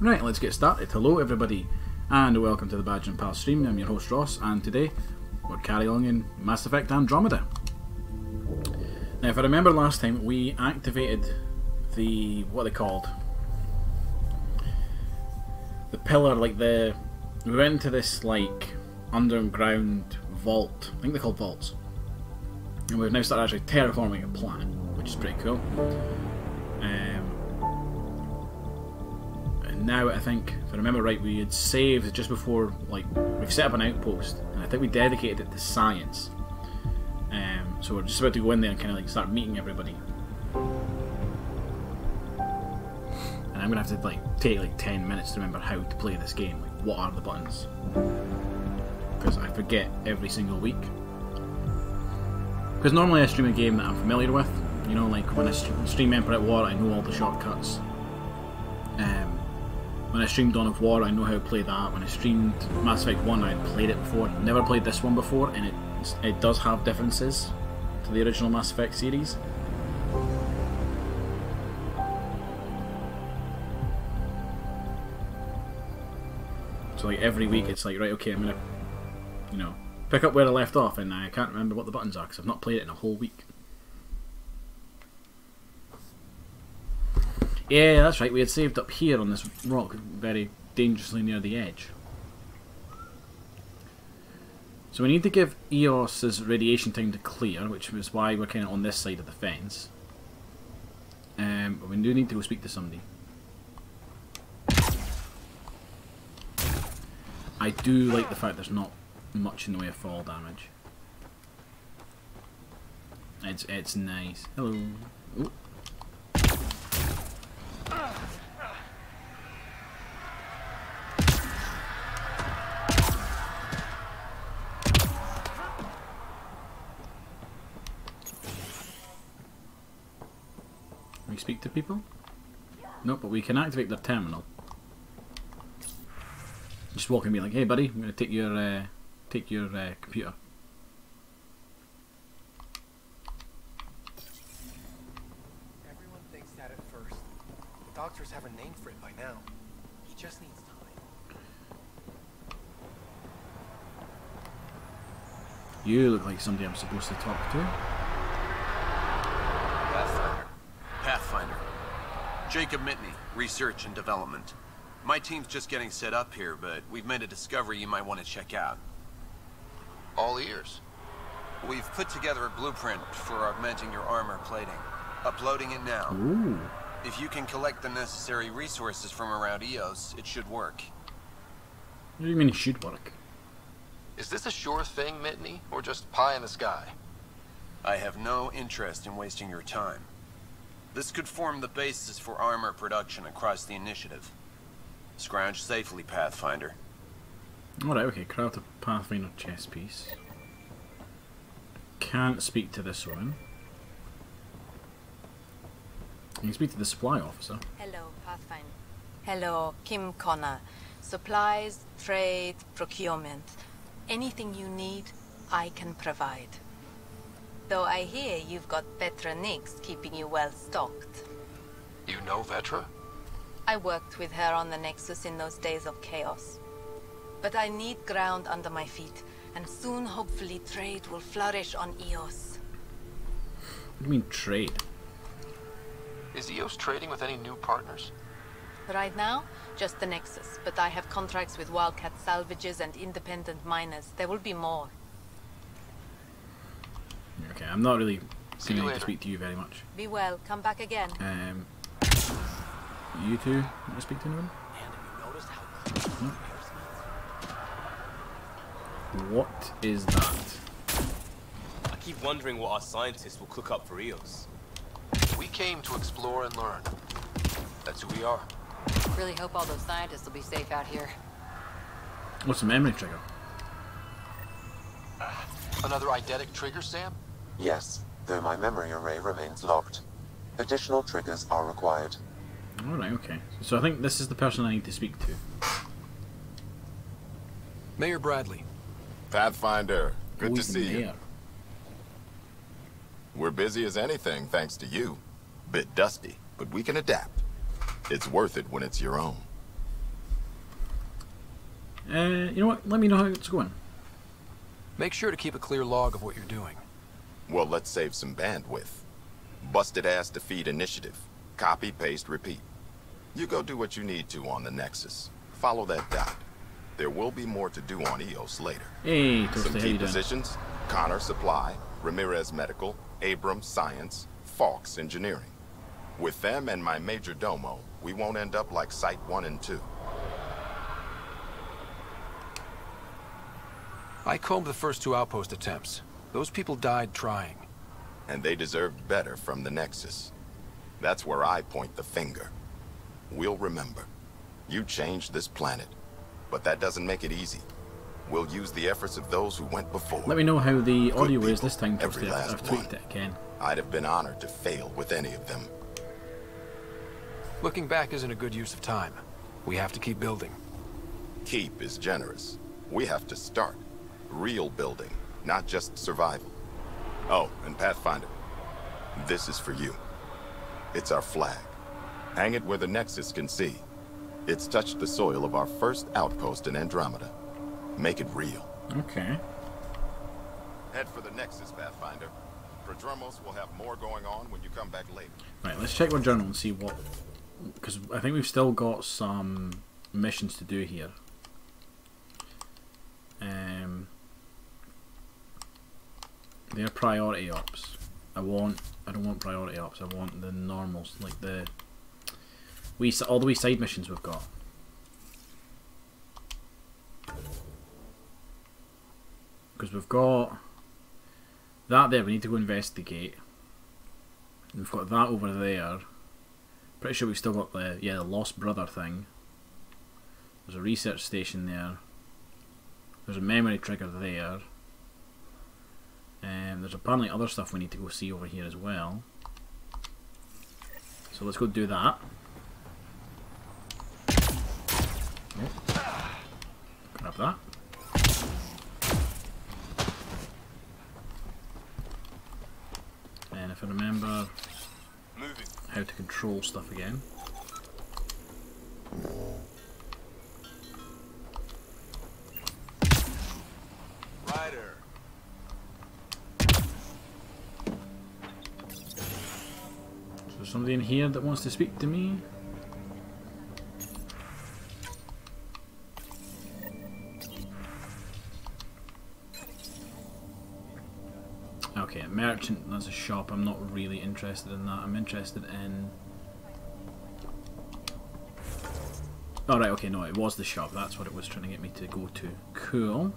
Right, let's get started. Hello everybody, and welcome to the Badge and Pal stream. I'm your host Ross, and today we're carrying on in Mass Effect Andromeda. Now, if I remember last time, we activated the, what they called, the pillar, we went into this, like, underground vault. I think they're called vaults. And we've now started actually terraforming a planet, which is pretty cool. And now, I think, if I remember right, we had saved just before, like, we've set up an outpost, and I think we dedicated it to science. So we're just about to go in there and kind of like start meeting everybody. And I'm gonna have to like take like 10 minutes to remember how to play this game. Like, what are the buttons? Because I forget every single week. Because normally I stream a game that I'm familiar with. You know, like when I stream Emperor at War, I know all the shortcuts. When I streamed Dawn of War, I know how to play that. When I streamed Mass Effect 1, I had played it before. Never played this one before, and it does have differences to the original Mass Effect series. So like every week it's like, right, okay, I'm gonna, you know, pick up where I left off, and I can't remember what the buttons are because I've not played it in a whole week. Yeah, that's right, we had saved up here on this rock, very dangerously near the edge. So we need to give Eos's radiation time to clear, which is why we're kind of on this side of the fence. But we do need to go speak to somebody. I do like the fact there's not much in the way of fall damage. It's nice. Hello. Ooh. Can we speak to people? Nope, but we can activate their terminal. Just walk and be like, "Hey, buddy, I'm going to take your computer." Everyone thinks that at first. The doctors have a name for it by now. He just needs time. You look like somebody I'm supposed to talk to. Pathfinder. Jacob Mitney, Research and Development. My team's just getting set up here, but we've made a discovery you might want to check out. All ears. We've put together a blueprint for augmenting your armor plating. Uploading it now. Ooh. If you can collect the necessary resources from around Eos, it should work. What do you mean it should work? Is this a sure thing, Mitney, or just pie in the sky? I have no interest in wasting your time. This could form the basis for armor production across the initiative. Scrounge safely, Pathfinder. Alright, okay, craft a Pathfinder chess piece. Can't speak to this one. You can speak to the supply officer. Hello, Pathfinder. Hello, Kim Connor. Supplies, trade, procurement. Anything you need, I can provide. Though I hear you've got Vetra Nix keeping you well stocked. You know Vetra? I worked with her on the Nexus in those days of chaos. But I need ground under my feet, and soon hopefully trade will flourish on Eos. What do you mean trade? Is Eos trading with any new partners? Right now, just the Nexus, but I have contracts with Wildcat salvages and independent miners. There will be more. Okay, I'm not really See you going to later. speak to you very much. Be well, come back again. You two want to speak to anyone? No. What is that? I keep wondering what our scientists will cook up for Eos. We came to explore and learn. That's who we are. Really hope all those scientists will be safe out here. What's a memory trigger? Another eidetic trigger, Sam? Yes, though my memory array remains locked. Additional triggers are required. Alright, okay. So I think this is the person I need to speak to. Mayor Bradley. Pathfinder, good Oh, to see you. there. We're busy as anything, thanks to you. Bit dusty, but we can adapt. It's worth it when it's your own. You know what? Let me know how it's going. Make sure to keep a clear log of what you're doing. Well, let's save some bandwidth. Busted ass defeat initiative. Copy, paste, repeat. You go do what you need to on the Nexus. Follow that dot. There will be more to do on EOS later. Hey, Some Toasty, how key you doing? positions: Connor Supply, Ramirez Medical, Abrams Science, Falks Engineering. With them and my major domo, we won't end up like Site 1 and 2. I combed the first 2 outpost attempts. Those people died trying. And they deserved better from the Nexus. That's where I point the finger. We'll remember. You changed this planet. But that doesn't make it easy. We'll use the efforts of those who went before. Let me know how the Good audio is people, this time, every Toasty. last I've tweaked one. it again. I'd have been honored to fail with any of them. Looking back isn't a good use of time. We have to keep building. Keep is generous. We have to start. Real building, not just survival. Oh, and Pathfinder, this is for you. It's our flag. Hang it where the Nexus can see. It's touched the soil of our first outpost in Andromeda. Make it real. Okay. Head for the Nexus, Pathfinder. Prodromos will have more going on when you come back later. Right, let's check our journal and see what... Because I think we've still got some missions to do here. They're priority ops. I don't want priority ops. I want the normals, like all the wee side missions we've got. Because we've got that there. We need to go investigate. We've got that over there. Pretty sure we've still got the lost brother thing. There's a research station there. There's a memory trigger there. There's apparently other stuff we need to go see over here as well. So let's go do that. Oh. Grab that. And if I remember how to control stuff again. Ryder. So there's somebody in here that wants to speak to me. Okay, a merchant, that's a shop. I'm not really interested in that. I'm interested in... Oh right, okay, no, it was the shop. That's what it was trying to get me to go to. Cool.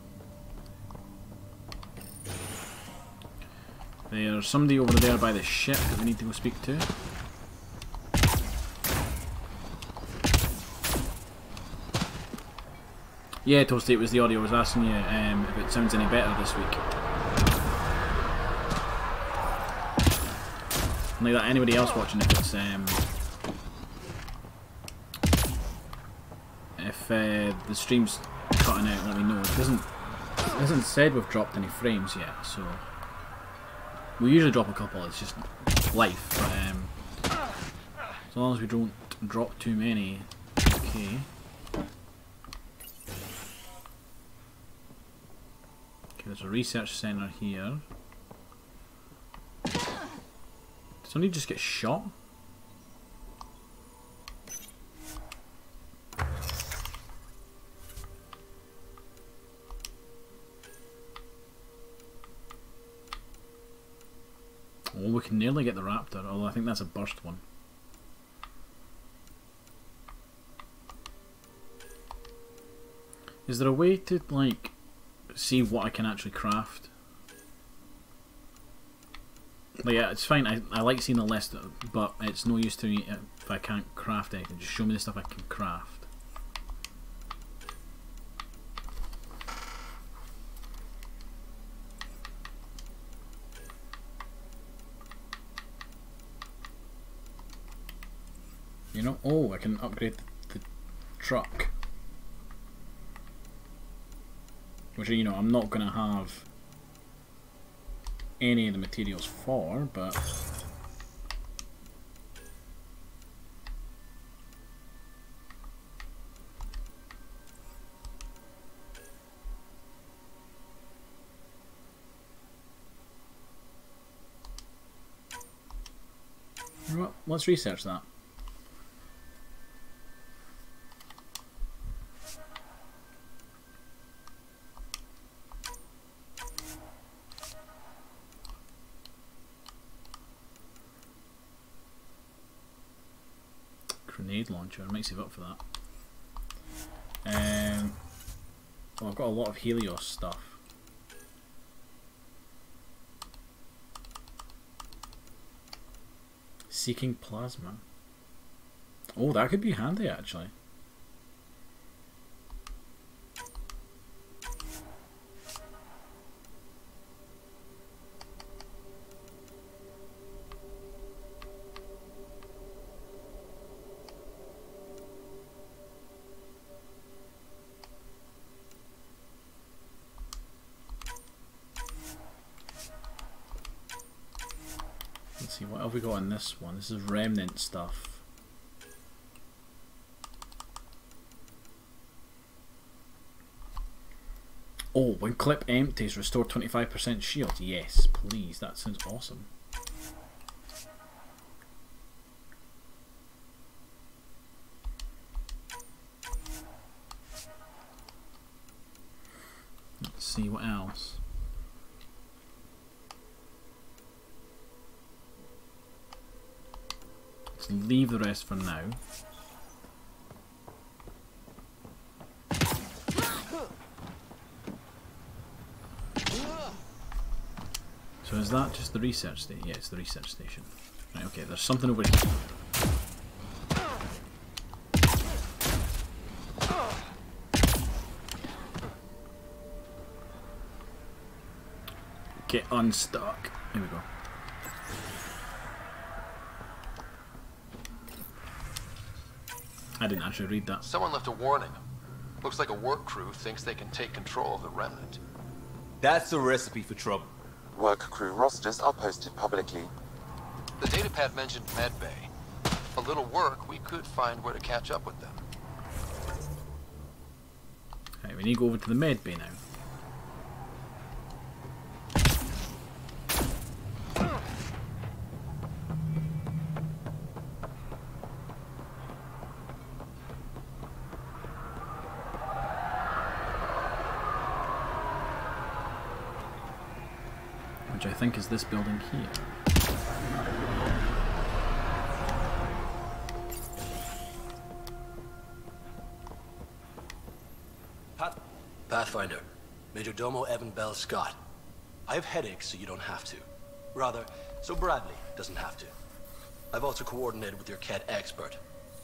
There's somebody over there by the ship that we need to go speak to. Yeah, Toasty, it was the audio. I was asking you if it sounds any better this week. Like that, anybody else watching, if it's the stream's cutting out, let me know. It hasn't said we've dropped any frames yet, so we usually drop a couple. It's just life, but as long as we don't drop too many, okay. Okay, there's a research centre here. Did somebody just get shot? Oh, we can nearly get the raptor, although I think that's a burst one. Is there a way to, like, see what I can actually craft? Like, yeah, it's fine, I like seeing the list, but it's no use to me if I can't craft anything. Just show me the stuff I can craft. You know, oh, I can upgrade the truck. Which, you know, I'm not going to have any of the materials for, but You know what? Let's research that. Grenade launcher, I might save up for that. Well, I've got a lot of Helios stuff. Seeking plasma. Oh, that could be handy actually. Let's see, what have we got in this one? This is remnant stuff. Oh, when clip empties, restore 25% shield. Yes, please. That sounds awesome. Let's see what else. Let's leave the rest for now. So is that just the research station? Yeah, it's the research station. Right, okay, there's something over here. Get unstuck. Here we go. I didn't actually read that. Someone left a warning. Looks like a work crew thinks they can take control of the remnant. That's a recipe for trouble. Work crew rosters are posted publicly. The datapad mentioned medbay. A little work, we could find where to catch up with them. Right, we need to go over to the med bay now. Which I think is this building here. Pathfinder, Major Domo Evan Bell Scott. I have headaches, so you don't have to. Rather, so Bradley doesn't have to. I've also coordinated with your Ket expert.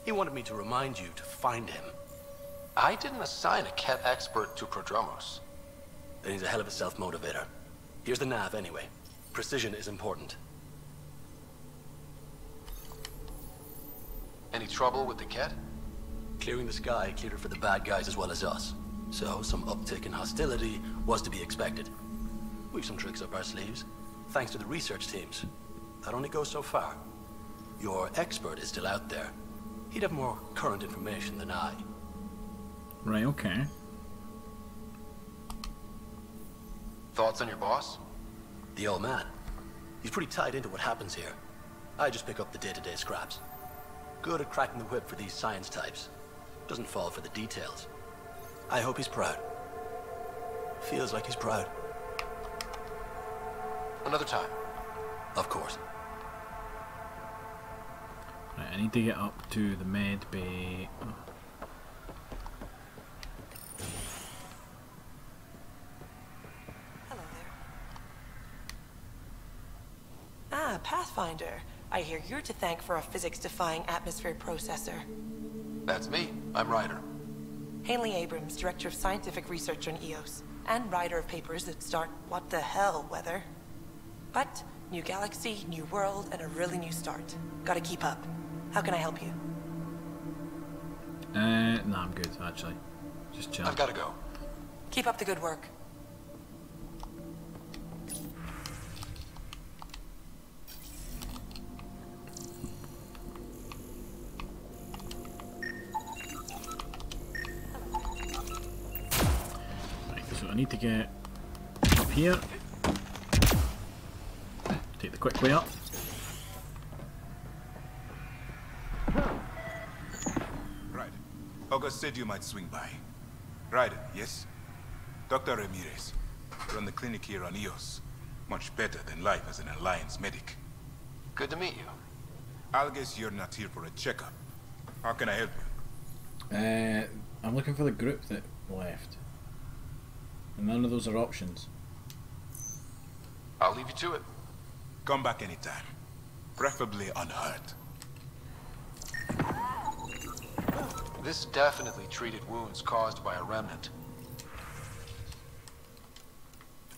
He wanted me to remind you to find him. I didn't assign a Ket expert to Prodromos. Then he's a hell of a self-motivator. Here's the nav anyway. Precision is important. Any trouble with the Ket? Clearing the sky cleared it for the bad guys as well as us. So some uptick in hostility was to be expected. We've some tricks up our sleeves, thanks to the research teams. That only goes so far. Your expert is still out there. He'd have more current information than I. Right, okay. Thoughts on your boss? The old man. He's pretty tied into what happens here. I just pick up the day-to-day scraps. Good at cracking the whip for these science types. Doesn't fall for the details. I hope he's proud. Feels like he's proud. Another time. Of course. Right, I need to get up to the med bay. Oh. Hello there. Ah, Pathfinder. I hear you're to thank for a physics-defying atmosphere processor. That's me. I'm Ryder. Haley Abrams, Director of Scientific Research on EOS, and writer of papers that start what the hell weather. But, new galaxy, new world, and a really new start. Gotta keep up. How can I help you? Nah, I'm good, actually. Just chill. I've gotta go. Keep up the good work. I need to get up here. Take the quick way up. Walker said you might swing by. Ryder, yes? Dr. Ramirez. Run the clinic here on Eos. Much better than life as an Alliance medic. Good to meet you. I'll guess you're not here for a checkup. How can I help you? I'm looking for the group that left. And none of those are options. I'll leave you to it. Come back anytime. Preferably unhurt. This definitely treated wounds caused by a remnant.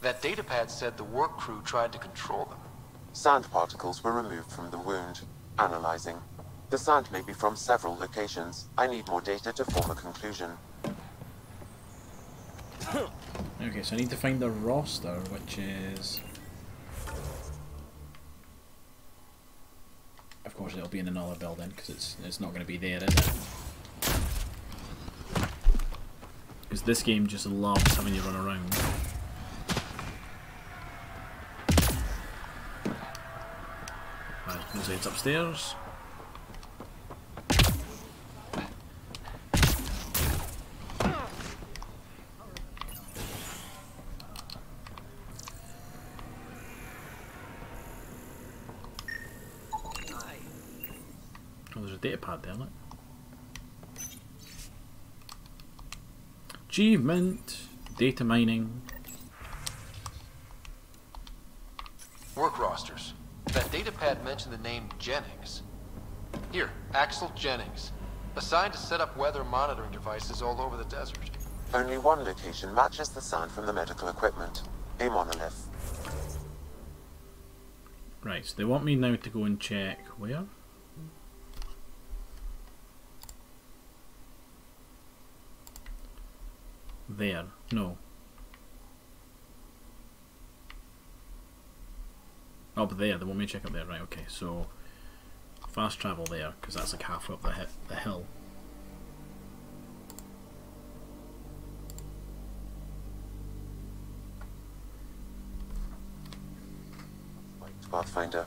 That datapad said the work crew tried to control them. Sand particles were removed from the wound. Analyzing. The sand may be from several locations. I need more data to form a conclusion. Okay, so I need to find the roster, which is... Of course it'll be in another building, because it's not going to be there, is it? Because this game just loves having you run around. Right, Mosaic's upstairs. Oh, there's a data pad there, look. Achievement! Data mining. Work rosters. That datapad mentioned the name Jennings. Here, Axel Jennings. Assigned to set up weather monitoring devices all over the desert. Only one location matches the sand from the medical equipment. A monolith. Right, so they want me now to go and check where? There. No. Up there. They want me to check up there. Right, okay. So, fast travel there, because that's like halfway up the hill. Pathfinder.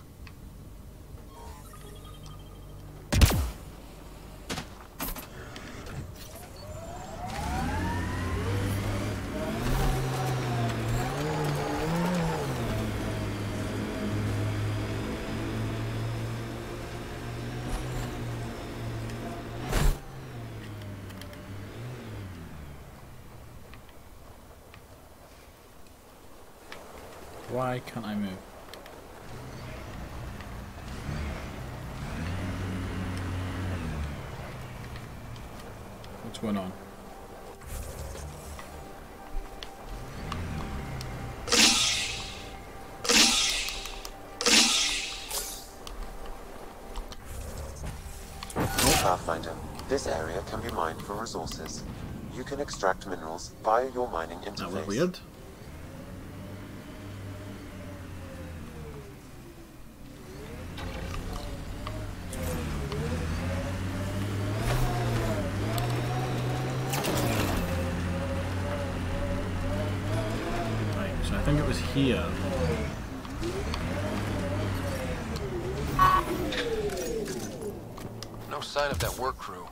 Why can't I move? What's going on? Pathfinder, this area can be mined for resources. You can extract minerals via your mining interface. That was weird. Right, so I think it was here. No sign of that work crew,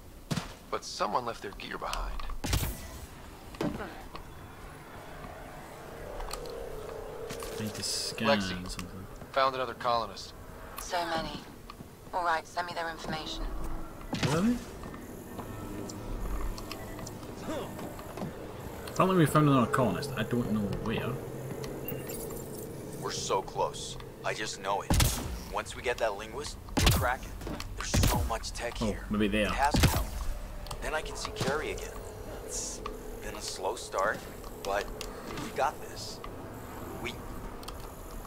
but someone left their gear behind. I need to scan Lexi, something. found another colonist. So many. All right, send me their information. Really? Apparently we found another colonist. I don't know where. We're so close. I just know it. Once we get that linguist, we're cracking. There's so much tech here. Maybe there. It has to help. Then I can see Carrie again. It's been a slow start, but we got this.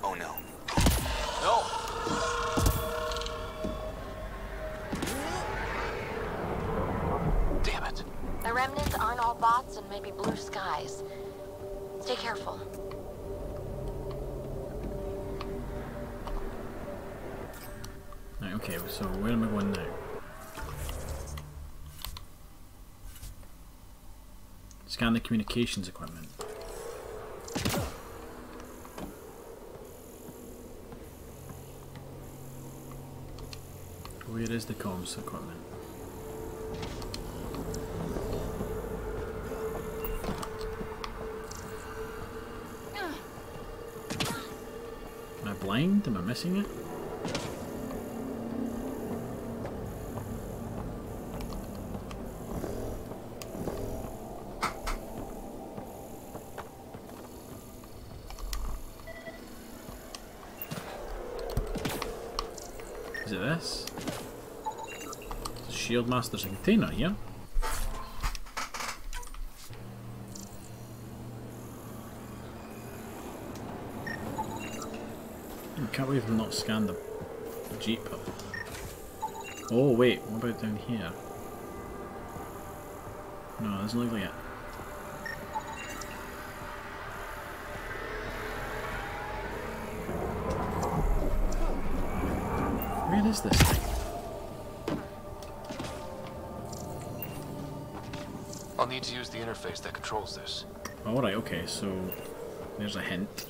Oh no. No! Damn it. The remnants aren't all bots and maybe blue skies. Stay careful. Right, okay, so where am I going now? Scan the communications equipment. Where is the comms equipment? blind? Am I missing it? Is it this? Shield Master's a container here. I can't believe I've not scanned the Jeep. Oh wait, what about down here? No, it doesn't look like it. Where is this thing? I'll need to use the interface that controls this. Alright, okay, so there's a hint.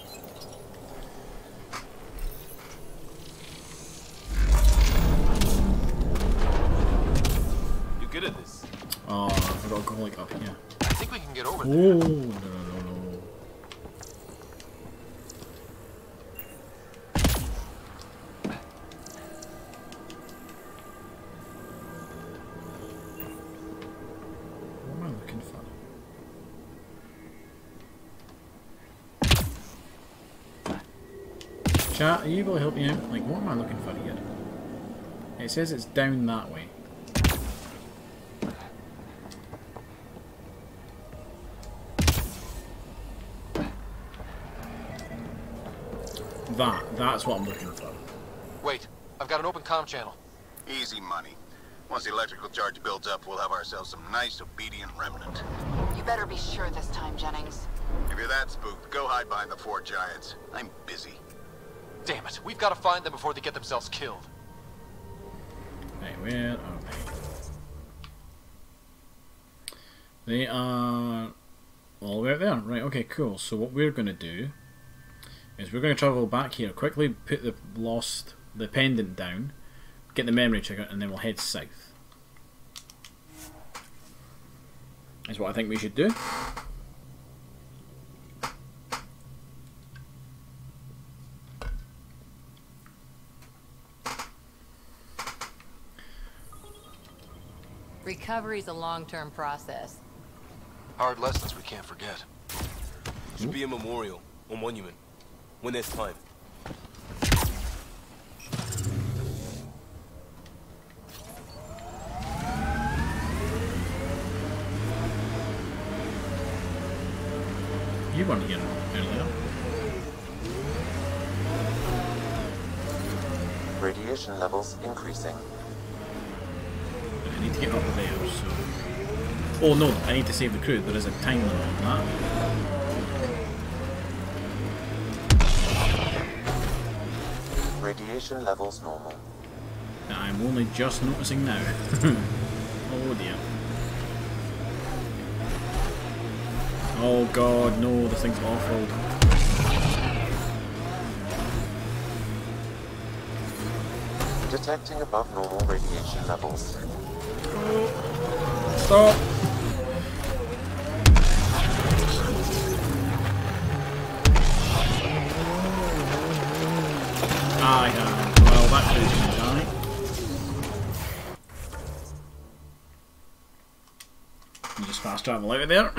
You're good at this. Oh, I forgot to go like up here. I think we can get over Oh, there. no. Chat, are you able to help me out? Like, what am I looking for here? It says it's down that way. That's what I'm looking for. Wait, I've got an open comm channel. Easy money. Once the electrical charge builds up, we'll have ourselves some nice, obedient remnant. You better be sure this time, Jennings. If you're that spooked, go hide behind the 4 giants. I'm busy. Damn it, we've got to find them before they get themselves killed. Right, where are they? They are all the way out there. Right, okay, cool. So what we're going to do is we're going to travel back here, quickly put the pendant down, get the memory trigger, and then we'll head south. Is what I think we should do. Recovery's a long-term process. Hard lessons we can't forget. Should be a memorial or monument when there's time. You weren't here earlier. Radiation levels increasing. I need to get up there, so... Oh no, I need to save the crew. There is a time limit on that. Radiation levels normal. I'm only just noticing now. Oh dear. Oh god, no, this thing's awful. Detecting above normal radiation levels. Stop! I have. Well, that crew's gonna die. You just fast travel out of there.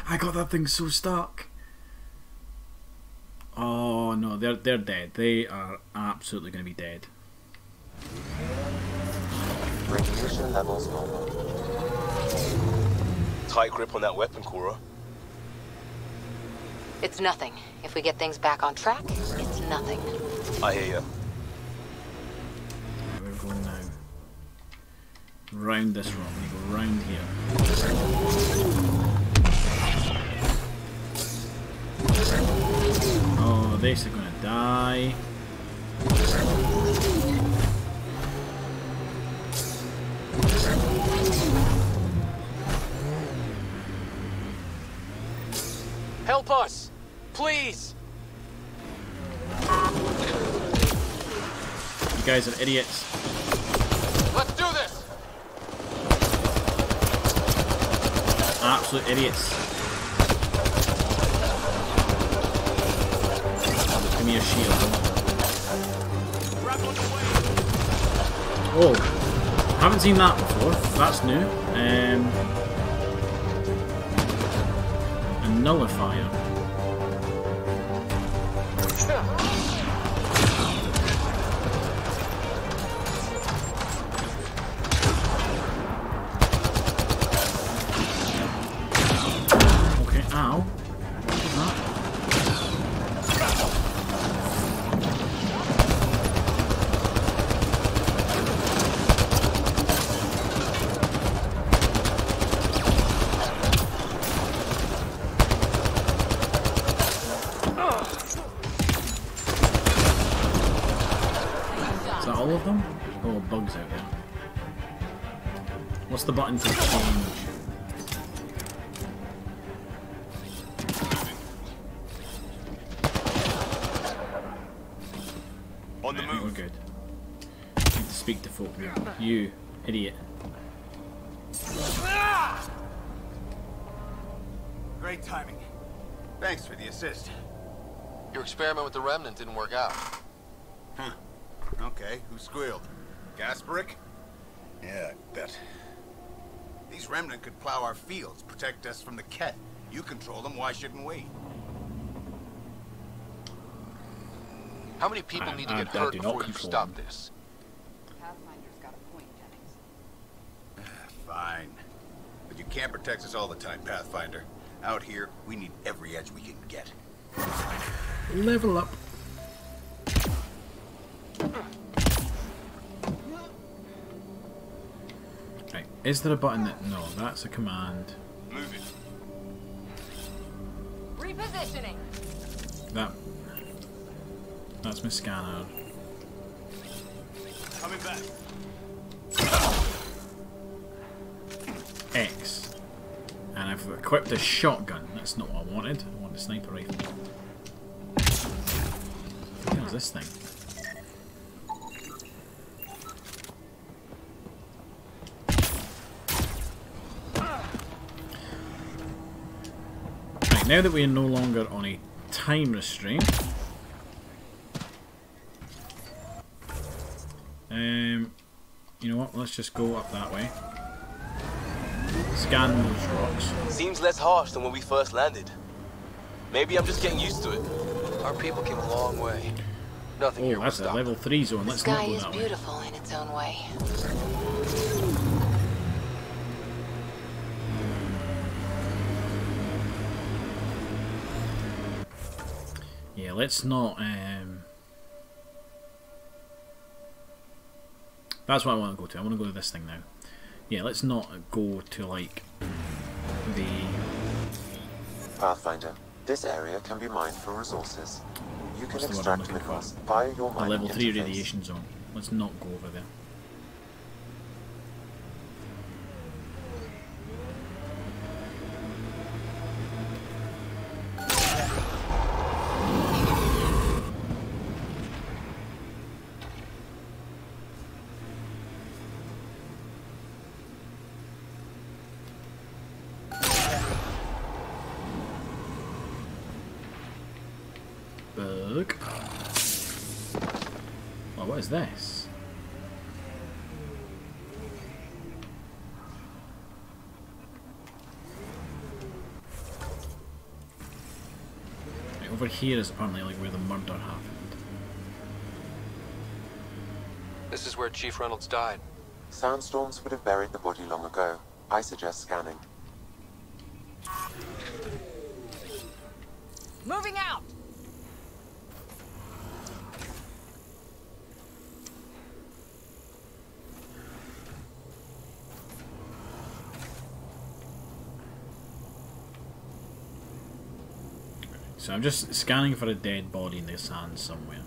I got that thing so stuck. Oh no, they're dead. They are absolutely going to be dead. Radiation levels normal. Tight grip on that weapon, Cora. It's nothing. If we get things back on track, it's nothing. I hear ya. Where we're going now. Round this room. We go round here. Oh, these are gonna die. Help us! Please! You guys are idiots. Let's do this! Absolute idiots. Come me a shield. Oh, haven't seen that before. That's new. A nullifier. Okay, ow. What was that? Is that all of them? Oh, bugs out there. What's the button for change? On the move. We're good. Need to speak to folk here. You, idiot. Great timing. Thanks for the assist. Your experiment with the remnant didn't work out. Huh. Okay, who squealed? Gasparic? Yeah, I bet. These remnant could plow our fields, protect us from the Ket. You control them, why shouldn't we? How many people need to get hurt before you stop this? Pathfinder's got a point, Jennings. Fine. But you can't protect us all the time, Pathfinder. Out here, we need every edge we can get. Level up. Right, is there a button that... No, that's a command. Move it. Repositioning. That's my scanner. Coming back. X. And I've equipped a shotgun. That's not what I wanted. I want a sniper rifle. What the hell is this thing? Right, now that we are no longer on a time restraint, you know what? Let's just go up that way. Scan those rocks. Seems less harsh than when we first landed. Maybe I'm just getting used to it. Our people came a long way. Nothing here Oh, will that's a stop level 3 zone. The Let's not sky go is that way. beautiful in its own way. Yeah, let's not. That's what I want to go to. I want to go to this thing now. Yeah, let's not go to like the Pathfinder, this area can be mined for resources. You can What's the word I'm extract looking minerals for? via your the mining level 3 interface. radiation zone. Let's not go over there. Bug. Oh, what is this? Right, over here is apparently like where the murder happened. This is where Chief Reynolds died. Sandstorms would have buried the body long ago. I suggest scanning. Moving out. So I'm just scanning for a dead body in the sand somewhere.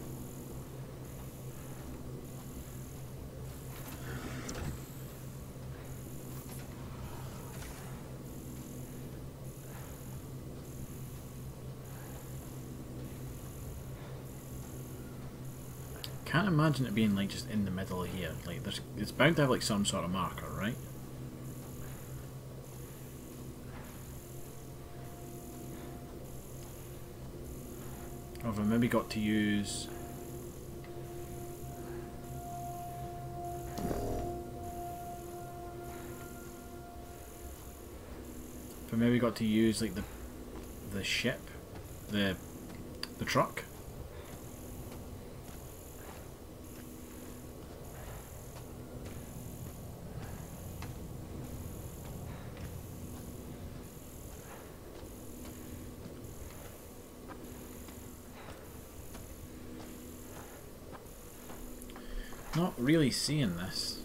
Can't imagine it being like just in the middle of here. Like it's bound to have like some sort of marker, right? have I maybe got to use... If I maybe got to use like the ship, the truck. Not really seeing this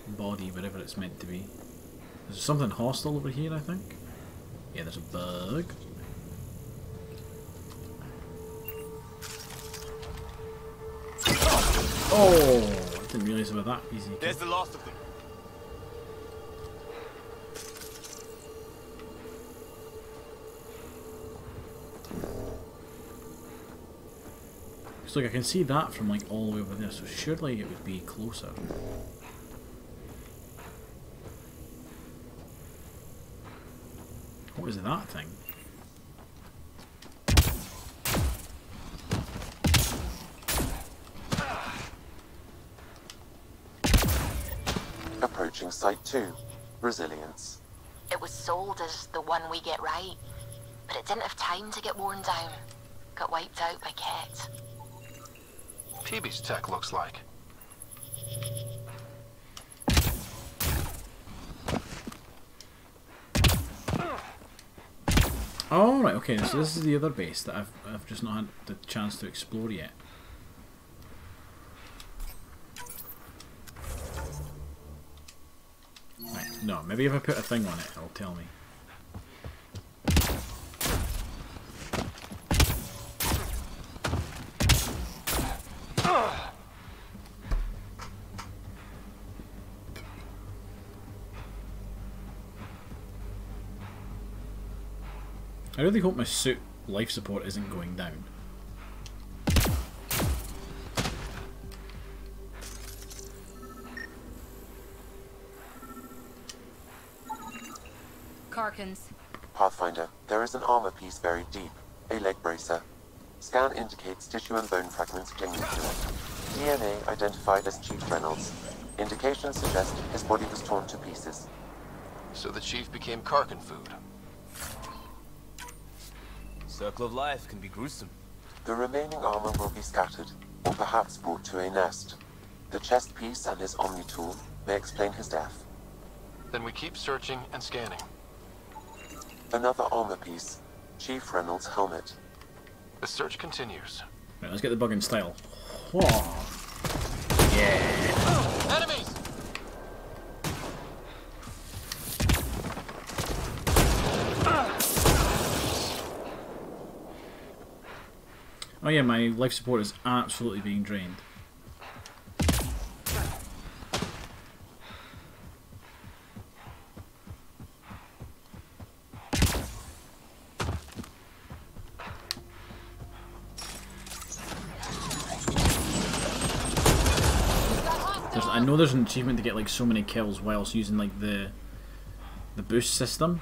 body, whatever it's meant to be. There's something hostile over here, I think. Yeah, there's a bug. Oh, I didn't realise it was that easy. There's the last of them. So like I can see that from like all the way over there, so surely it would be closer. What is that thing? Approaching Site 2. Resilience. It was sold as the one we get right, but it didn't have time to get worn down. Got wiped out by Ket. Peebee's tech looks like. Oh right, okay, so this is the other base that I've just not had the chance to explore yet. Right, no, maybe if I put a thing on it, it'll tell me. I really hope my suit life support isn't going down. Karkins. Pathfinder, there is an armor piece buried deep. A leg bracer. Scan indicates tissue and bone fragments clinging to it. DNA identified as Chief Reynolds. Indications suggest his body was torn to pieces. So the chief became Karkin food. Circle of life can be gruesome. The remaining armor will be scattered, or perhaps brought to a nest. The chest piece and his Omni tool may explain his death. Then we keep searching and scanning. Another armor piece. Chief Reynolds' helmet. The search continues. Right, let's get the bug in style. Whoa. Yeah. Enemies! Oh yeah, my life support is absolutely being drained. I know there's an achievement to get like so many kills whilst using like the boost system,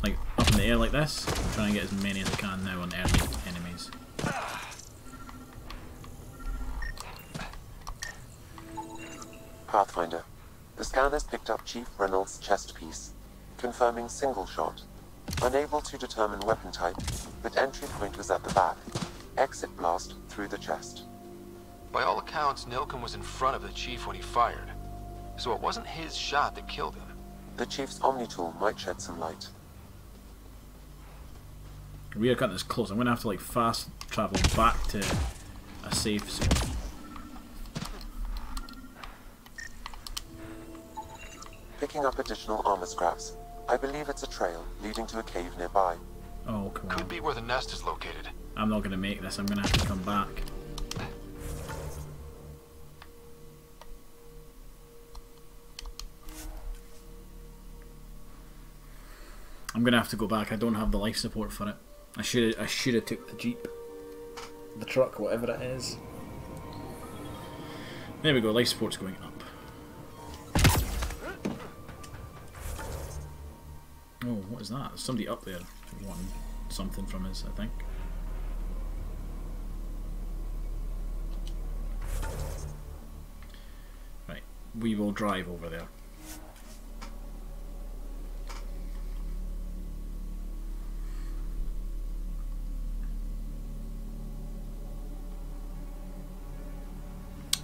like up in the air like this. I'm trying to get as many as I can now on early enemies. Pathfinder. The scanners picked up Chief Reynolds' chest piece, confirming single shot. Unable to determine weapon type, but entry point was at the back. Exit blast through the chest. By all accounts, Nilken was in front of the chief when he fired. So it wasn't his shot that killed him. The Chief's Omni tool might shed some light. We are cutting this close. I'm going to have to like fast travel back to a safe zone. Picking up additional armor scraps. I believe it's a trail leading to a cave nearby. Oh, come on. Could be where the nest is located. I'm not going to make this. I'm going to have to come back. I'm gonna have to go back. I don't have the life support for it. I should have took the jeep, the truck, whatever it is. There we go. Life support's going up. Oh, what is that? There's somebody up there. Wanting something from us, I think. we will drive over there.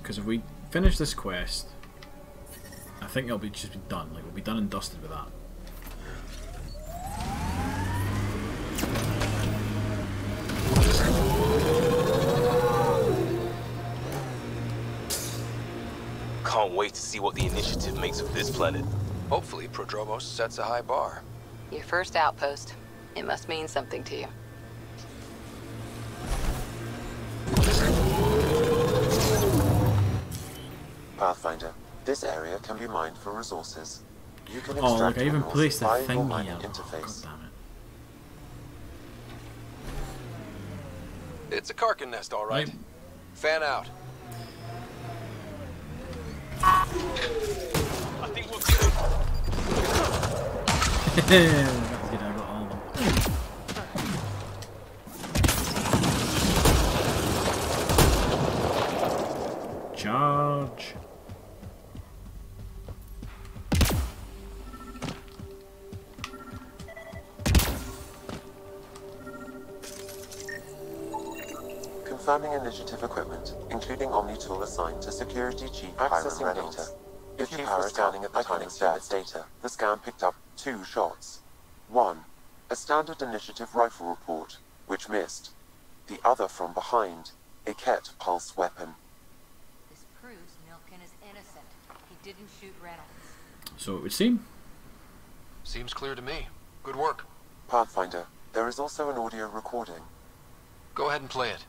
Because if we finish this quest, I think it'll be just be done. Like, we'll be done and dusted with that. Can't wait to see what the initiative makes of this planet. Hopefully, Prodromos sets a high bar. Your first outpost. It must mean something to you. Pathfinder, this area can be mined for resources. You can Oh, extract look, I even minerals placed the via thing your here. mining Oh, interface. God damn it. It's a Karkin nest, all right. Fan out. I think we're good. That's good, I got all of them. Charge. Confirming initiative equipment, including Omni tool assigned to Security Chief Accessing Reynolds. Data. If you were scanning at the time of stats data, the scan picked up 2 shots. One, a standard initiative rifle report, which missed. The other from behind, a Ket pulse weapon. This proves Milken is innocent. He didn't shoot Reynolds. So it would seem. Seems clear to me. Good work. Pathfinder, there is also an audio recording. Go ahead and play it.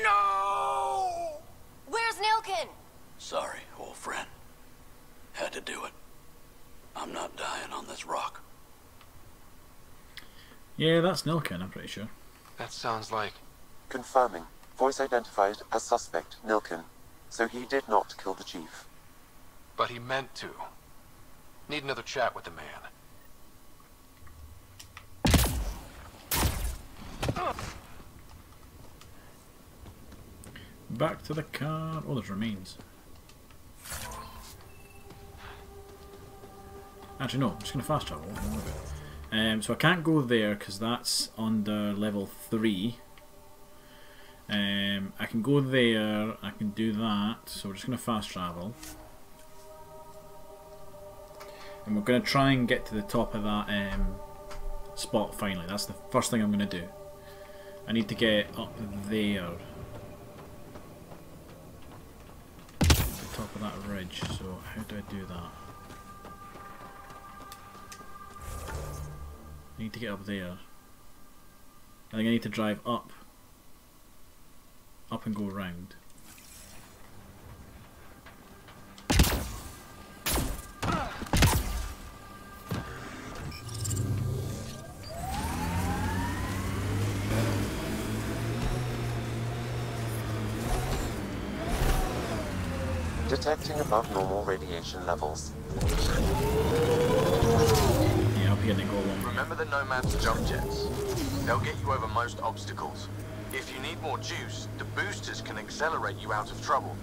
No! Where's Nilken? Sorry, old friend. Had to do it. I'm not dying on this rock. Yeah, that's Nilken, I'm pretty sure. That sounds like... Confirming. Voice identified as suspect, Nilken. So he did not kill the chief. But he meant to. Need another chat with the man. Back to the car. Oh, there's remains. Actually, no. I'm just going to fast travel. So I can't go there because that's under level 3. I can go there. I can do that. So we're just going to fast travel. And we're going to try and get to the top of that spot finally. That's the first thing I'm going to do. I need to get up there. Top of that ridge, so how do I do that? I need to get up there. I think I need to drive up and go round. Detecting above normal radiation levels. Yeah, up here they go along. Remember the Nomad's jump jets? They'll get you over most obstacles. If you need more juice, the boosters can accelerate you out of trouble.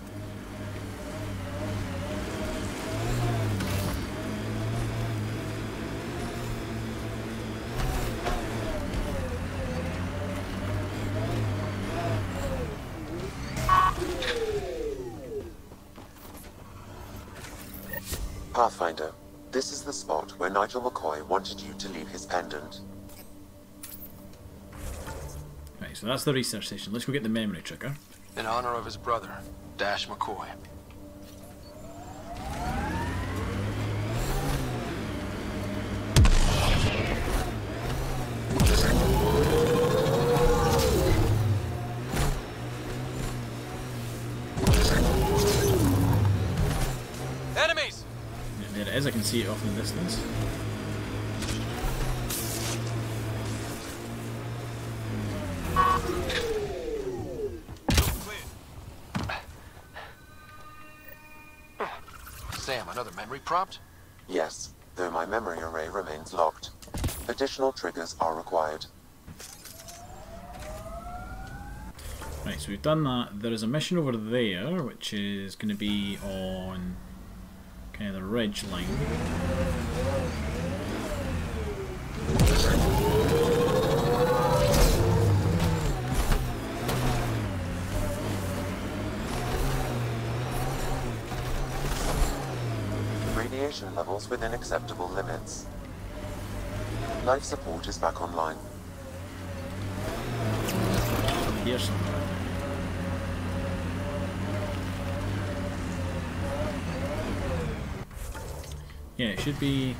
Pathfinder, this is the spot where Nigel McCoy wanted you to leave his pendant. Right, so that's the research station. Let's go get the memory trigger. In honor of his brother, Dash McCoy. Enemies! Yeah, there it is. I can see it off in the distance. Sam, another memory prompt? Yes, though my memory array remains locked. Additional triggers are required. Right, so we've done that. There is a mission over there, which is going to be on Okay, the ridge line. Radiation levels within acceptable limits. Life support is back online. Here somewhere. Yeah, it should be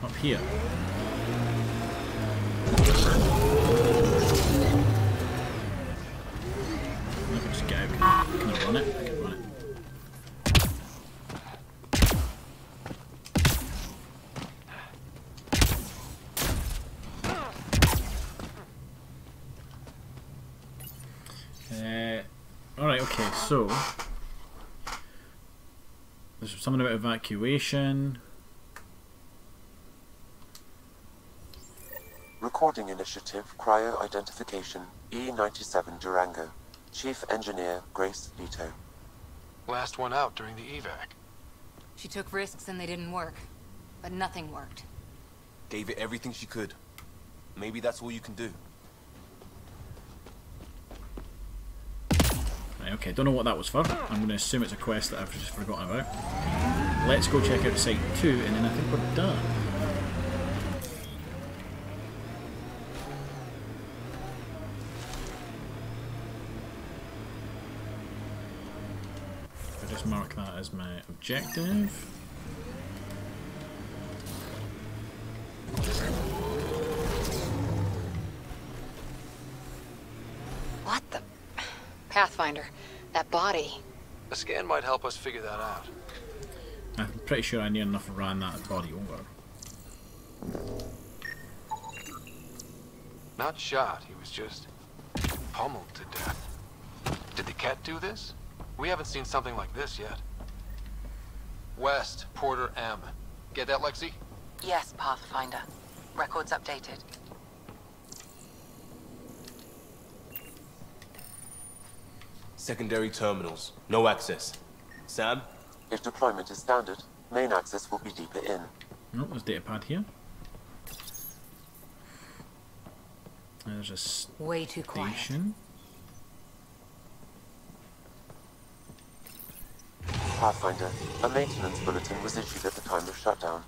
up here. I can just get out. Can I run it? I can run it. Alright, okay, so there's something about evacuation. Recording Initiative Cryo Identification E97 Durango. Chief Engineer Grace Leto. Last one out during the evac. She took risks and they didn't work. But nothing worked. Gave it everything she could. Maybe that's all you can do. Right, okay, don't know what that was for. I'm going to assume it's a quest that I've just forgotten about. Let's go check out Site 2 and then I think we're done. I'll just mark that as my objective. What the... Pathfinder, that body. A scan might help us figure that out. I'm pretty sure I near enough ran that body over. Not shot, he was just pummeled to death. Did the Ket do this? We haven't seen something like this yet. West, Porter M. Get that, Lexi? Yes, Pathfinder. Records updated. Secondary terminals. No access. Sam? If deployment is standard, main access will be deeper in. Oh, there's data pad here. There's a station. Way too quiet. Pathfinder, a maintenance bulletin was issued at the time of shutdown.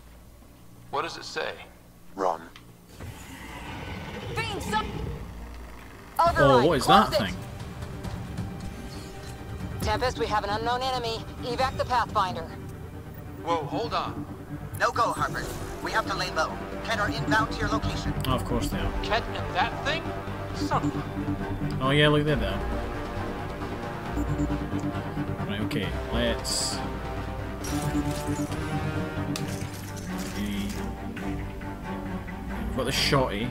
What does it say? Run. Oh, what is that thing? Tempest, we have an unknown enemy. Evac the Pathfinder. Whoa, hold on. No go, Harper. We have to lay low. Ket are inbound to your location. Oh, of course they are. Ket and that thing? Son of a... Oh yeah, look, they're there. Right, okay, let's... We've got the shotty.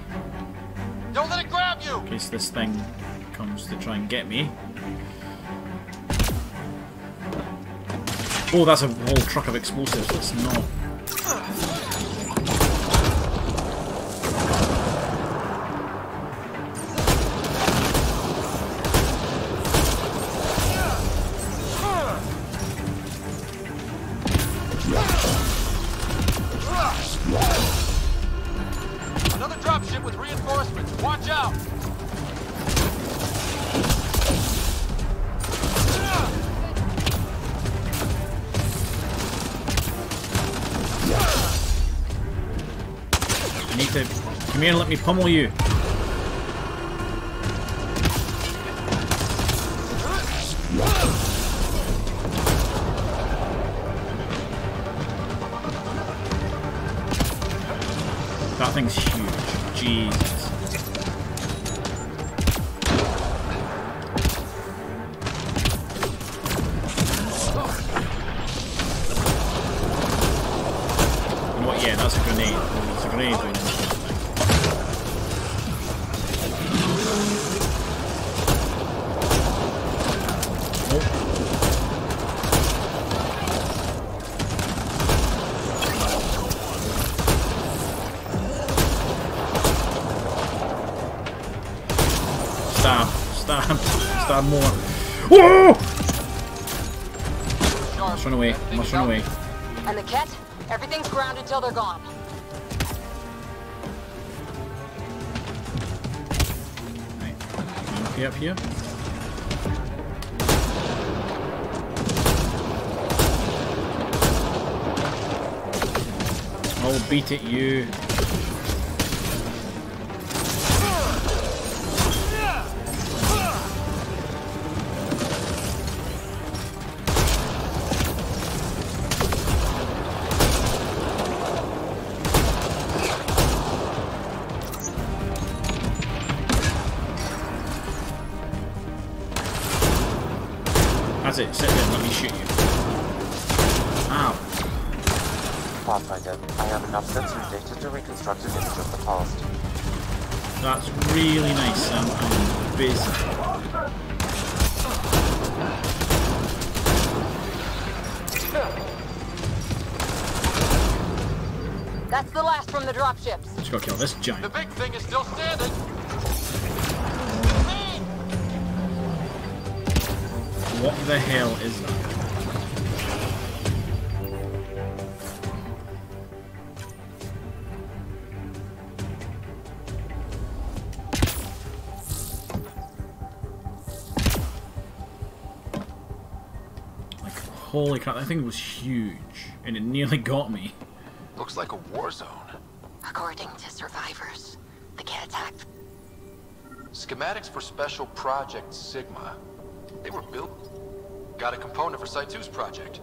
Don't let it grab you! In case this thing comes to try and get me. Oh, that's a whole truck of explosives. Let's not... Another dropship with reinforcements. Watch out! I need to... Come here and let me pummel you. That thing's huge. Jesus. You know what? Yeah, that's a grenade. It's a grenade going in that thing. Stab more. Whoa! Must run away. Must run away. And the Ket? Everything's grounded till they're gone. Right. Okay, up here. I'll beat it, you. That's it, sit there and let me shoot you. Ow. Pathfinder, I have enough sensory data to reconstruct an image of the past. That's really nice, Sam. I'm busy. That's the last from the dropships. Just gotta kill this giant. The big thing is still standing. What the hell is that? Like, holy crap, that thing was huge, and it nearly got me. Looks like a war zone. According to survivors, the Ket attacked. Schematics for Special Project Sigma. They were built. Got a component for Site 2's project.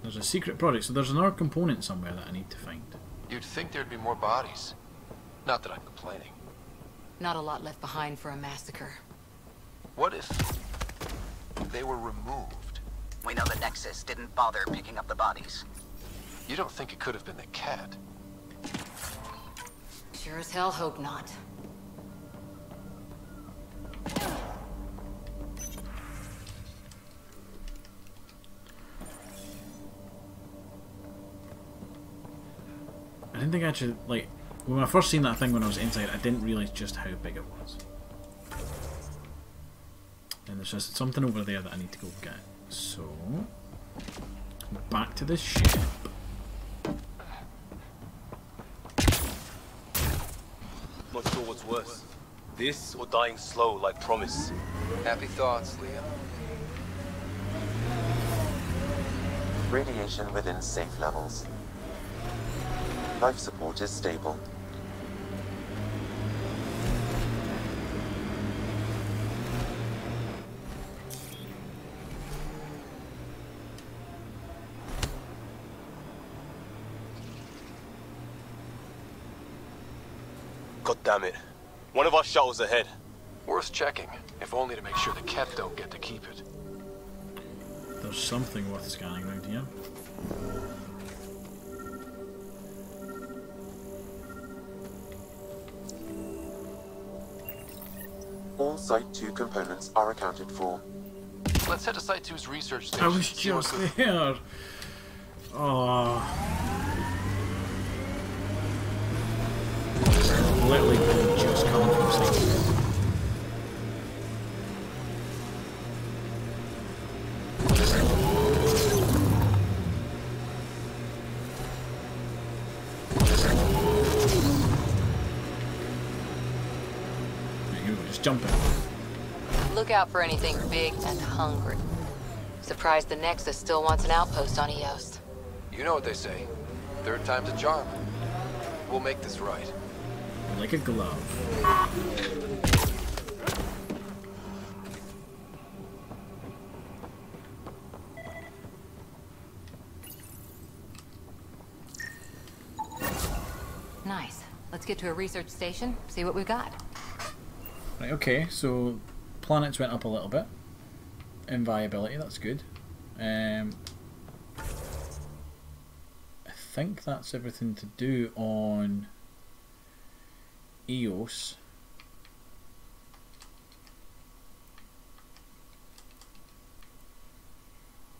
There's a secret project, so there's another component somewhere that I need to find. You'd think there'd be more bodies. Not that I'm complaining. Not a lot left behind for a massacre. What if they were removed? We know the Nexus didn't bother picking up the bodies. You don't think it could have been the Ket? Sure as hell hope not. I didn't think I should, like, when I first seen that thing when I was inside, I didn't realise just how big it was. And there's just something over there that I need to go get. So, back to the ship. Not sure what's worse. This or dying slow like promise. Happy thoughts, Liam. Radiation within safe levels. Life support is stable. God damn it. One of our shuttles ahead. Worth checking, if only to make sure the Ket don't get to keep it. There's something worth scanning around here. All Site 2 components are accounted for. Let's head to Site 2's research station. I was just there. Oh. Literally just coming from Site 2. Jumping. Look out for anything big and hungry. Surprised the Nexus still wants an outpost on Eos. You know what they say. Third time's a charm. We'll make this right. Like a glove. Nice. Let's get to a research station, see what we've got. Right, okay, so planets went up a little bit in viability, that's good. I think that's everything to do on Eos.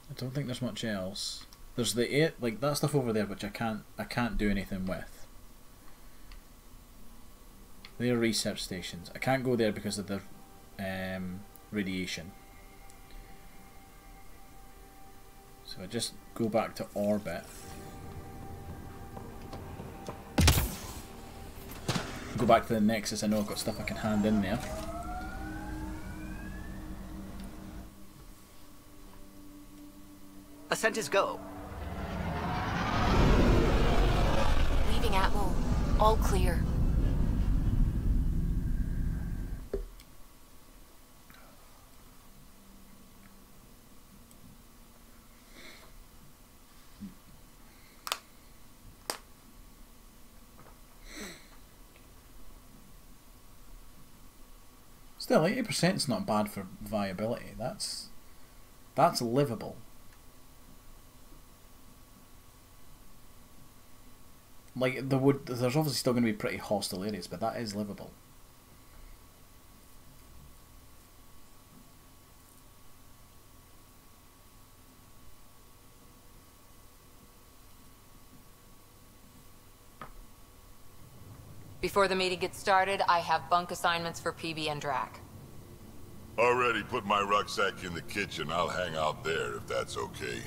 I don't think there's much else. There's the like that stuff over there which I can't do anything with. They're research stations. I can't go there because of the radiation. So I just go back to orbit. Go back to the Nexus. I know I've got stuff I can hand in there. Ascent is go. Leaving Atmo. All clear. Still, 80% is not bad for viability. That's livable. Like there's obviously still going to be pretty hostile areas, but that is livable. Before the meeting gets started, I have bunk assignments for PB and Drac. Already put my rucksack in the kitchen. I'll hang out there if that's okay.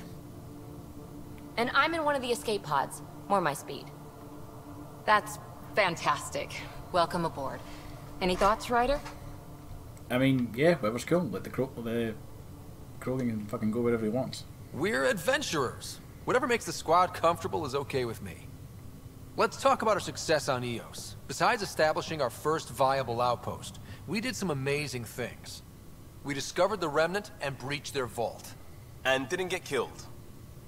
And I'm in one of the escape pods. More my speed. That's fantastic. Welcome aboard. Any thoughts, Ryder? I mean, yeah, whatever's cool. Let the Krogan can fucking go wherever he wants. We're adventurers. Whatever makes the squad comfortable is okay with me. Let's talk about our success on Eos. Besides establishing our first viable outpost, we did some amazing things. We discovered the Remnant and breached their vault. And didn't get killed.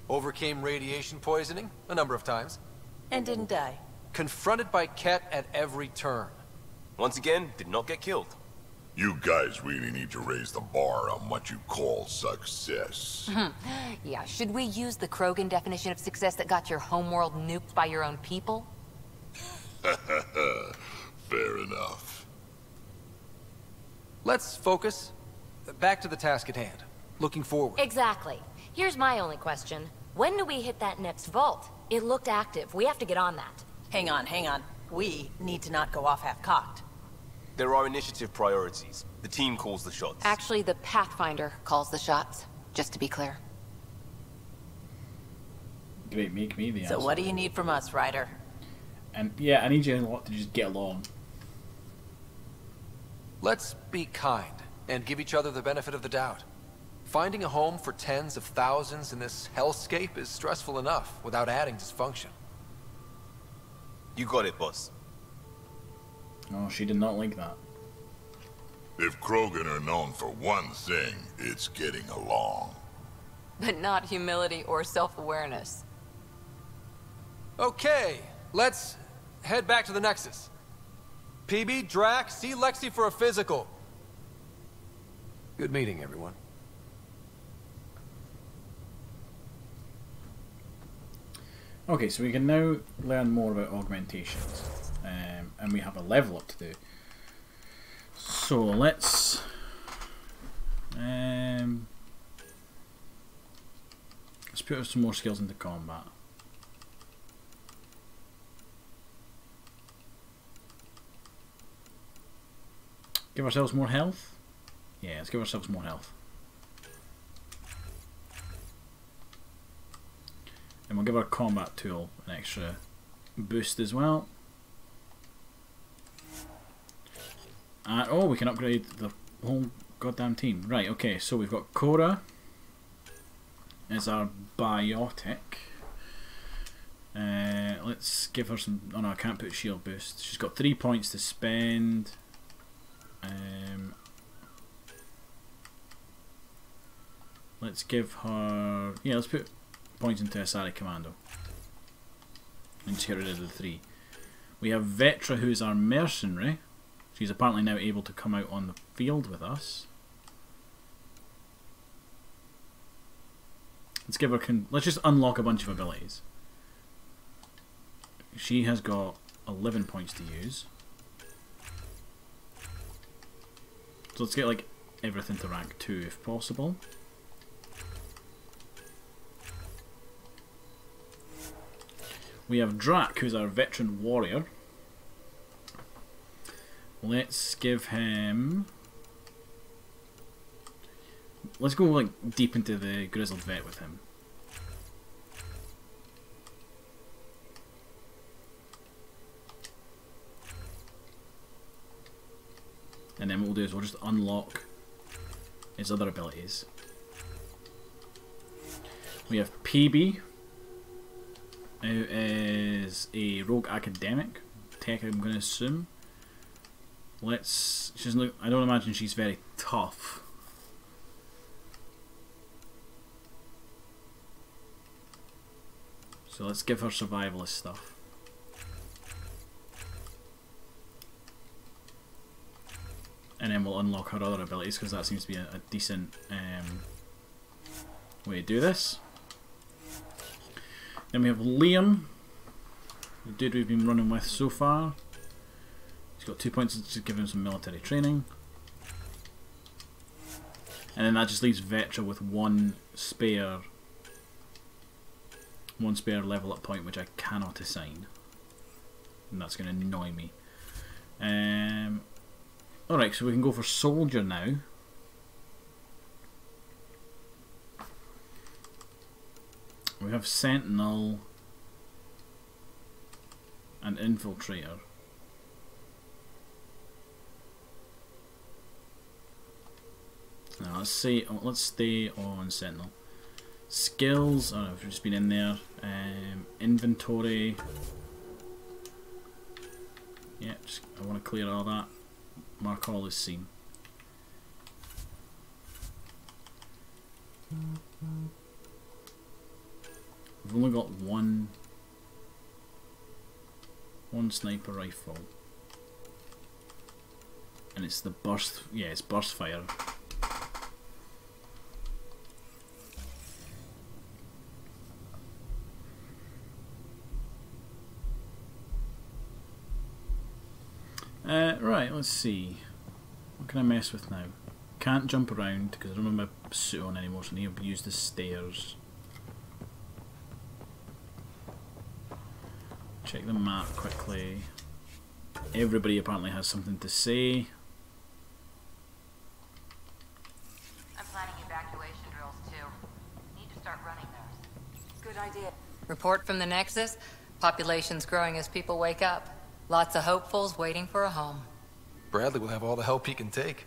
Overcame radiation poisoning a number of times. And didn't die. Confronted by Ket at every turn. Once again, did not get killed. You guys really need to raise the bar on what you call success. Yeah, should we use the Krogan definition of success that got your homeworld nuked by your own people? Fair enough. Let's focus. Back to the task at hand. Looking forward. Exactly. Here's my only question. When do we hit that next vault? It looked active. We have to get on that. Hang on, hang on. We need to not go off half-cocked. There are initiative priorities. The team calls the shots. Actually, the Pathfinder calls the shots, just to be clear. Great, make me the answer. So what do you need from us, Ryder? And yeah, I need you a lot to just get along. Let's be kind and give each other the benefit of the doubt. Finding a home for tens of thousands in this hellscape is stressful enough without adding dysfunction. You got it, boss. Oh, she did not like that. If Krogan are known for one thing, it's getting along. But not humility or self-awareness. Okay, let's head back to the Nexus. PB, Drac, see Lexi for a physical. Good meeting, everyone. Okay, so we can now learn more about augmentations. And we have a level up to do. So let's put some more skills into combat. Give ourselves more health? Yeah, let's give ourselves more health. And we'll give our combat tool an extra boost as well. And oh, we can upgrade the whole goddamn team. Right, okay, so we've got Cora as our biotic. Let's give her some... Oh no, I can't put shield boost. She's got 3 points to spend. Let's give her... Yeah, let's put points into Asari Commando. And just get rid of the 3. We have Vetra, who's our mercenary. She's apparently now able to come out on the field with us. Let's give her... Let's just unlock a bunch of abilities. She has got 11 points to use. So let's get like everything to rank 2 if possible. We have Drac, who's our veteran warrior. Let's give him let's go like deep into the grizzled vet with him. And then what we'll do is we'll just unlock his other abilities. We have PB, who is a rogue academic, tech I'm going to assume. I don't imagine she's very tough. So let's give her survivalist stuff. And then we'll unlock her other abilities, because that seems to be a decent way to do this. Then we have Liam, the dude we've been running with so far. He's got 2 points to give him some military training. And then that just leaves Vetra with one spare level up point, which I cannot assign. And that's going to annoy me. Alright, so we can go for Soldier now. We have Sentinel and Infiltrator. Now let's stay on Sentinel. Skills, I don't know if we've just been in there. Inventory. Yeah, I want to clear all that. Mark all is seen. We've only got one sniper rifle, and it's the burst. Yeah, it's burst fire. Right, let's see. What can I mess with now? Can't jump around because I don't have my suit on anymore, so I need to use the stairs. Check the map quickly. Everybody apparently has something to say. I'm planning evacuation drills too. Need to start running those. Good idea. Report from the Nexus. Population's growing as people wake up. Lots of hopefuls waiting for a home. Bradley will have all the help he can take.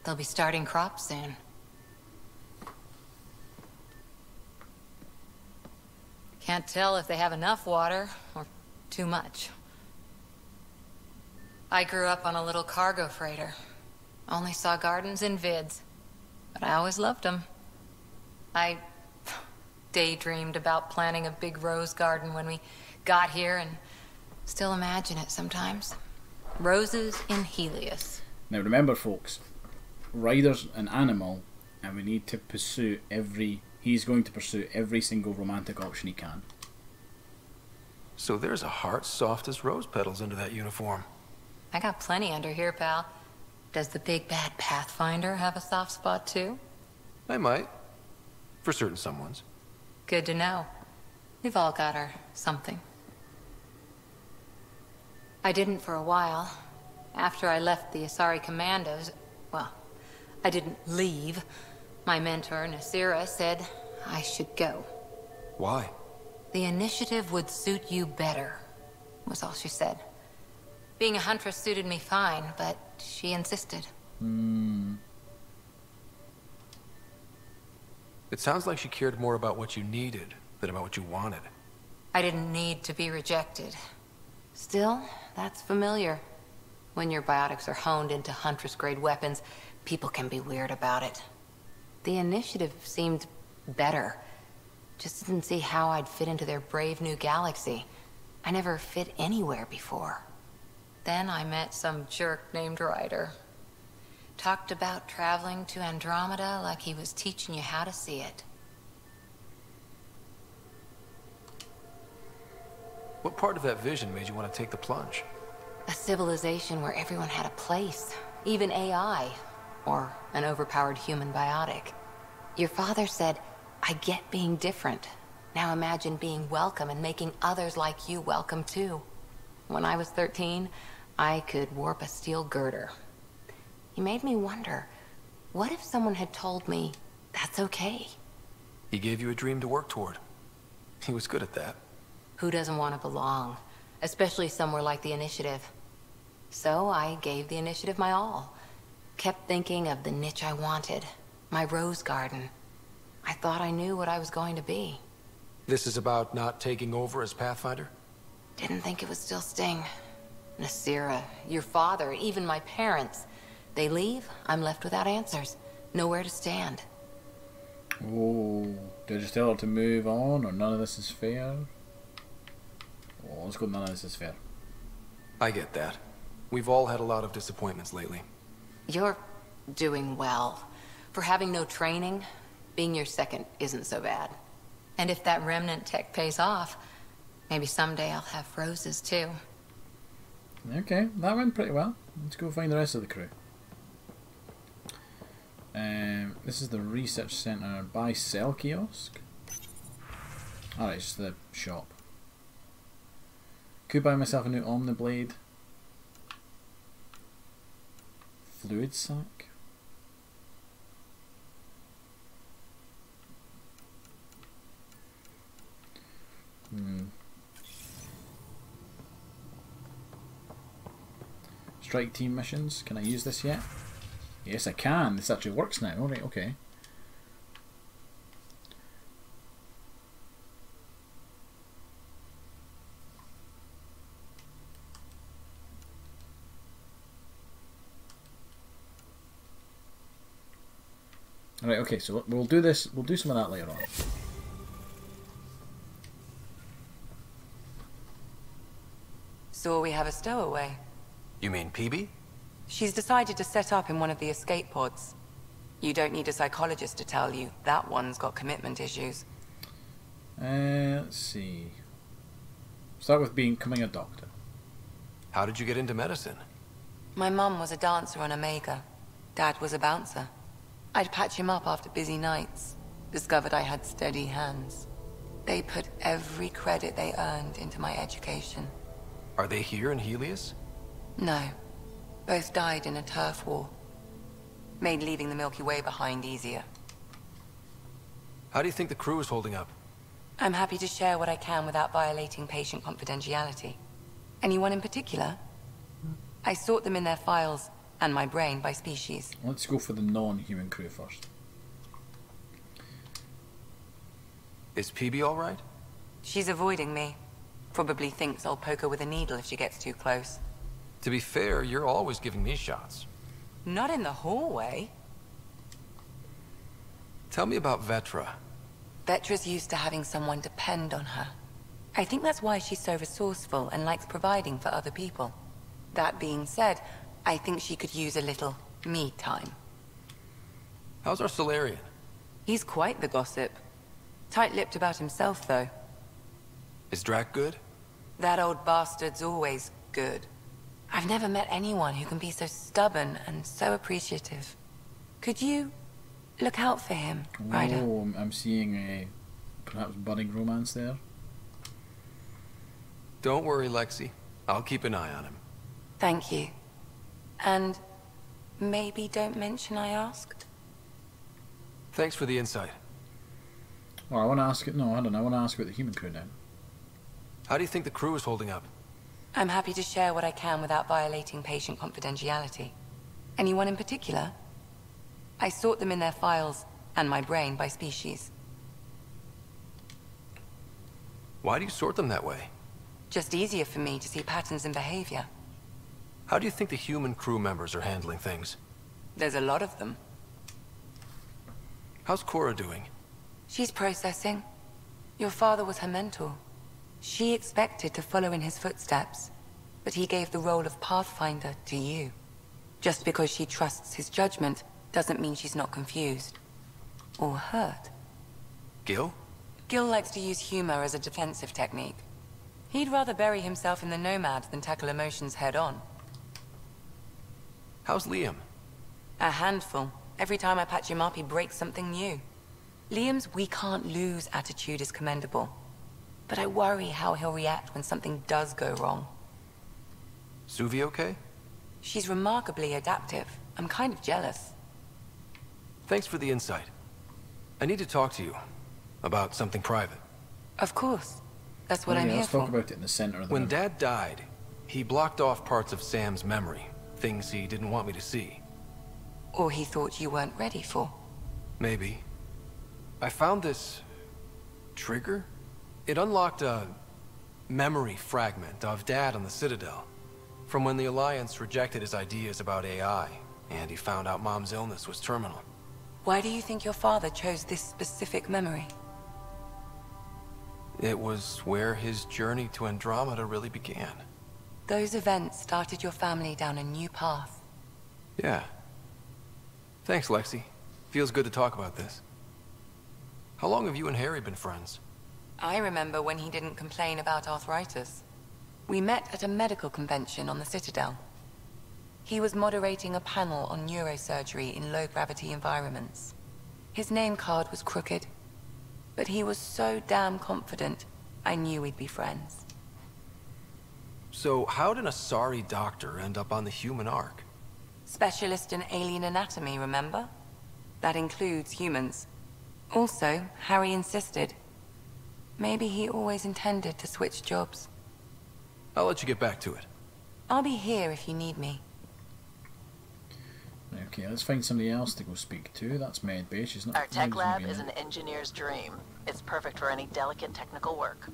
They'll be starting crops soon. Can't tell if they have enough water or too much. I grew up on a little cargo freighter. Only saw gardens in vids, but I always loved them. I daydreamed about planting a big rose garden when we got here, and still imagine it sometimes. Roses in Helios. Now remember, folks, Ryder's an animal, and we need to pursue he's going to pursue every single romantic option he can. So there's a heart soft as rose petals under that uniform. I got plenty under here, pal. Does the big bad Pathfinder have a soft spot too? I might. For certain someones. Good to know. We've all got our something. I didn't for a while. After I left the Asari Commandos, well, I didn't leave. My mentor, Nasira, said I should go. Why? The initiative would suit you better, was all she said. Being a huntress suited me fine, but she insisted. It sounds like she cared more about what you needed than about what you wanted. I didn't need to be rejected. Still, that's familiar. When your biotics are honed into Huntress-grade weapons, people can be weird about it. The initiative seemed better. Just didn't see how I'd fit into their brave new galaxy. I never fit anywhere before. Then I met some jerk named Ryder. Talked about traveling to Andromeda like he was teaching you how to see it. What part of that vision made you want to take the plunge? A civilization where everyone had a place, even AI, or an overpowered human biotic. Your father said, I get being different. Now imagine being welcome and making others like you welcome too. When I was 13, I could warp a steel girder. He made me wonder, what if someone had told me, That's okay. He gave you a dream to work toward. He was good at that. Who doesn't want to belong? Especially somewhere like the Initiative. So I gave the Initiative my all. Kept thinking of the niche I wanted. My rose garden. I thought I knew what I was going to be. This is about not taking over as Pathfinder? Didn't think it would still sting. Nasira, your father, even my parents. They leave, I'm left without answers. Nowhere to stand. Oh, did I just tell her to move on, or none of this is fair? Oh, let's go none of this is fair. I get that. We've all had a lot of disappointments lately. You're doing well. For having no training, being your second isn't so bad. And if that remnant tech pays off, maybe someday I'll have roses too. Okay, that went pretty well. Let's go find the rest of the crew. This is the research center buy sell kiosk. Alright, it's the shop. Could buy myself a new Omniblade. Fluid sack. Strike team missions. Can I use this yet? Yes, I can. This actually works now. Alright, okay. Alright, okay, so we'll do this. We'll do some of that later on. So we have a stowaway. You mean PB? She's decided to set up in one of the escape pods. You don't need a psychologist to tell you that one's got commitment issues. Let's see. Start with becoming a doctor. How did you get into medicine? My mum was a dancer on Omega. Dad was a bouncer. I'd patch him up after busy nights. Discovered I had steady hands. They put every credit they earned into my education. Are they here in Helios? No. Both died in a turf war. Made leaving the Milky Way behind easier. How do you think the crew is holding up? I'm happy to share what I can without violating patient confidentiality. Anyone in particular? I sort them in their files and my brain by species. Let's go for the non-human crew first. Is PB alright? She's avoiding me. Probably thinks I'll poke her with a needle if she gets too close. To be fair, you're always giving me shots. Not in the hallway. Tell me about Vetra. Vetra's used to having someone depend on her. I think that's why she's so resourceful and likes providing for other people. That being said, I think she could use a little me time. How's our Solarian? He's quite the gossip. Tight-lipped about himself, though. Is Drac good? That old bastard's always good. I've never met anyone who can be so stubborn and so appreciative. Could you look out for him, Ryder? Oh, I'm seeing a perhaps budding romance there. Don't worry, Lexi. I'll keep an eye on him. Thank you. And maybe don't mention I asked? Thanks for the insight. Well, I want to ask it. No, I don't know. I want to ask about the human crew now. How do you think the crew is holding up? I'm happy to share what I can without violating patient confidentiality. Anyone in particular? I sort them in their files and my brain by species. Why do you sort them that way? Just easier for me to see patterns in behavior. How do you think the human crew members are handling things? There's a lot of them. How's Cora doing? She's processing. Your father was her mentor. She expected to follow in his footsteps, but he gave the role of Pathfinder to you. Just because she trusts his judgment doesn't mean she's not confused. Or hurt. Gil? Gil likes to use humor as a defensive technique. He'd rather bury himself in the Nomad than tackle emotions head-on. How's Liam? A handful. Every time I patch him up, he breaks something new. Liam's we can't lose attitude is commendable. But I worry how he'll react when something does go wrong. Suvi okay? She's remarkably adaptive. I'm kind of jealous. Thanks for the insight. I need to talk to you about something private. Of course. That's what Oh, I'm yeah, here let's for. talk about it in the center of the When room. Dad died, he blocked off parts of Sam's memory, things he didn't want me to see. Or he thought you weren't ready for. Maybe. I found this trigger. It unlocked a memory fragment of Dad on the Citadel, from when the Alliance rejected his ideas about AI, and he found out Mom's illness was terminal. Why do you think your father chose this specific memory? It was where his journey to Andromeda really began. Those events started your family down a new path. Yeah. Thanks, Lexi. Feels good to talk about this. How long have you and Harry been friends? I remember when he didn't complain about arthritis. We met at a medical convention on the Citadel. He was moderating a panel on neurosurgery in low-gravity environments. His name card was crooked, but he was so damn confident, I knew we'd be friends. So how did a sorry doctor end up on the human Ark? Specialist in alien anatomy, remember? That includes humans. Also, Harry insisted. Maybe he always intended to switch jobs. I'll let you get back to it. I'll be here if you need me. Okay, let's find somebody else to go speak to. That's Medbay. She's not. Our tech she's lab been is in. an engineer's dream. It's perfect for any delicate technical work.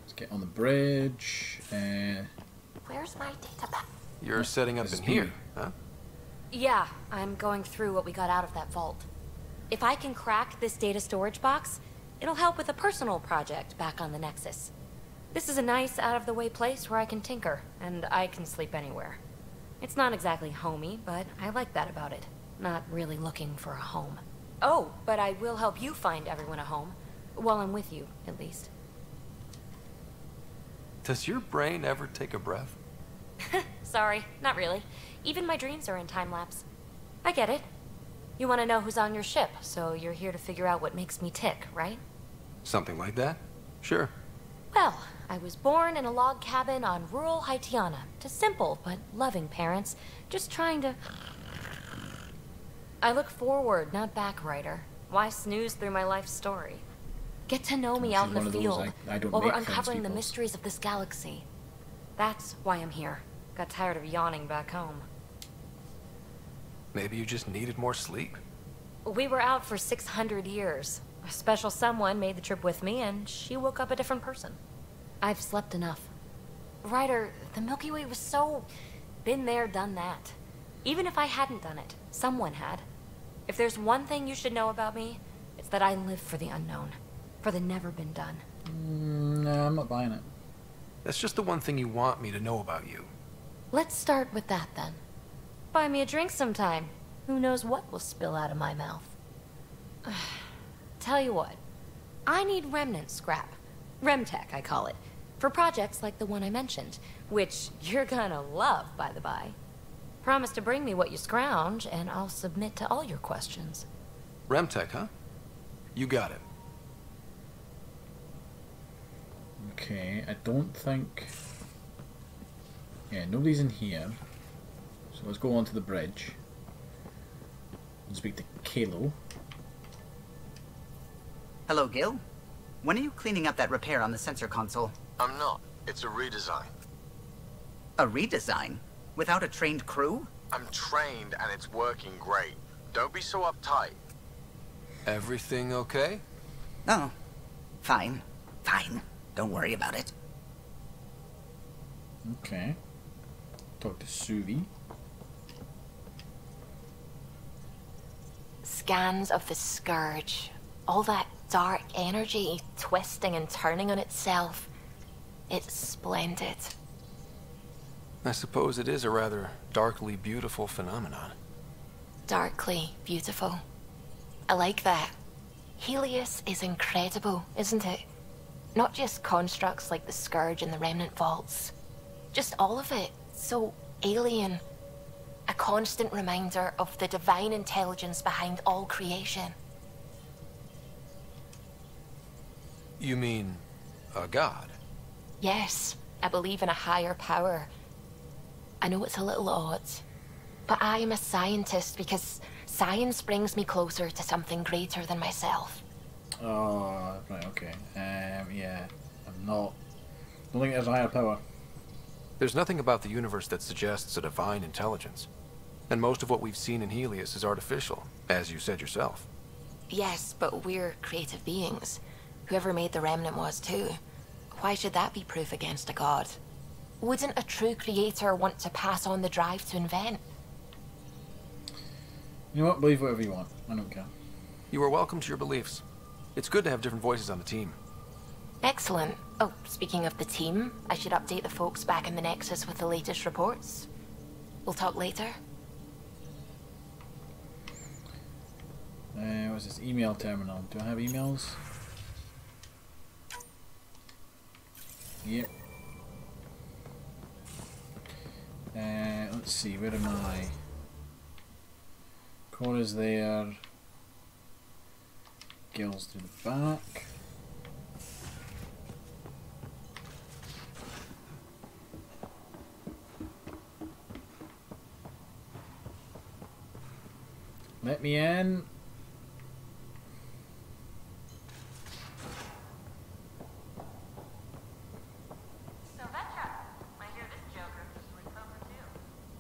Let's get on the bridge. Where's my database? You're setting up in here, huh? Yeah, I'm going through what we got out of that vault. If I can crack this data storage box, it'll help with a personal project back on the Nexus. This is a nice, out-of-the-way place where I can tinker, and I can sleep anywhere. It's not exactly homey, but I like that about it. Not really looking for a home. Oh, but I will help you find everyone a home. While I'm with you, at least. Does your brain ever take a breath? Sorry, not really. Even my dreams are in time-lapse. I get it. You want to know who's on your ship, so you're here to figure out what makes me tick, right? Something like that? Sure. Well, I was born in a log cabin on rural Haitiana to simple but loving parents, just trying to... I look forward, not back, Ryder. Why snooze through my life story? Get to know me out in the field while we're uncovering the mysteries of this galaxy. That's why I'm here. Got tired of yawning back home. Maybe you just needed more sleep. We were out for 600 years. A special someone made the trip with me, and she woke up a different person. I've slept enough. Ryder, the Milky Way was so... been there, done that. Even if I hadn't done it, someone had. If there's one thing you should know about me, it's that I live for the unknown. For the never been done. No, I'm not buying it. That's just the one thing you want me to know about you. Let's start with that, then. Buy me a drink sometime. Who knows what will spill out of my mouth. Tell you what. I need remnant scrap. Remtech, I call it. For projects like the one I mentioned. Which you're gonna love, by the by. Promise to bring me what you scrounge, and I'll submit to all your questions. Remtech, huh? You got it. Okay, I don't think... Yeah, nobody's in here. So let's go on to the bridge. And speak to Kalo. Hello, Gil. When are you cleaning up that repair on the sensor console? I'm not. It's a redesign. A redesign? Without a trained crew? I'm trained and it's working great. Don't be so uptight. Everything okay? Oh, fine. Fine. Don't worry about it. Okay. Talk to Suvi. Scans of the Scourge. All that dark energy twisting and turning on itself. It's splendid. I suppose it is a rather darkly beautiful phenomenon. Darkly beautiful. I like that. Helios is incredible, isn't it? Not just constructs like the Scourge and the Remnant Vaults. Just all of it. So alien. A constant reminder of the divine intelligence behind all creation. You mean a god? Yes, I believe in a higher power. I know it's a little odd. But I am a scientist because science brings me closer to something greater than myself. Oh, right, okay. Yeah, I'm not. I don't think there's a higher power. There's nothing about the universe that suggests a divine intelligence. And most of what we've seen in Helios is artificial, as you said yourself. Yes, but we're creative beings. Whoever made the remnant was too. Why should that be proof against a god? Wouldn't a true creator want to pass on the drive to invent? You know what? Believe whatever you want. I don't care. You are welcome to your beliefs. It's good to have different voices on the team. Excellent. Oh, speaking of the team, I should update the folks back in the Nexus with the latest reports. We'll talk later. What's this? Email terminal. Do I have emails? Yep. Let's see, where am I? Cora's there. Gil's to the back. Let me in.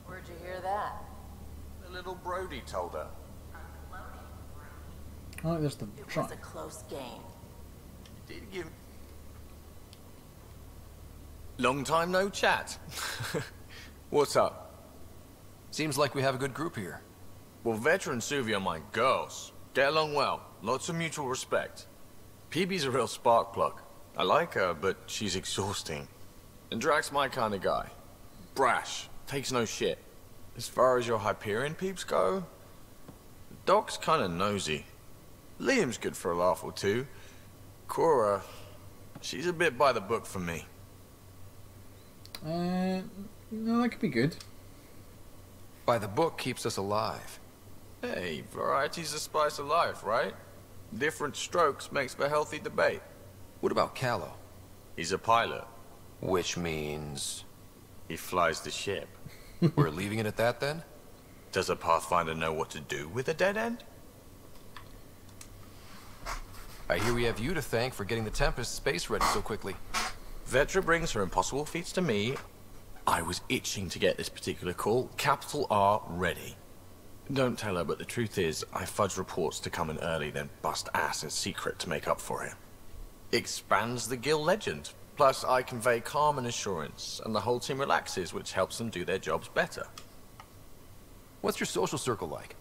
Where'd you hear that? The little Brody told her. Oh, there's the It truck. was a close game. Did give. Long time no chat. What's up? Seems like we have a good group here. Well, Vetra and Suvi are my girls. Get along well. Lots of mutual respect. PB's a real spark plug. I like her, but she's exhausting. And Drax's my kind of guy. Brash. Takes no shit. As far as your Hyperion peeps go, Doc's kind of nosy. Liam's good for a laugh or two. Cora, she's a bit by the book for me. No, that could be good. By the book keeps us alive. Hey, variety's the spice of life, right? Different strokes makes for healthy debate. What about Callow? He's a pilot. Which means... he flies the ship. We're leaving it at that then? Does a Pathfinder know what to do with a dead end? I hear we have you to thank for getting the Tempest space ready so quickly. Vetra brings her impossible feats to me. I was itching to get this particular call. Capital R ready. Don't tell her, but the truth is, I fudge reports to come in early, then bust ass in secret to make up for it. Expands the guild legend. Plus, I convey calm and assurance, and the whole team relaxes, which helps them do their jobs better. What's your social circle like?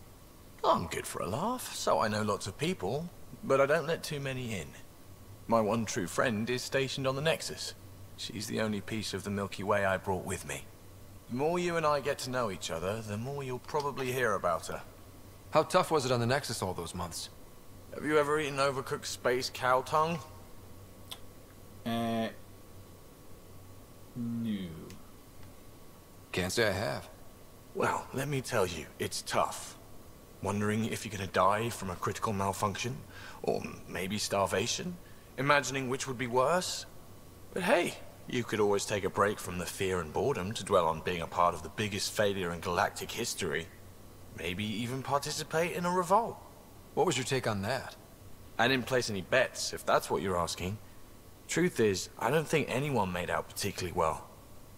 I'm good for a laugh, so I know lots of people, but I don't let too many in. My one true friend is stationed on the Nexus. She's the only piece of the Milky Way I brought with me. The more you and I get to know each other, the more you'll probably hear about her. How tough was it on the Nexus all those months? Have you ever eaten overcooked space cow tongue? No. Can't say I have. Well, let me tell you, it's tough. Wondering if you're gonna die from a critical malfunction, or maybe starvation, imagining which would be worse. But hey, you could always take a break from the fear and boredom to dwell on being a part of the biggest failure in galactic history. Maybe even participate in a revolt. What was your take on that? I didn't place any bets, if that's what you're asking. Truth is, I don't think anyone made out particularly well.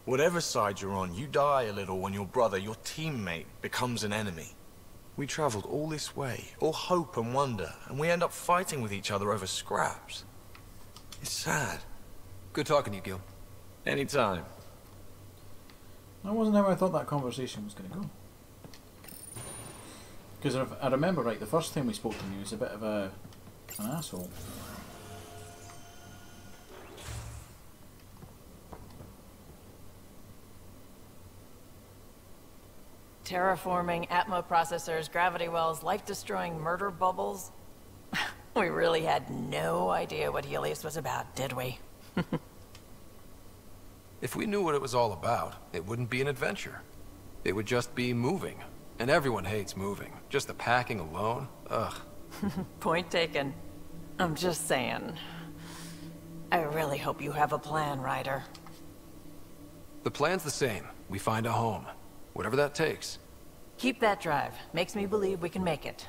Whatever side you're on, you die a little when your brother, your teammate, becomes an enemy. We traveled all this way, all hope and wonder, and we end up fighting with each other over scraps. It's sad. Good talking to you, Gil. Anytime. That wasn't how I thought that conversation was going to go. Because if I remember right, the first time we spoke to him, he was a bit of an asshole. Terraforming, Atmo processors, gravity wells, life-destroying murder bubbles. We really had no idea what Helios was about, did we? If we knew what it was all about, it wouldn't be an adventure. It would just be moving. And everyone hates moving. Just the packing alone, ugh. Point taken. I'm just saying. I really hope you have a plan, Ryder. The plan's the same. We find a home. Whatever that takes. Keep that drive. Makes me believe we can make it.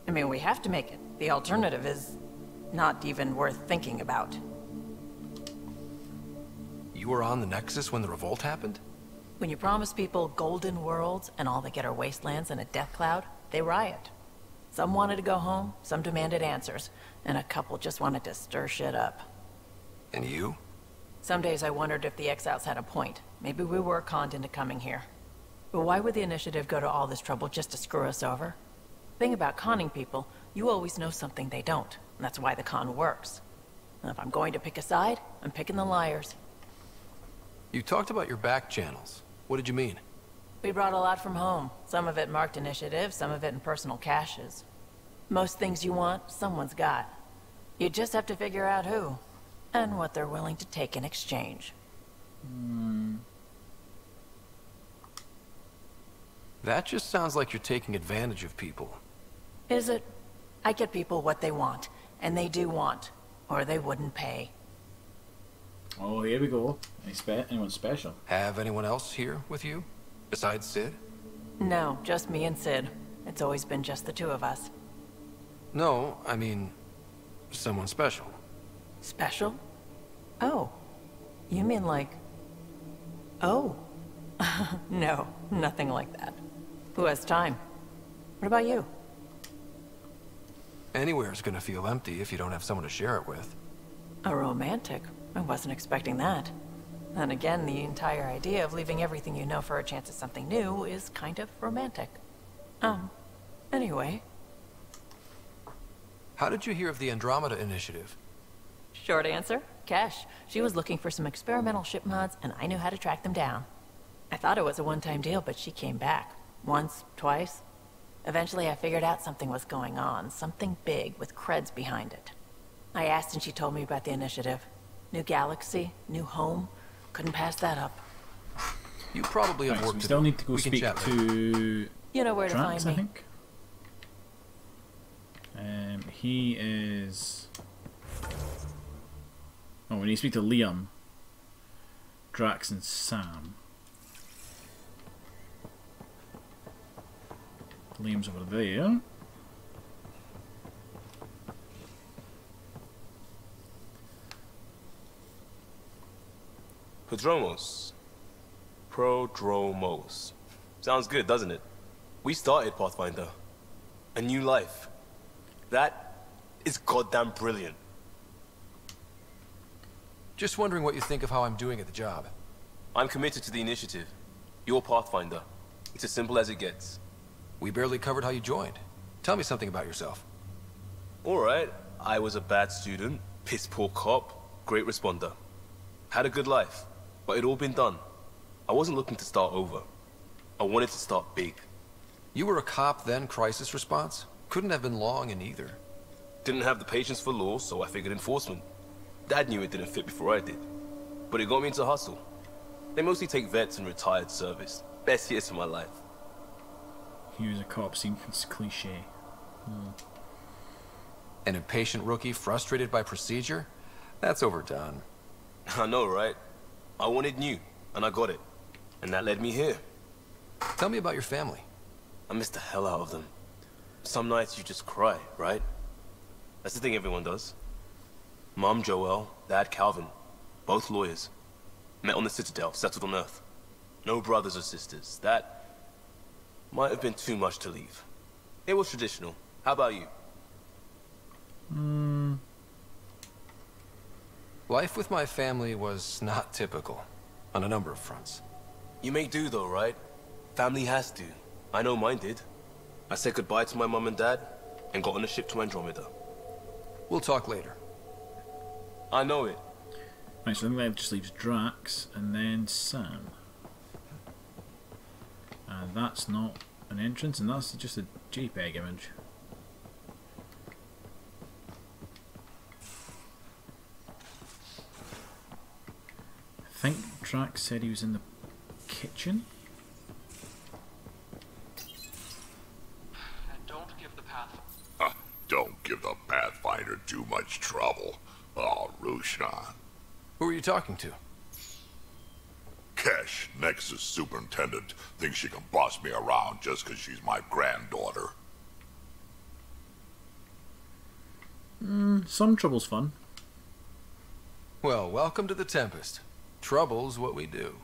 I mean, we have to make it. The alternative is not even worth thinking about. You were on the Nexus when the revolt happened? When you promise people golden worlds and all they get are wastelands and a death cloud, they riot. Some wanted to go home, some demanded answers, and a couple just wanted to stir shit up. And you? Some days I wondered if the exiles had a point. Maybe we were conned into coming here. But why would the Initiative go to all this trouble just to screw us over? Thing about conning people, you always know something they don't. And that's why the con works. And if I'm going to pick a side, I'm picking the liars. You talked about your back channels. What did you mean? We brought a lot from home. Some of it marked initiative, some of it in personal caches. Most things you want, someone's got. You just have to figure out who, and what they're willing to take in exchange. That just sounds like you're taking advantage of people. Is it? I get people what they want, and they do want, or they wouldn't pay. Oh, here we go. Anyone special? Have anyone else here with you? Besides Sid? No, just me and Sid. It's always been just the two of us. No, I mean, someone special. Special? Oh. You mean like... Oh. No, nothing like that. Who has time? What about you? Anywhere's gonna feel empty if you don't have someone to share it with. A romantic? I wasn't expecting that. And again, the entire idea of leaving everything you know for a chance at something new is kind of romantic. Anyway. How did you hear of the Andromeda initiative? Short answer, Cash. She was looking for some experimental ship mods, and I knew how to track them down. I thought it was a one-time deal, but she came back. Once, twice. Eventually I figured out something was going on, something big with creds behind it. I asked and she told me about the initiative. New galaxy, new home. Couldn't pass that up. You probably have work to do. Still need to go We can speak chat to... You know where to Drax, find me. I think. He is... Oh, we need to speak to Liam, Drax and Sam. Liam's over there. Prodromos. Sounds good, doesn't it? We started Pathfinder. A new life. That is goddamn brilliant. Just wondering what you think of how I'm doing at the job. I'm committed to the initiative. You're Pathfinder. It's as simple as it gets. We barely covered how you joined. Tell me something about yourself. Alright, I was a bad student, piss poor cop, great responder. Had a good life, but it'd all been done. I wasn't looking to start over. I wanted to start big. You were a cop then, crisis response? Couldn't have been long in either. Didn't have the patience for law, so I figured enforcement. Dad knew it didn't fit before I did. But it got me into hustle. They mostly take vets and retired service. Best years of my life. He was a cop, seems cliche. An impatient rookie frustrated by procedure? That's overdone. I know, right? I wanted new, and I got it. And that led me here. Tell me about your family. I miss the hell out of them. Some nights you just cry, right? That's the thing everyone does. Mom Joelle, Dad Calvin, both lawyers. Met on the Citadel, settled on Earth. No brothers or sisters. That might have been too much to leave. It was traditional. How about you? Life with my family was not typical, on a number of fronts. You may do though, right? Family has to. I know mine did. I said goodbye to my mom and dad, and got on a ship to Andromeda. We'll talk later. I know it. Right, so I think that just leaves Drax and then Sam. And that's not an entrance, and that's just a JPEG image. I think Drax said he was in the kitchen. And don't give the path. Don't give the Pathfinder too much trouble. Oh, Rushan. Who are you talking to? Kesh, Nexus Superintendent, thinks she can boss me around just because she's my granddaughter. Some trouble's fun. Well, welcome to the Tempest. Trouble's what we do.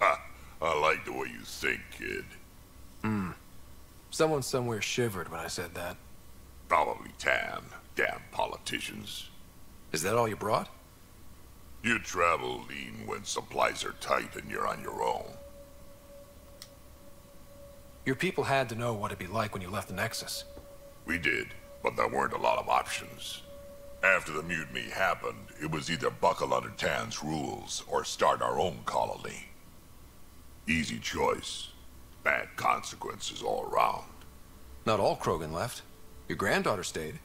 Ha! I like the way you think, kid. Someone somewhere shivered when I said that. Probably Tan. Damn politicians. Is that all you brought? You travel lean when supplies are tight and you're on your own. Your people had to know what it'd be like when you left the Nexus. We did, but there weren't a lot of options. After the mutiny happened, it was either buckle under Tan's rules or start our own colony. Easy choice. Bad consequences all around. Not all Krogan left. Your granddaughter stayed.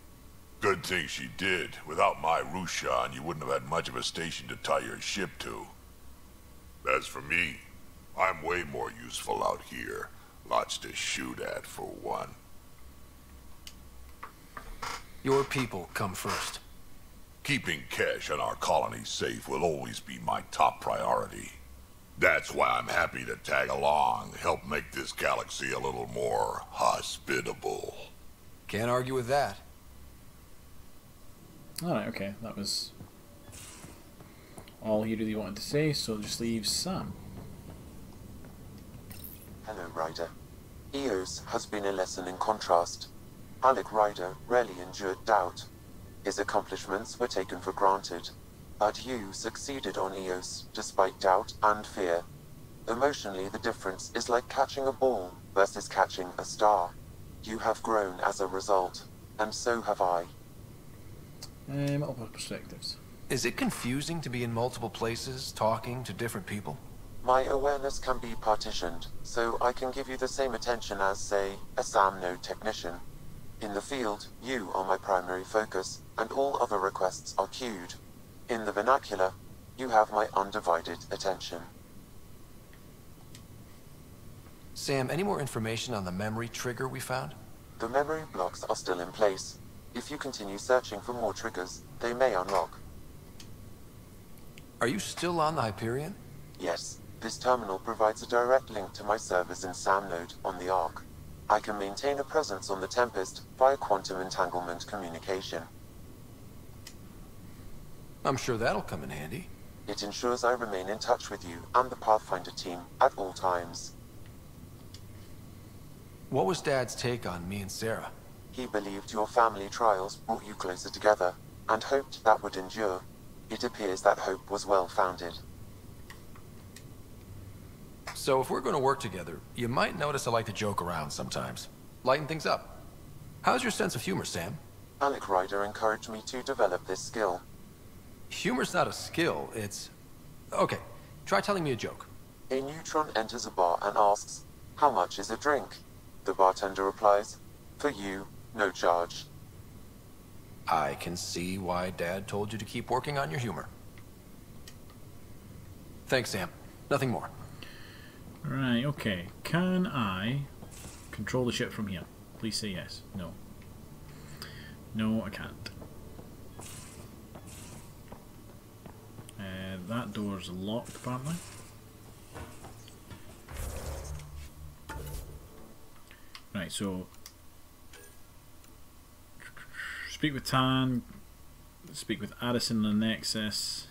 Good thing she did. Without my Rushan, you wouldn't have had much of a station to tie your ship to. As for me, I'm way more useful out here. Lots to shoot at, for one. Your people come first. Keeping Kesh and our colony safe will always be my top priority. That's why I'm happy to tag along, help make this galaxy a little more hospitable. Can't argue with that. Alright, okay, that was all he really wanted to say, so just leaves Sam. Hello, Ryder. Eos has been a lesson in contrast. Alec Ryder rarely endured doubt. His accomplishments were taken for granted. But you succeeded on Eos, despite doubt and fear. Emotionally, the difference is like catching a ball versus catching a star. You have grown as a result, and so have I. Multiple perspectives. Is it confusing to be in multiple places, talking to different people? My awareness can be partitioned, so I can give you the same attention as, say, a SAM node technician. In the field, you are my primary focus, and all other requests are queued. In the vernacular, you have my undivided attention. Sam, any more information on the memory trigger we found? The memory blocks are still in place. If you continue searching for more triggers, they may unlock. Are you still on the Hyperion? Yes. This terminal provides a direct link to my servers in SAM node on the Ark. I can maintain a presence on the Tempest via quantum entanglement communication. I'm sure that'll come in handy. It ensures I remain in touch with you and the Pathfinder team at all times. What was Dad's take on me and Sarah? He believed your family trials brought you closer together, and hoped that would endure. It appears that hope was well-founded. So if we're going to work together, you might notice I like to joke around sometimes. Lighten things up. How's your sense of humor, Sam? Alec Ryder encouraged me to develop this skill. Humor's not a skill, it's... Okay, try telling me a joke. A neutron enters a bar and asks, "How much is a drink?" The bartender replies, "For you, no charge." I can see why Dad told you to keep working on your humor. Thanks, Sam. Nothing more. Right, okay. Can I control the ship from here? Please say yes. No. No, I can't. That door's locked, apparently. Right, so... Speak with Tan. Speak with Addison in the Nexus.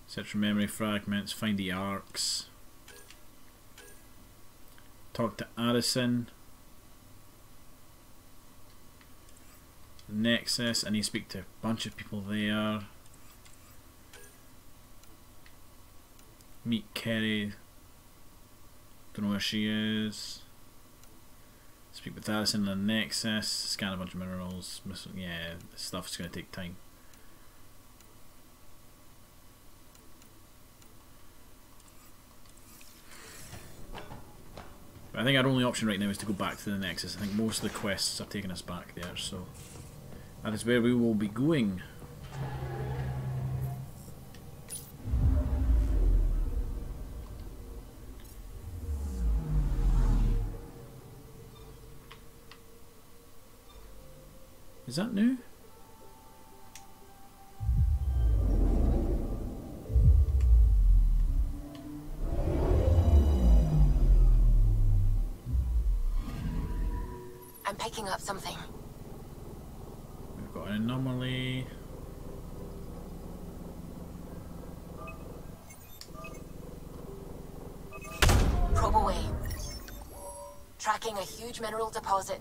Search for memory fragments. Find the arcs. Talk to Addison. The Nexus. I need to speak to a bunch of people there. Meet Kerry. Don't know where she is. Speak with Addison in the Nexus. Scan a bunch of minerals. Yeah, this stuff's going to take time. But I think our only option right now is to go back to the Nexus. I think most of the quests have taken us back there, so that is where we will be going. Is that new? picking up something. We've got an anomaly. Probe away. Tracking a huge mineral deposit.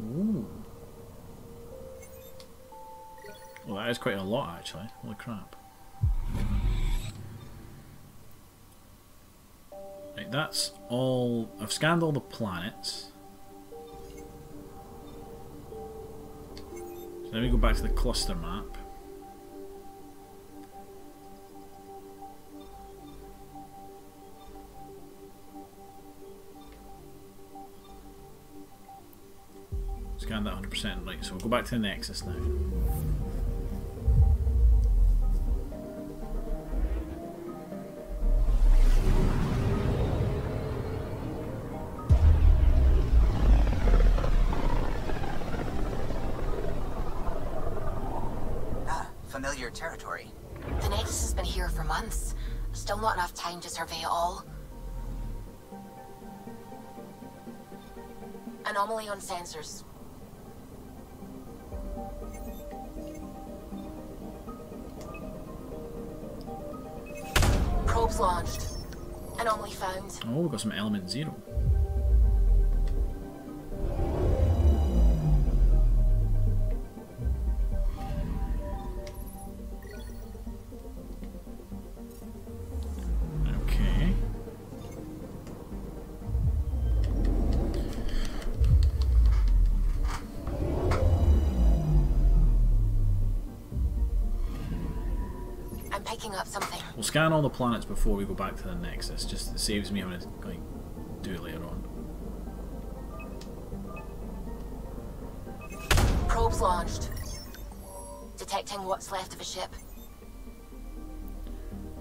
Ooh. Well, that is quite a lot, actually. Holy crap. Right, that's all. I've scanned all the planets. So then we go back to the cluster map. Scan that 100%. Right, so we'll go back to the Nexus now. Familiar territory. The Nexus has been here for months. Still not enough time to survey it all. Anomaly on sensors. Probes launched. Anomaly found. Oh, we've got some element 0. We'll scan all the planets before we go back to the Nexus, just it saves me having to like, do it later on. Probes launched. Detecting what's left of a ship.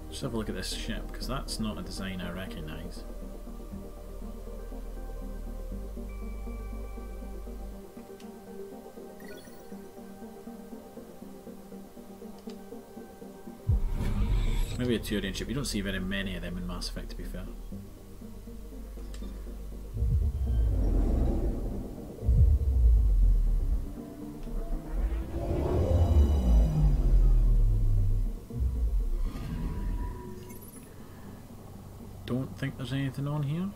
Just have a look at this ship, because that's not a design I recognise. Maybe a Turian ship. You don't see very many of them in Mass Effect, to be fair. Don't think there's anything on here.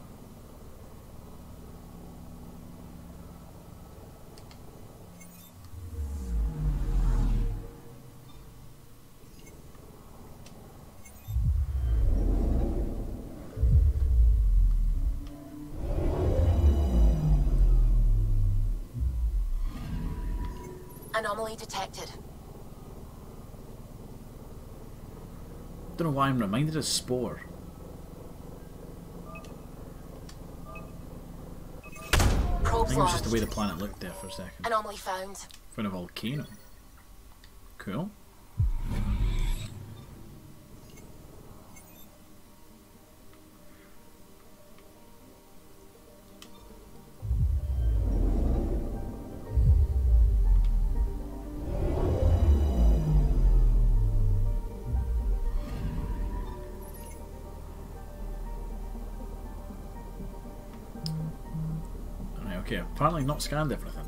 Anomaly detected. Don't know why I'm reminded of Spore. I think it was just the way the planet looked there for a second. Anomaly found. Found a volcano. Cool. Okay, apparently not scanned everything.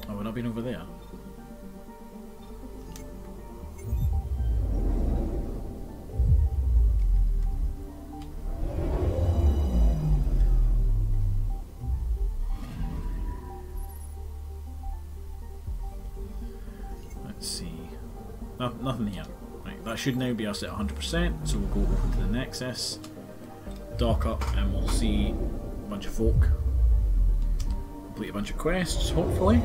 Oh, we're not been over there. Let's see. Nothing here. Right, that should now be us at 100%, so we'll go over to the Nexus. Dock up and we'll see a bunch of folk, complete a bunch of quests, hopefully.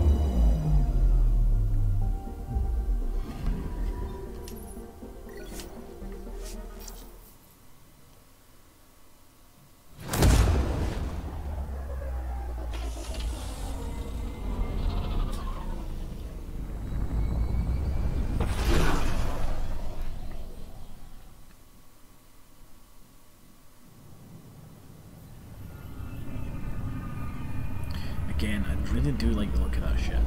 Again, I really do like the look of that ship.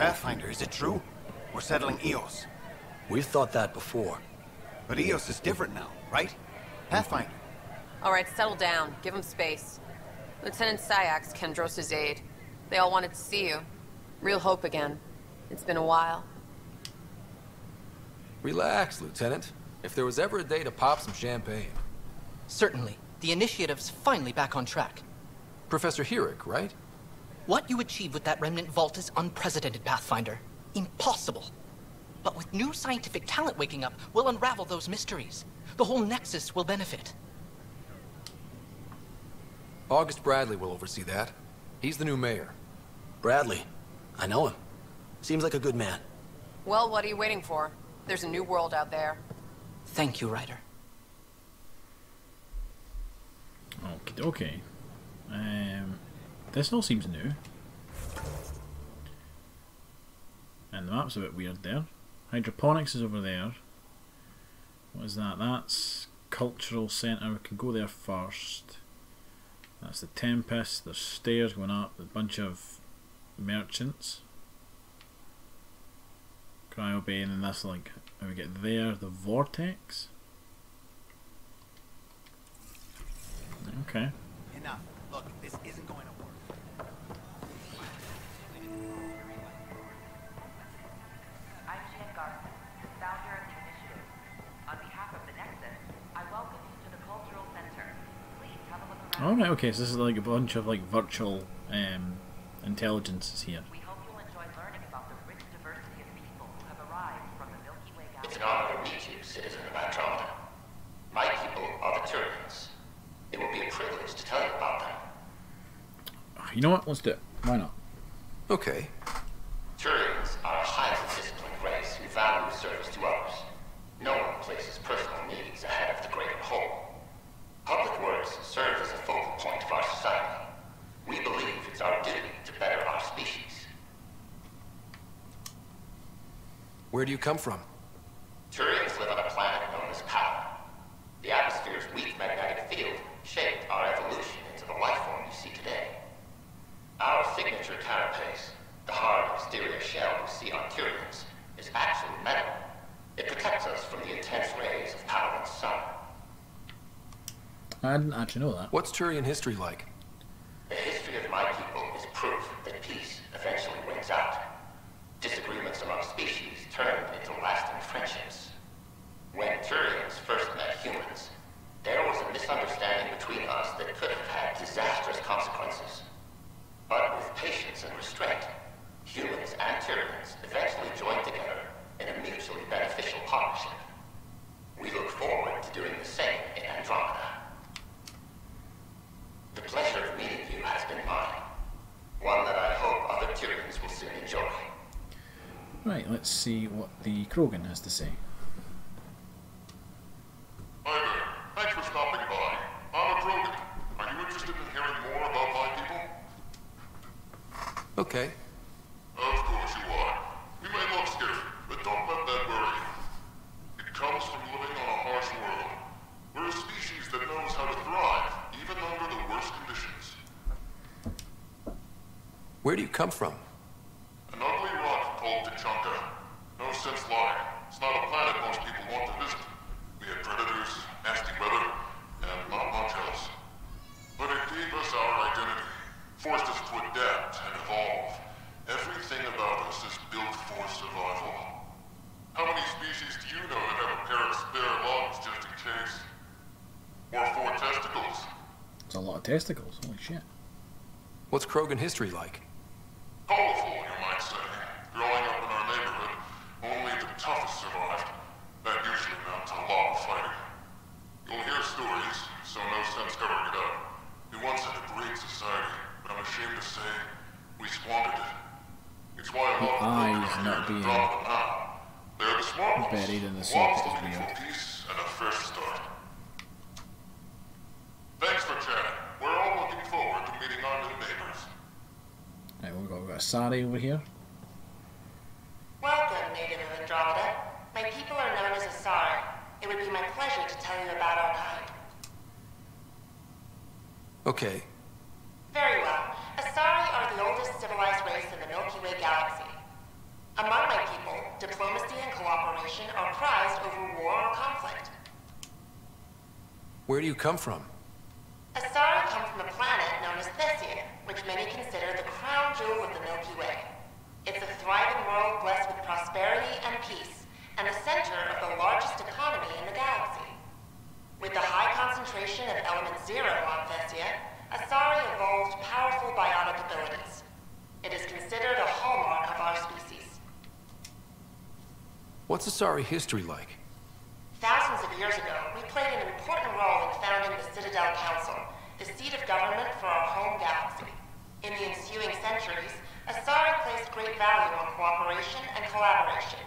Pathfinder, is it true? We're settling Eos. We've thought that before. But Eos is different now, right? Pathfinder. All right, settle down. Give him space. Lieutenant Syax, Kendros' aide. They all wanted to see you. Real hope again. It's been a while. Relax, Lieutenant. If there was ever a day to pop some champagne. Certainly. The initiative's finally back on track. Professor Herrick, right? What you achieved with that remnant vault is unprecedented, Pathfinder. Impossible. But with new scientific talent waking up, we'll unravel those mysteries. The whole Nexus will benefit. August Bradley will oversee that. He's the new mayor. Bradley. I know him. Seems like a good man. Well, what are you waiting for? There's a new world out there. Thank you, Ryder. Okay. This all seems new. And the map's a bit weird there. Hydroponics is over there. What is that? That's Cultural Centre. We can go there first. That's the Tempest. There's stairs going up. A bunch of merchants. Cryo Bay, and then that's like how we get there. The Vortex. Okay. Enough. Look, this isn't going to work. I'm Jen Garson, founder of the initiative. On behalf of the Nexus, I welcome you to the Cultural Center. Please have a look around. Alright, okay, so this is like a bunch of like virtual intelligences here. We hope you'll enjoy learning about the rich diversity of people who have arrived from the Milky Way It's galaxy. an honor to meet you, citizen of Andromeda. My people are the Turians. It will be a privilege to tell you about them. You know what? Let's do it. Why not? Okay. Turians are a highly disciplined race who value service to others. No one places personal needs ahead of the greater whole. Public works serve as a focal point of our society. We believe it's our duty to better our species. Where do you come from? Turians live on a planet known as Power. The atmosphere's weak magnetic field shaped our evolution into the life form you see today. Our signature carapace, the hard exterior shell you see on Turians, is actually metal. It protects us from the intense rays of Power's sun. I didn't actually know that. What's Turian history like? The history of my people is proof that peace eventually wins out. Disagreements among species turned into lasting friendships. When Turians first met humans, there was a misunderstanding between us that could have had disastrous consequences. But with patience and restraint, humans and Turians eventually joined together in a mutually beneficial partnership. We look forward to doing the same in Andromeda. The pleasure of meeting you has been mine. One that I hope other Turians will soon enjoy. Right, let's see what the Krogan has to say. Hi there. Thanks for stopping by. I'm a Krogan. Are you interested in hearing more about my people? Okay. Of course you are. We may look scary, but don't let that worry you. It comes from living on a harsh world. We're a species that knows how to thrive, even under the worst conditions. Where do you come from? An ugly rock called Tachanka. No sense lying. It's not a planet most people want to visit. We had predators, nasty weather, and not much else. But it gave us our identity, forced us to adapt and evolve. Everything about us is built for survival. How many species do you know that have a pair of spare lungs just in case? Or 4 testicles? It's a lot of testicles, holy shit. What's Krogan history like? Colorful, you might say. Growing up in our neighborhood, only the toughest survived. That usually meant a lot of fighting. You'll hear stories, so no sense covering it up. We once had a great society, but I'm ashamed to say, we squandered it. It's why a lot of eyes not being now. They're the smart ones. buried in the ones socket is looking weird. for peace and a fresh start. Thanks for chatting. We're all looking forward to meeting our new neighbors. Right, we've got Sari over here. Welcome, native of Andromeda. My people are known as Asari. It would be my pleasure to tell you about our kind. Okay. Very well. Asari are the oldest civilized race in the Milky Way galaxy. Among my people, diplomacy and cooperation are prized over war or conflict. Where do you come from? Asari come from a planet known as Thessia, which many consider the crown jewel of the Milky Way. It's a thriving world blessed with prosperity and peace, and the center of the largest economy in the galaxy. With the high concentration of element zero on Thessia, Asari evolved powerful biotic abilities. It is considered a hallmark of our species. What's Asari history like? Thousands of years ago, we played an important role in founding the Citadel Council, the seat of government for our home galaxy. In the ensuing centuries, Asari placed great value on cooperation and collaboration.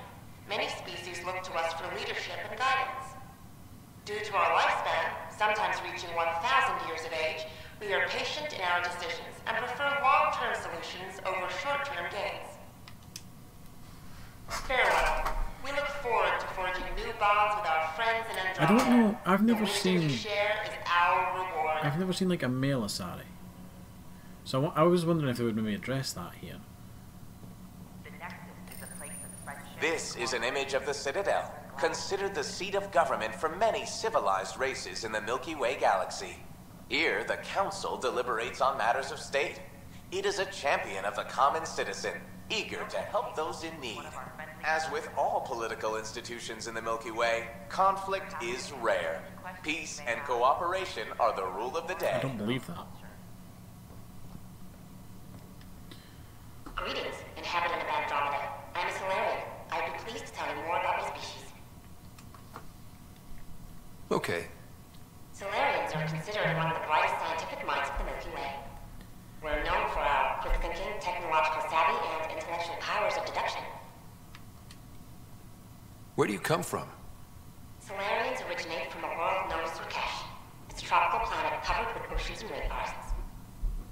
Many species look to us for leadership and guidance. Due to our lifespan, sometimes reaching 1,000 years of age, we are patient in our decisions and prefer long-term solutions over short-term gains. Farewell. We look forward to forging new bonds with our friends in Andromeda. I don't know. I've never the seen. wisdom we share is our reward. I've never seen like a male Asari. So I was wondering if they would maybe address that here. This is an image of the Citadel, considered the seat of government for many civilized races in the Milky Way galaxy. Here, the Council deliberates on matters of state. It is a champion of the common citizen, eager to help those in need. As with all political institutions in the Milky Way, conflict is rare. Peace and cooperation are the rule of the day. I don't believe that. Greetings, inhabitant of Andromeda. I'm a Solarian. I'd be pleased to tell you more about my species. Okay. Solarians are considered among the brightest scientific minds of the Milky Way. We're known for our quick thinking, technological savvy, and intellectual powers of deduction. Where do you come from? Solarians originate from a world known as Rakesh. It's a tropical planet covered with oceans and rainforests.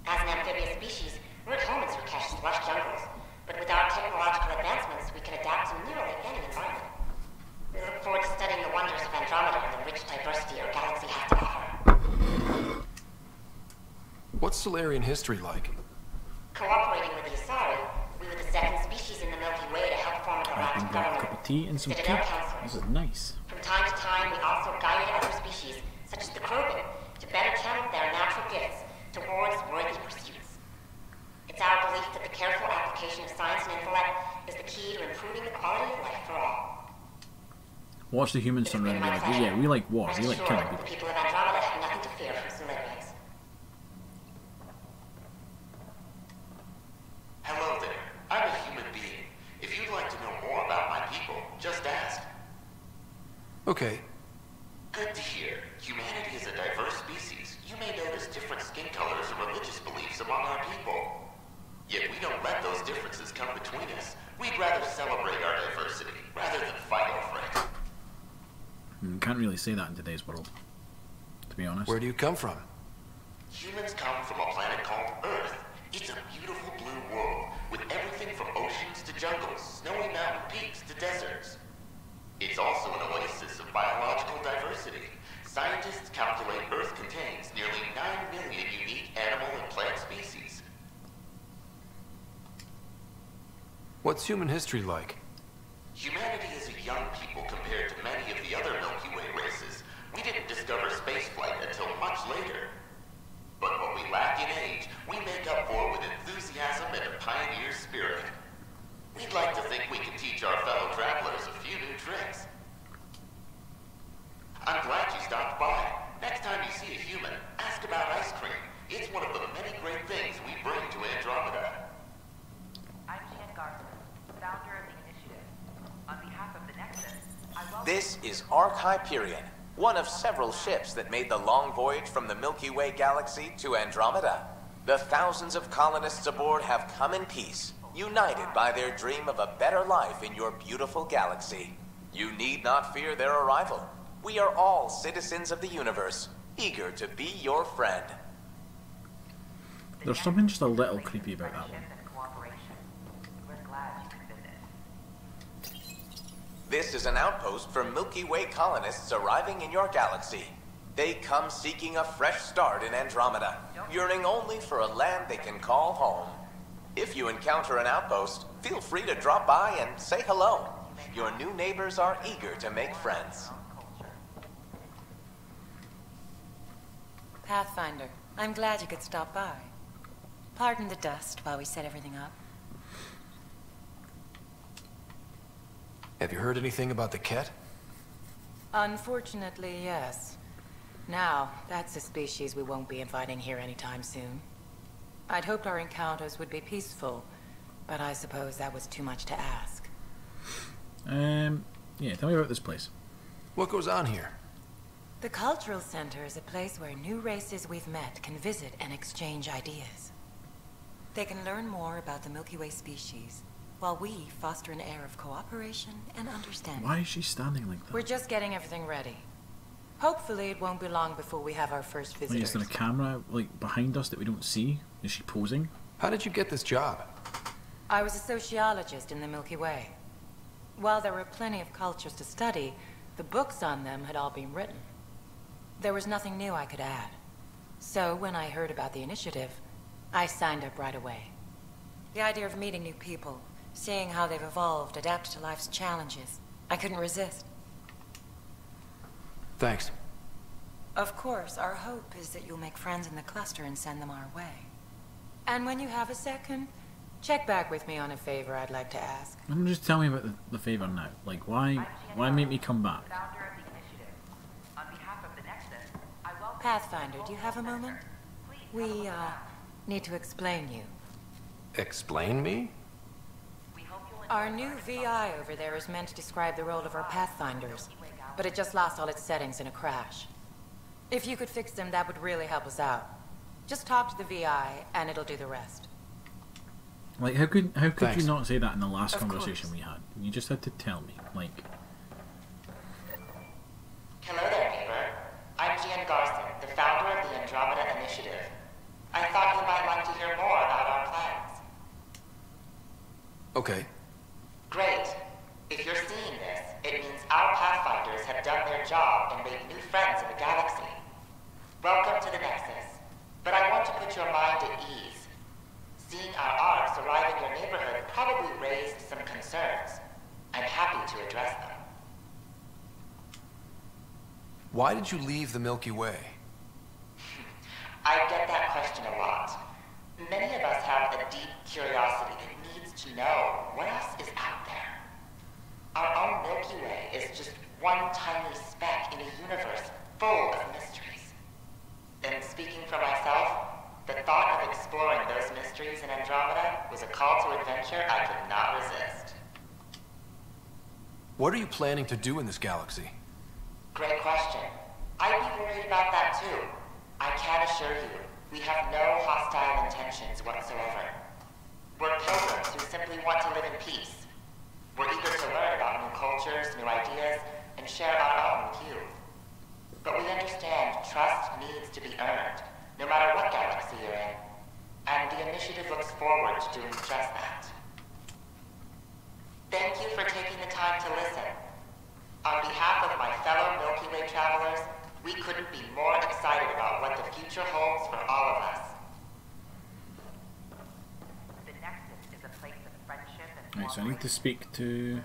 As an amphibious species, we're at home in Rakesh's lush jungles, but with our technological advancements, we can adapt to nearly any environment. We look forward to studying the wonders of Andromeda and the rich diversity our galaxy has to offer. What's Solarian history like? Cooperating with the Asari, we were the second species in the Milky Way to help form a galactic A government. cup of tea and some Citadel cake. Council. This is nice. From time to time, we also guided other species, such as the Krogan, to better channel their natural gifts towards worthy pursuits. It's our belief that the careful application of science and intellect is the key to improving the quality of life for all. Watch the humans turn around and be like, "Oh, yeah, we like war, we like killing The people." people of Andromeda have nothing to fear from Solarians. Hello there. I'm a human being. If you'd like to know more about my people, just ask. Okay. Good to hear. Humanity is a diverse species. You may notice different skin colors or religious beliefs among our people. Yet we don't let those differences come between us. We'd rather celebrate our diversity, rather than fight over it. Can't really say that in today's world, to be honest. Where do you come from? Humans come from a planet called Earth. It's a beautiful blue world, with everything from oceans to jungles, snowy mountain peaks to deserts. It's also an oasis of biological diversity. Scientists calculate Earth contains nearly 9 million unique animal and plant species. What's human history like? Humanity is a young people compared to many of the other Milky Way races. We didn't discover spaceflight until much later. But what we lack in age, we make up for with enthusiasm and a pioneer spirit. We'd like to think we can teach our fellow travelers a few new tricks. I'm glad you stopped by. Next time you see a human, ask about ice cream. It's one of the many great things we bring to Andromeda. I'm Chan Garza, founder of the initiative. On behalf of the Nexus, I welcome This is Ark Hyperion, one of several ships that made the long voyage from the Milky Way galaxy to Andromeda. The thousands of colonists aboard have come in peace, united by their dream of a better life in your beautiful galaxy. You need not fear their arrival. We are all citizens of the universe, eager to be your friend. There's something just a little creepy about that one. We're glad you could visit. This is an outpost for Milky Way colonists arriving in your galaxy. They come seeking a fresh start in Andromeda, yearning only for a land they can call home. If you encounter an outpost, feel free to drop by and say hello. Your new neighbors are eager to make friends. Pathfinder, I'm glad you could stop by. Pardon the dust while we set everything up. Have you heard anything about the Ket? Unfortunately, yes. Now, that's a species we won't be inviting here anytime soon. I'd hoped our encounters would be peaceful, but I suppose that was too much to ask. Yeah, tell me about this place. What goes on here? The Cultural Center is a place where new races we've met can visit and exchange ideas. They can learn more about the Milky Way species, while we foster an air of cooperation and understanding. Why is she standing like that? We're just getting everything ready. Hopefully it won't be long before we have our first visitors. Wait, is there a camera, like, behind us that we don't see? Is she posing? How did you get this job? I was a sociologist in the Milky Way. While there were plenty of cultures to study, the books on them had all been written. There was nothing new I could add. So when I heard about the initiative, I signed up right away. The idea of meeting new people, seeing how they've evolved, adapted to life's challenges, I couldn't resist. Thanks. Of course, our hope is that you'll make friends in the cluster and send them our way. And when you have a second, check back with me on a favor I'd like to ask. Just tell me about the favor now. Like, why make me come back? Pathfinder, do you have a moment? We, need to explain you. Explain me? Our new VI over there is meant to describe the role of our Pathfinders, but it just lost all its settings in a crash. If you could fix them, that would really help us out. Just talk to the VI, and it'll do the rest. Like, how could Thanks. you not say that in the last Of conversation course. we had? You just had to tell me. Like, Hello there, neighbor. I'm Gian Garson, the founder of the Andromeda Initiative. I thought you might like to hear more about our plans. Okay. Great. If you're seeing this, it means our Pathfinders have done their job and made new friends in the galaxy. Welcome to the Nexus. But I want to put your mind at ease. Seeing our arcs arrive in your neighborhood probably raised some concerns. I'm happy to address them. Why did you leave the Milky Way? I get that question a lot. Many of us have a deep curiosity that needs to know what else is out there. Our own Milky Way is just one tiny speck in a universe full of mysteries. And speaking for myself, the thought of exploring those mysteries in Andromeda was a call to adventure I could not resist. What are you planning to do in this galaxy? Great question. I'd be worried about that too. I can assure you, we have no hostile intentions whatsoever. We're pilgrims who simply want to live in peace. We're eager to learn about new cultures, new ideas, and share our own with you. But we understand trust needs to be earned, no matter what galaxy you're in. And the initiative looks forward to doing just that. Thank you for taking the time to listen. On behalf of my fellow Milky Way travelers, we couldn't be more excited about what the future holds for all of us. The Nexus is a place of friendship and right, so I need to speak to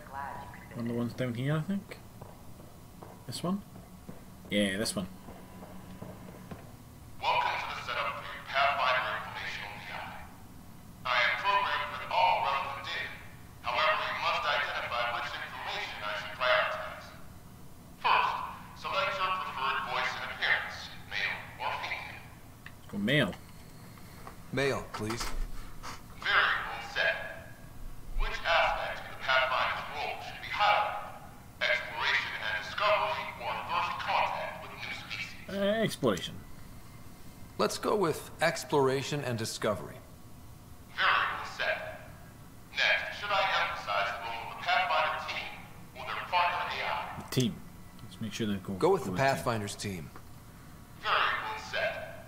one of the ones down here, I think. This one? Yeah, this one. Welcome to the setup for your Pathfinder informational VI. I am programmed with all relevant data. However, you must identify which information I should prioritize. First, select your preferred voice and appearance, male or female. Let's go male. Male, please. Variable set. Which aspect of the Pathfinder's role should be highlighted? Exploration and discovery or first contact with new species? Exploration. Let's go with exploration and discovery. Variable set. Next, should I emphasize the role of the Pathfinder team or their partner AI? The team. Let's make sure they Go with the Pathfinder's team. Variable set.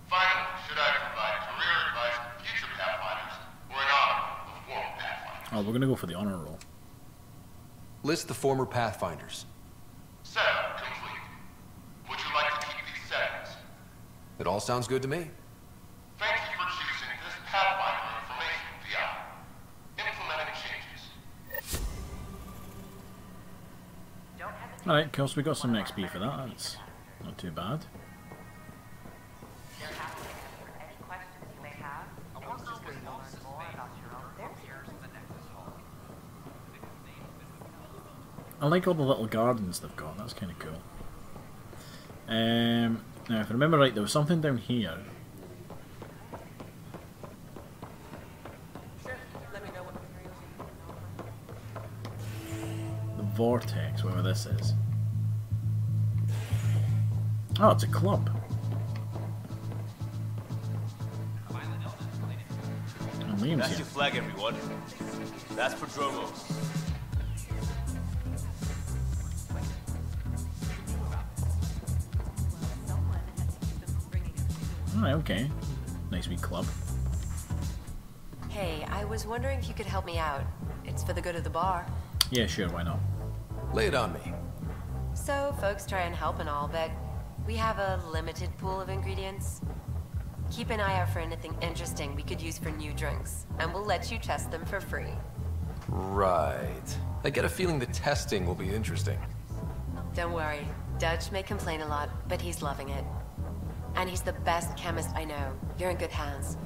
Finally, should I provide career advice to future Pathfinders or an honor of former Pathfinders? Oh, we're gonna go for the honor roll. List the former Pathfinders. Setup complete. Would you like to keep these settings? It all sounds good to me. Thank you for choosing this Pathfinder information Alright, cool, so we got some XP for that, that's not too bad. I like all the little gardens they've got, that's kind of cool. Now if I remember right, there was something down here. The vortex, whatever this is. Oh, it's a club. And Liam's That's here. your flag, everyone. That's Prodromo. Alright, okay. Nice wee club. Hey, I was wondering if you could help me out. It's for the good of the bar. Yeah, sure, why not? Lay it on me. So, folks try and help and all, but we have a limited pool of ingredients. Keep an eye out for anything interesting we could use for new drinks, and we'll let you test them for free. Right. I get a feeling the testing will be interesting. Don't worry. Dutch may complain a lot, but he's loving it. And he's the best chemist I know. You're in good hands.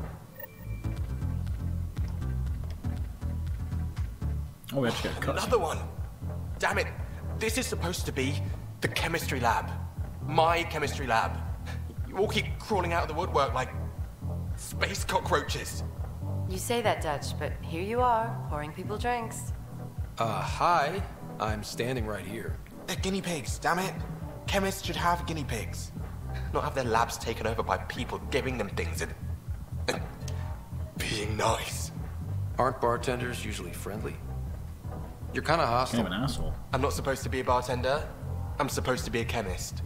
Oh, we actually got a Another one! Damn it! This is supposed to be the chemistry lab. My chemistry lab. You all keep crawling out of the woodwork like space cockroaches. You say that, Dutch, but here you are, pouring people drinks. Hi. I'm standing right here. They're guinea pigs, damn it. Chemists should have guinea pigs. Not have their labs taken over by people giving them things and being nice. Aren't bartenders usually friendly? You're kind of hostile. Kind of an asshole. I'm not supposed to be a bartender. I'm supposed to be a chemist.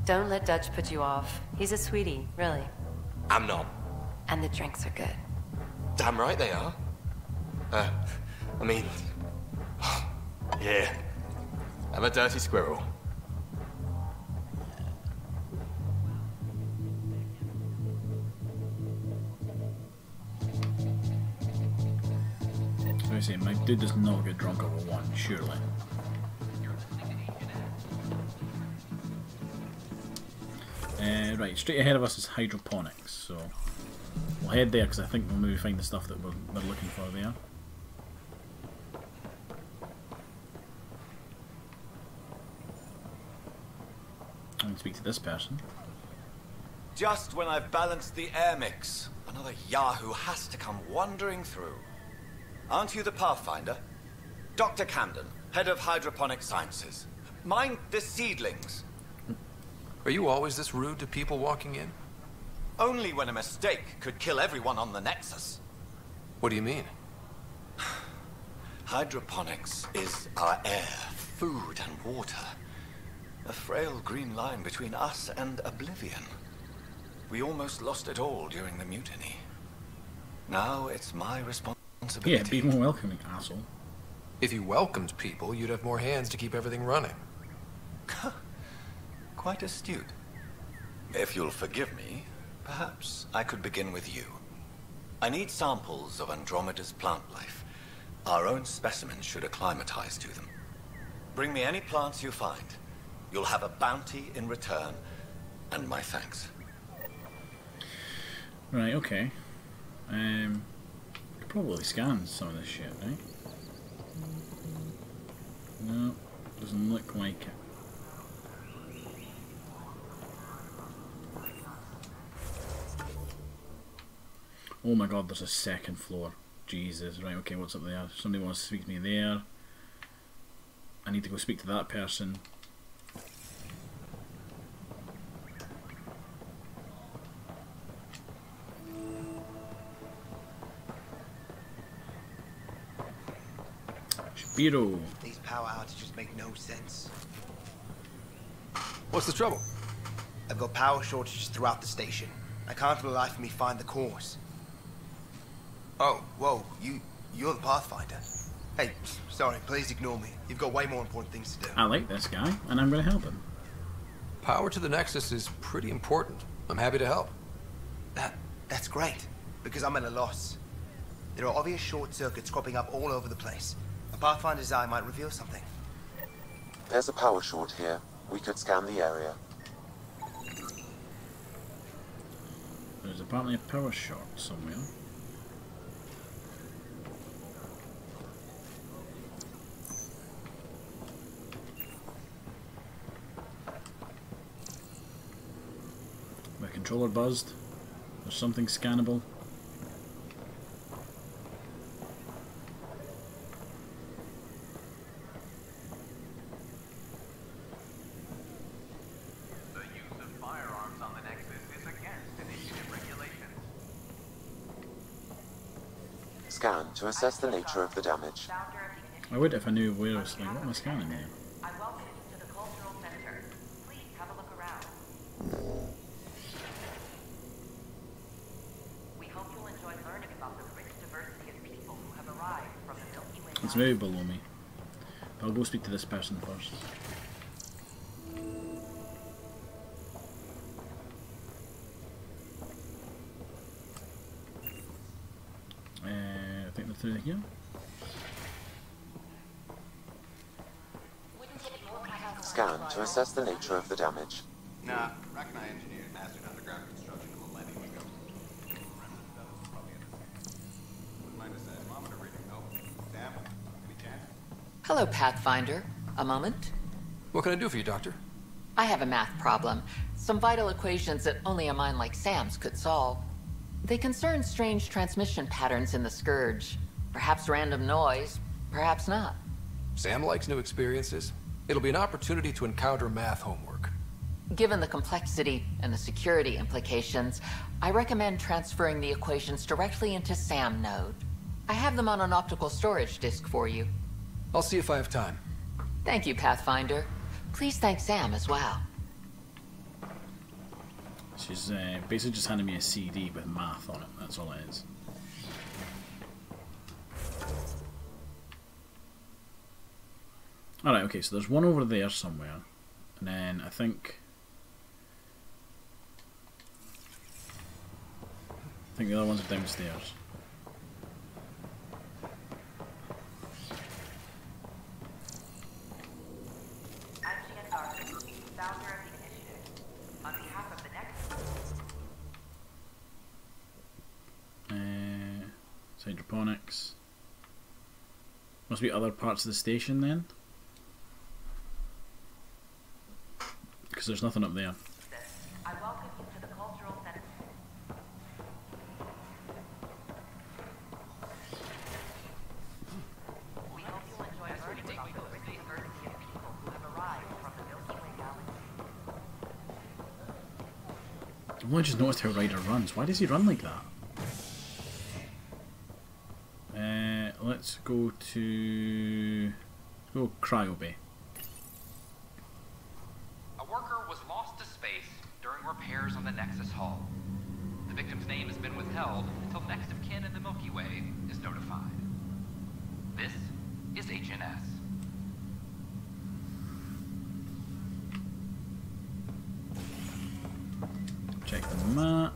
Don't let Dutch put you off. He's a sweetie, really. I'm not. And the drinks are good. Damn right they are. I mean... yeah. I'm a dirty squirrel. I say, my dude does not get drunk over one, surely. Right, straight ahead of us is hydroponics, so we'll head there because I think we'll maybe find the stuff that we're looking for there. I'm going to speak to this person. Just when I've balanced the air mix, another Yahoo has to come wandering through. Aren't you the Pathfinder? Dr. Camden, head of hydroponic sciences. Mind the seedlings. Are you always this rude to people walking in? Only when a mistake could kill everyone on the Nexus. What do you mean? Hydroponics is our air, food, and water. A frail green line between us and oblivion. We almost lost it all during the mutiny. Now it's my responsibility. Yeah, be more welcoming, asshole. If you welcomed people, you'd have more hands to keep everything running. Quite astute. If you'll forgive me, perhaps I could begin with you. I need samples of Andromeda's plant life. Our own specimens should acclimatize to them. Bring me any plants you find. You'll have a bounty in return, and my thanks. Right, okay. Could probably scan some of this shit, right? No, doesn't look like it. Oh my god, there's a second floor. Jesus, right, okay, what's up there? Somebody wants to speak to me there. I need to go speak to that person. Shapiro. These power outages make no sense. What's the trouble? I've got power shortages throughout the station. I can't for the life of me find the cause. Oh, whoa, you're the Pathfinder. Hey, sorry, please ignore me. You've got way more important things to do. I like this guy, and I'm going to help him. Power to the Nexus is pretty important. I'm happy to help. That's great, because I'm at a loss. There are obvious short circuits cropping up all over the place. A Pathfinder's eye might reveal something. There's a power short here. We could scan the area. There's apparently a power short somewhere. My controller buzzed. There's something scannable. The use of firearms on the Nexus is against initiative regulations. Scan to assess the nature of the damage. I would if I knew where I was. Like, what am I scanning here? I welcome you to the cultural center. Please have a look around. We hope you'll enjoy learning about the rich diversity of people who have arrived from the Milky Way. It's maybe below me. I'll go speak to this person first. I think they're through here. Scan to assess the nature of the damage. Nah, Rack and I engineered mastered underground construction a millennium ago. Wouldn't mind a seismometer reading, though. Sam, any chance? Hello, Pathfinder. A moment? What can I do for you, Doctor? I have a math problem. Some vital equations that only a mind like Sam's could solve. They concern strange transmission patterns in the Scourge. Perhaps random noise, perhaps not. Sam likes new experiences. It'll be an opportunity to encounter math homework. Given the complexity and the security implications, I recommend transferring the equations directly into SAM node. I have them on an optical storage disk for you. I'll see if I have time. Thank you, Pathfinder. Please thank Sam as well. She's basically just handed me a CD with math on it. That's all it is. Alright, okay, so there's one over there somewhere. And then I think the other ones are downstairs. It's hydroponics. Must be other parts of the station then. Because there's nothing up there. I welcome you to the cultural center. We hope you'll enjoy learning about the rich diversity of people who have arrived from the Milky Way galaxy. I just noticed how Ryder runs. Why does he run like that? Let's go to Cryo Bay. A worker was lost to space during repairs on the Nexus hull. The victim's name has been withheld until next of kin in the Milky Way is notified. This is HNS. Check the map,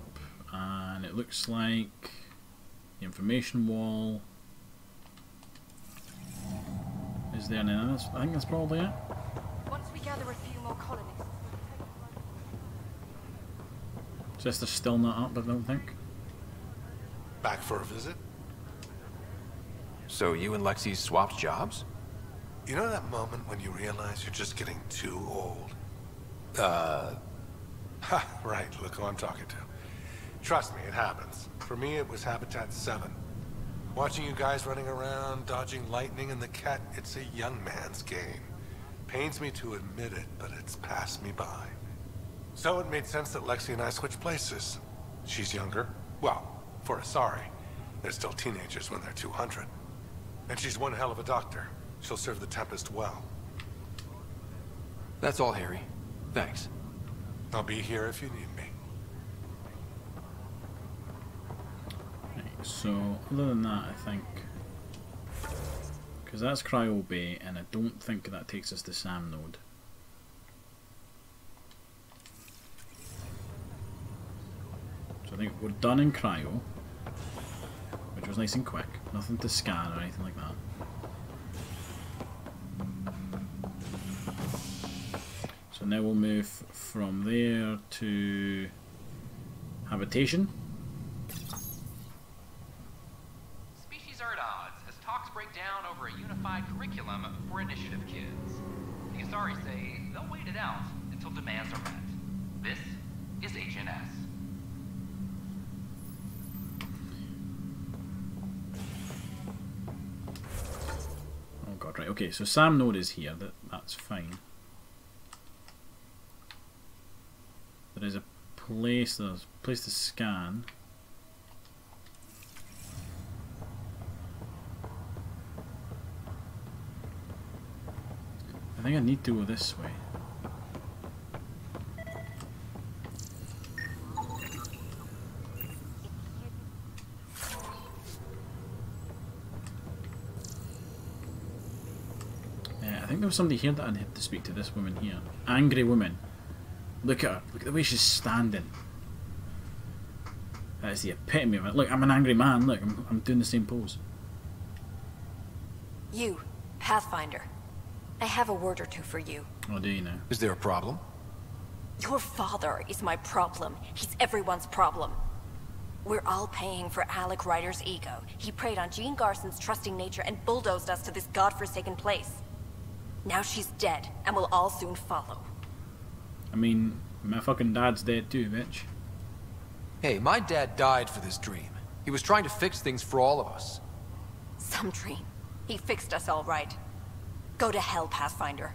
and it looks like the information wall is there now. I think that's probably it. Once we gather a few more colonists. Just still not up, I don't think. Back for a visit? So you and Lexi swapped jobs? You know that moment when you realize you're just getting too old? Ha, right, look who I'm talking to. Trust me, it happens. For me, it was Habitat 7. Watching you guys running around, dodging lightning and the cat, it's a young man's game. Pains me to admit it, but it's passed me by. So it made sense that Lexi and I switched places. She's younger. Well, for Asari. They're still teenagers when they're 200. And she's one hell of a doctor. She'll serve the Tempest well. That's all, Harry. Thanks. I'll be here if you need me. So, other than that, I think, because that's Cryo Bay, and I don't think that takes us to SAM node. So I think we're done in Cryo, which was nice and quick. Nothing to scan or anything like that. So now we'll move from there to habitation. Species are at odds as talks break down over a unified curriculum for initiative kids. The Asari say they'll wait it out until demands are met. This is Agent S. Oh god, right, okay, so Sam Node is here, that's fine. There's a place to scan. I think I need to go this way. I think there was somebody here that I had to speak to, this woman here. Angry woman. Look at her. Look at the way she's standing. That is the epitome of it. Look, I'm an angry man. Look, I'm doing the same pose. You, Pathfinder. I have a word or two for you. Oh, do you now? Is there a problem? Your father is my problem. He's everyone's problem. We're all paying for Alec Ryder's ego. He preyed on Jean Garson's trusting nature and bulldozed us to this godforsaken place. Now she's dead, and we'll all soon follow. I mean, my fucking dad's dead too, bitch. Hey, my dad died for this dream. He was trying to fix things for all of us. Some dream. He fixed us all right. Go to hell, Pathfinder.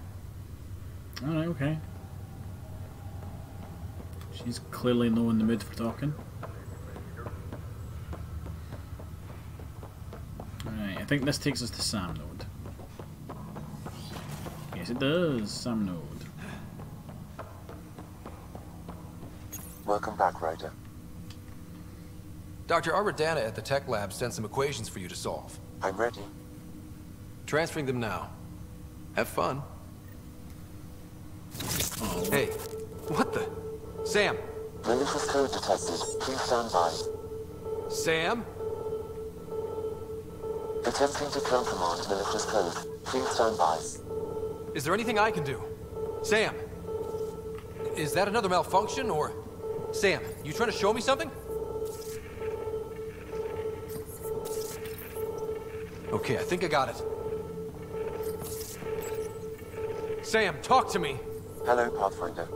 Alright, okay. She's clearly not in the mood for talking. Alright, I think this takes us to Sam Node. Yes, it does. Sam Node. Welcome back, Ryder. Dr. Aradana at the tech lab sent some equations for you to solve. I'm ready. Transferring them now. Have fun. Oh. Hey, what the? Sam! Malicious code detected. Please stand by. Sam? Attempting to countermand malicious code. Please stand by. Is there anything I can do? Sam! Is that another malfunction, or... Sam, you trying to show me something? Okay, I think I got it. Sam, talk to me! Hello, Pathfinder.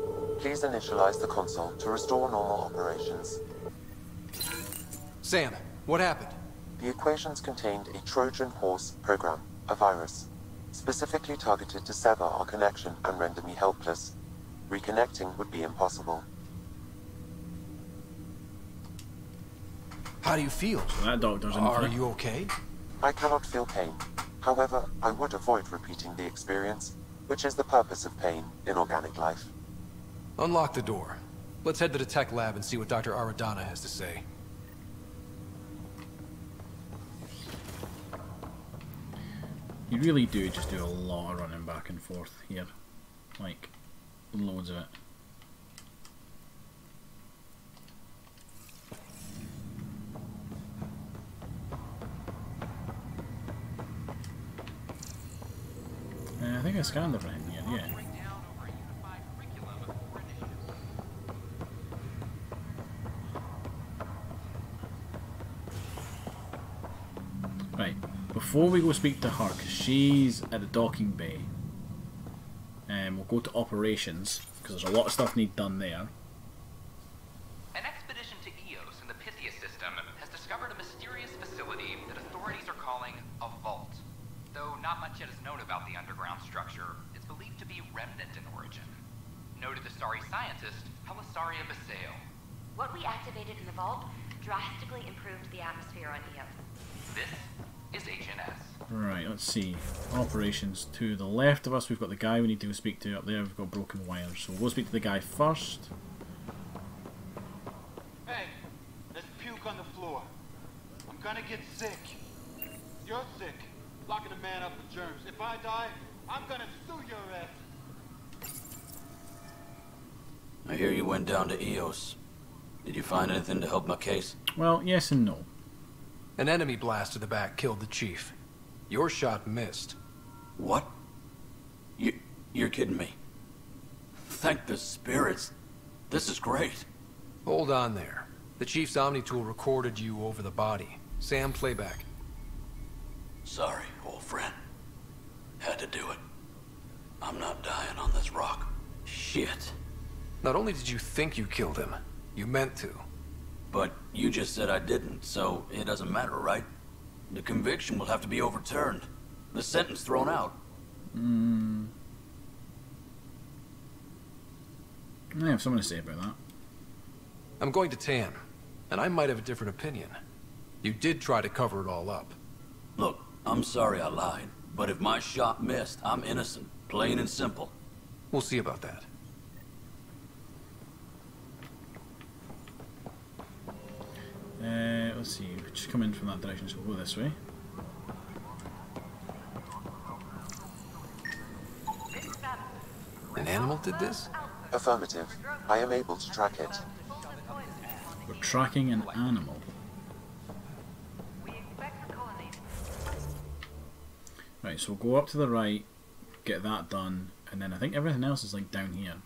Please initialize the console to restore normal operations. Sam, what happened? The equations contained a Trojan horse program, a virus, specifically targeted to sever our connection and render me helpless. Reconnecting would be impossible. How do you feel? So that doctor's in Are you okay? I cannot feel pain. However, I would avoid repeating the experience, which is the purpose of pain in organic life. Unlock the door. Let's head to the tech lab and see what Dr. Aradana has to say. You really do just do a lot of running back and forth here. Like, loads of it. I think I scanned everything here, yeah. Right, before we go speak to her, because she's at the docking bay, we'll go to operations, because there's a lot of stuff need done there. An expedition to Eos in the Pythia system has discovered a mysterious facility that authorities are calling a vault. Though not much yet is known about the underground structure, it's believed to be remnant in origin. Noted Asari scientist Helisaria Basale. What we activated in the vault drastically improved the atmosphere on Eos. This is Agent S. Right, let's see. Operations to the left of us, we've got the guy we need to go speak to. Up there we've got broken wires, so we'll go speak to the guy first. Hey, there's puke on the floor. I'm gonna get sick. You're sick. Locking a man up with germs. If I die, I'm gonna sue your ass. I hear you went down to Eos. Did you find anything to help my case? Well, yes and no. An enemy blast to the back killed the chief. Your shot missed. What? You're kidding me. thank the spirits. This is great. Hold on there. The Chief's Omni-tool recorded you over the body. Sam, playback. Sorry, old friend. Had to do it. I'm not dying on this rock. Shit. Not only did you think you killed him, you meant to. But you just said I didn't, so it doesn't matter, right? The conviction will have to be overturned. The sentence thrown out. I have something to say about that. I'm going to Tan, and I might have a different opinion. You did try to cover it all up. Look, I'm sorry I lied, but if my shot missed, I'm innocent. Plain and simple. We'll see about that. Let's see, just come in from that direction, so we'll go this way. An animal did this? Affirmative. I am able to track it. We're tracking an animal. Right, so we'll go up to the right, get that done, and then I think everything else is like down here.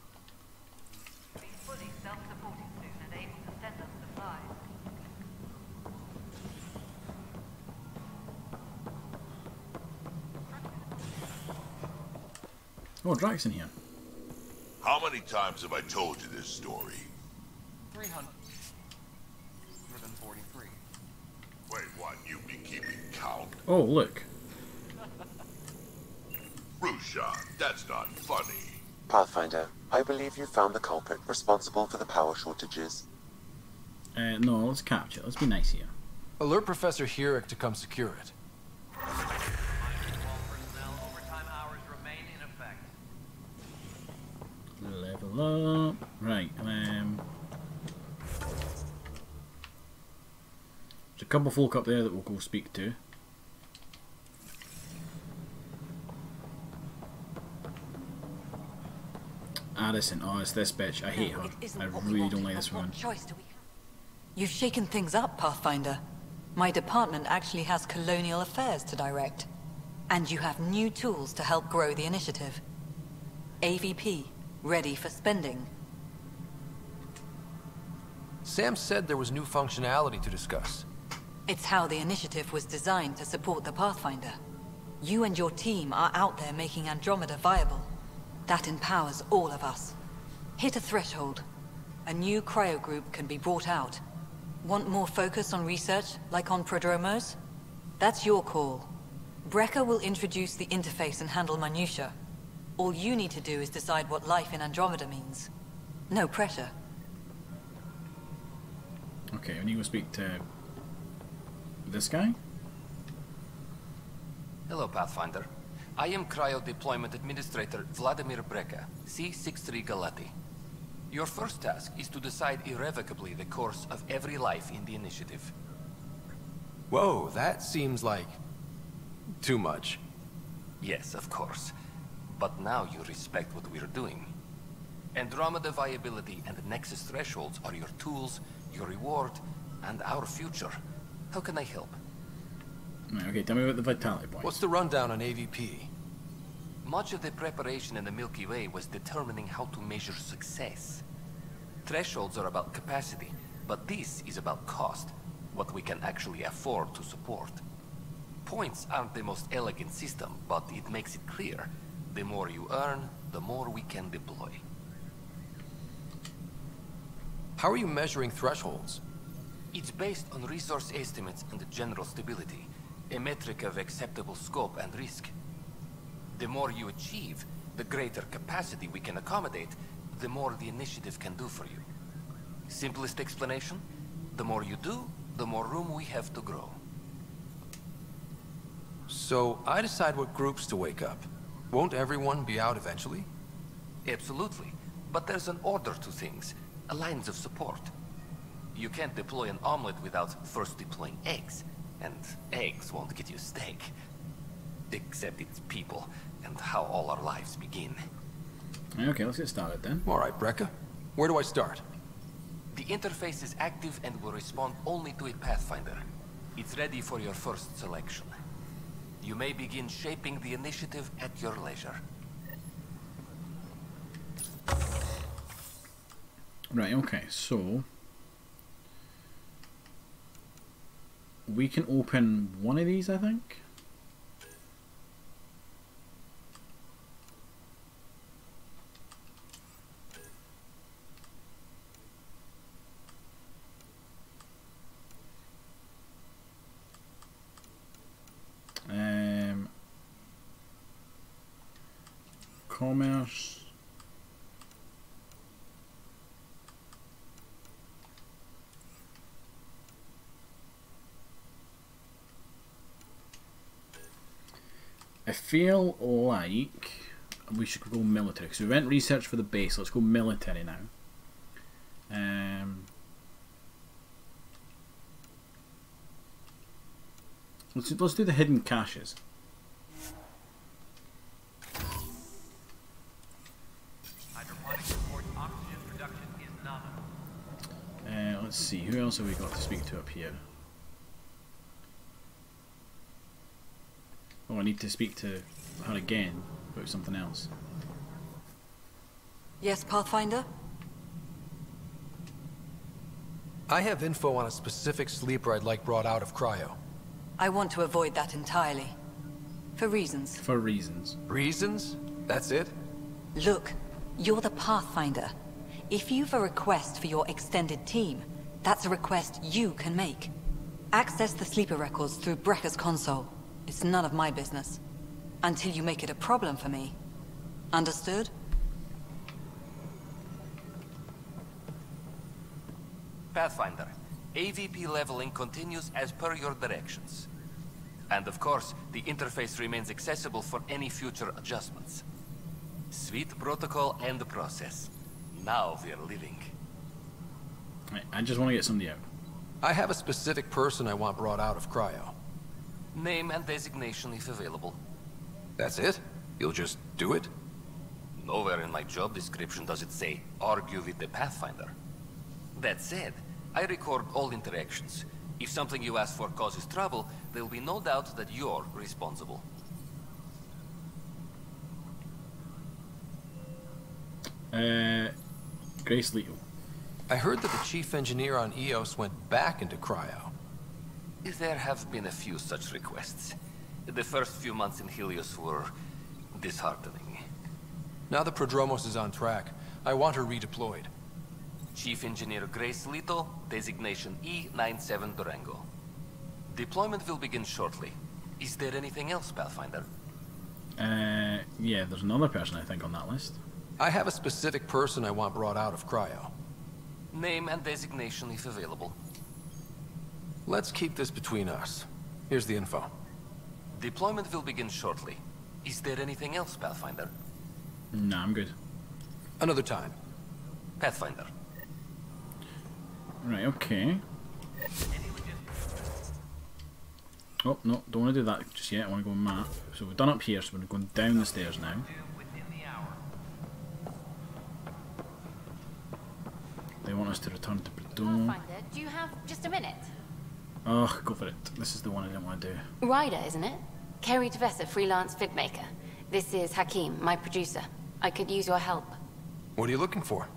Oh, Drax in here. How many times have I told you this story? 343. Wait, what? You've been keeping count? Oh, look. Rushan, that's not funny. Pathfinder, I believe you found the culprit responsible for the power shortages. No, let's capture it. Let's be nice here. Alert Professor Hurek to come secure it. Level up. Right, there's a couple folk up there that we'll go speak to. Addison, oh, it's this bitch. I hate her. I really don't like this woman. You've shaken things up, Pathfinder. My department actually has colonial affairs to direct. And you have new tools to help grow the initiative. AVP, ready for spending. Sam said there was new functionality to discuss. It's how the initiative was designed to support the Pathfinder. You and your team are out there making Andromeda viable. That empowers all of us. Hit a threshold. A new cryo group can be brought out. Want more focus on research, like on prodromos? That's your call. Brecker will introduce the interface and handle minutiae. All you need to do is decide what life in Andromeda means. No pressure. Okay, we need to speak to this guy. Hello, Pathfinder. I am Cryo Deployment Administrator Vladimir Brecker, C-63 Galati. Your first task is to decide irrevocably the course of every life in the initiative. Whoa, that seems like too much. Yes, of course. But now you respect what we're doing. Andromeda viability and Nexus thresholds are your tools, your reward, and our future. How can I help? Right, okay, tell me about the vitality point. What's the rundown on AVP? Much of the preparation in the Milky Way was determining how to measure success. Thresholds are about capacity, but this is about cost, what we can actually afford to support. Points aren't the most elegant system, but it makes it clear. The more you earn, the more we can deploy. How are you measuring thresholds? It's based on resource estimates and general stability, a metric of acceptable scope and risk. The more you achieve, the greater capacity we can accommodate, the more the initiative can do for you. Simplest explanation? The more you do, the more room we have to grow. So I decide what groups to wake up. Won't everyone be out eventually? Absolutely. But there's an order to things, lines of support. You can't deploy an omelet without first deploying eggs. And eggs won't get you steak. Except it's people, and how all our lives begin. Okay, let's get started then. Alright, Brecker. Where do I start? The interface is active and will respond only to a Pathfinder. It's ready for your first selection. You may begin shaping the initiative at your leisure. Right, okay, so we can open one of these, I think. Commerce. I feel like we should go military. So we went research for the base. Let's go military now. Let's do the hidden caches. Let's see, who else have we got to speak to up here? Oh, I need to speak to her again about something else. Yes, Pathfinder? I have info on a specific sleeper I'd like brought out of cryo. I want to avoid that entirely. For reasons. For reasons. Reasons? That's it? Look, you're the Pathfinder. If you've a request for your extended team, that's a request you can make. Access the sleeper records through Brekker's console. It's none of my business. Until you make it a problem for me. Understood? Pathfinder, AVP leveling continues as per your directions. And of course, the interface remains accessible for any future adjustments. Sweet protocol and process. Now we're living. Right, I just want to get somebody out. I have a specific person I want brought out of cryo. Name and designation if available. That's it? You'll just do it? Nowhere in my job description does it say, argue with the Pathfinder. That said, I record all interactions. If something you ask for causes trouble, there will be no doubt that you're responsible. Grace Leto. I heard that the chief engineer on EOS went back into cryo. There have been a few such requests. The first few months in Helios were disheartening. Now the Prodromos is on track. I want her redeployed. Chief Engineer Grace Leto, designation E97 Durango. Deployment will begin shortly. Is there anything else, Pathfinder? Yeah, there's another person I think on that list. I have a specific person I want brought out of cryo. Name and designation if available. Let's keep this between us. Here's the info. Deployment will begin shortly. Is there anything else, Pathfinder? Nah, I'm good. Another time. Pathfinder. Right, okay. Oh, no, don't want to do that just yet. I want to go map. So we've done up here, so we're going down the stairs now. They want us to return to Prodromos. Pathfinder, do you have just a minute? Oh, go for it. This is the one I didn't want to do. Ryder, isn't it? Kerry Tevessa, freelance vidmaker. This is Hakim, my producer. I could use your help. What are you looking for?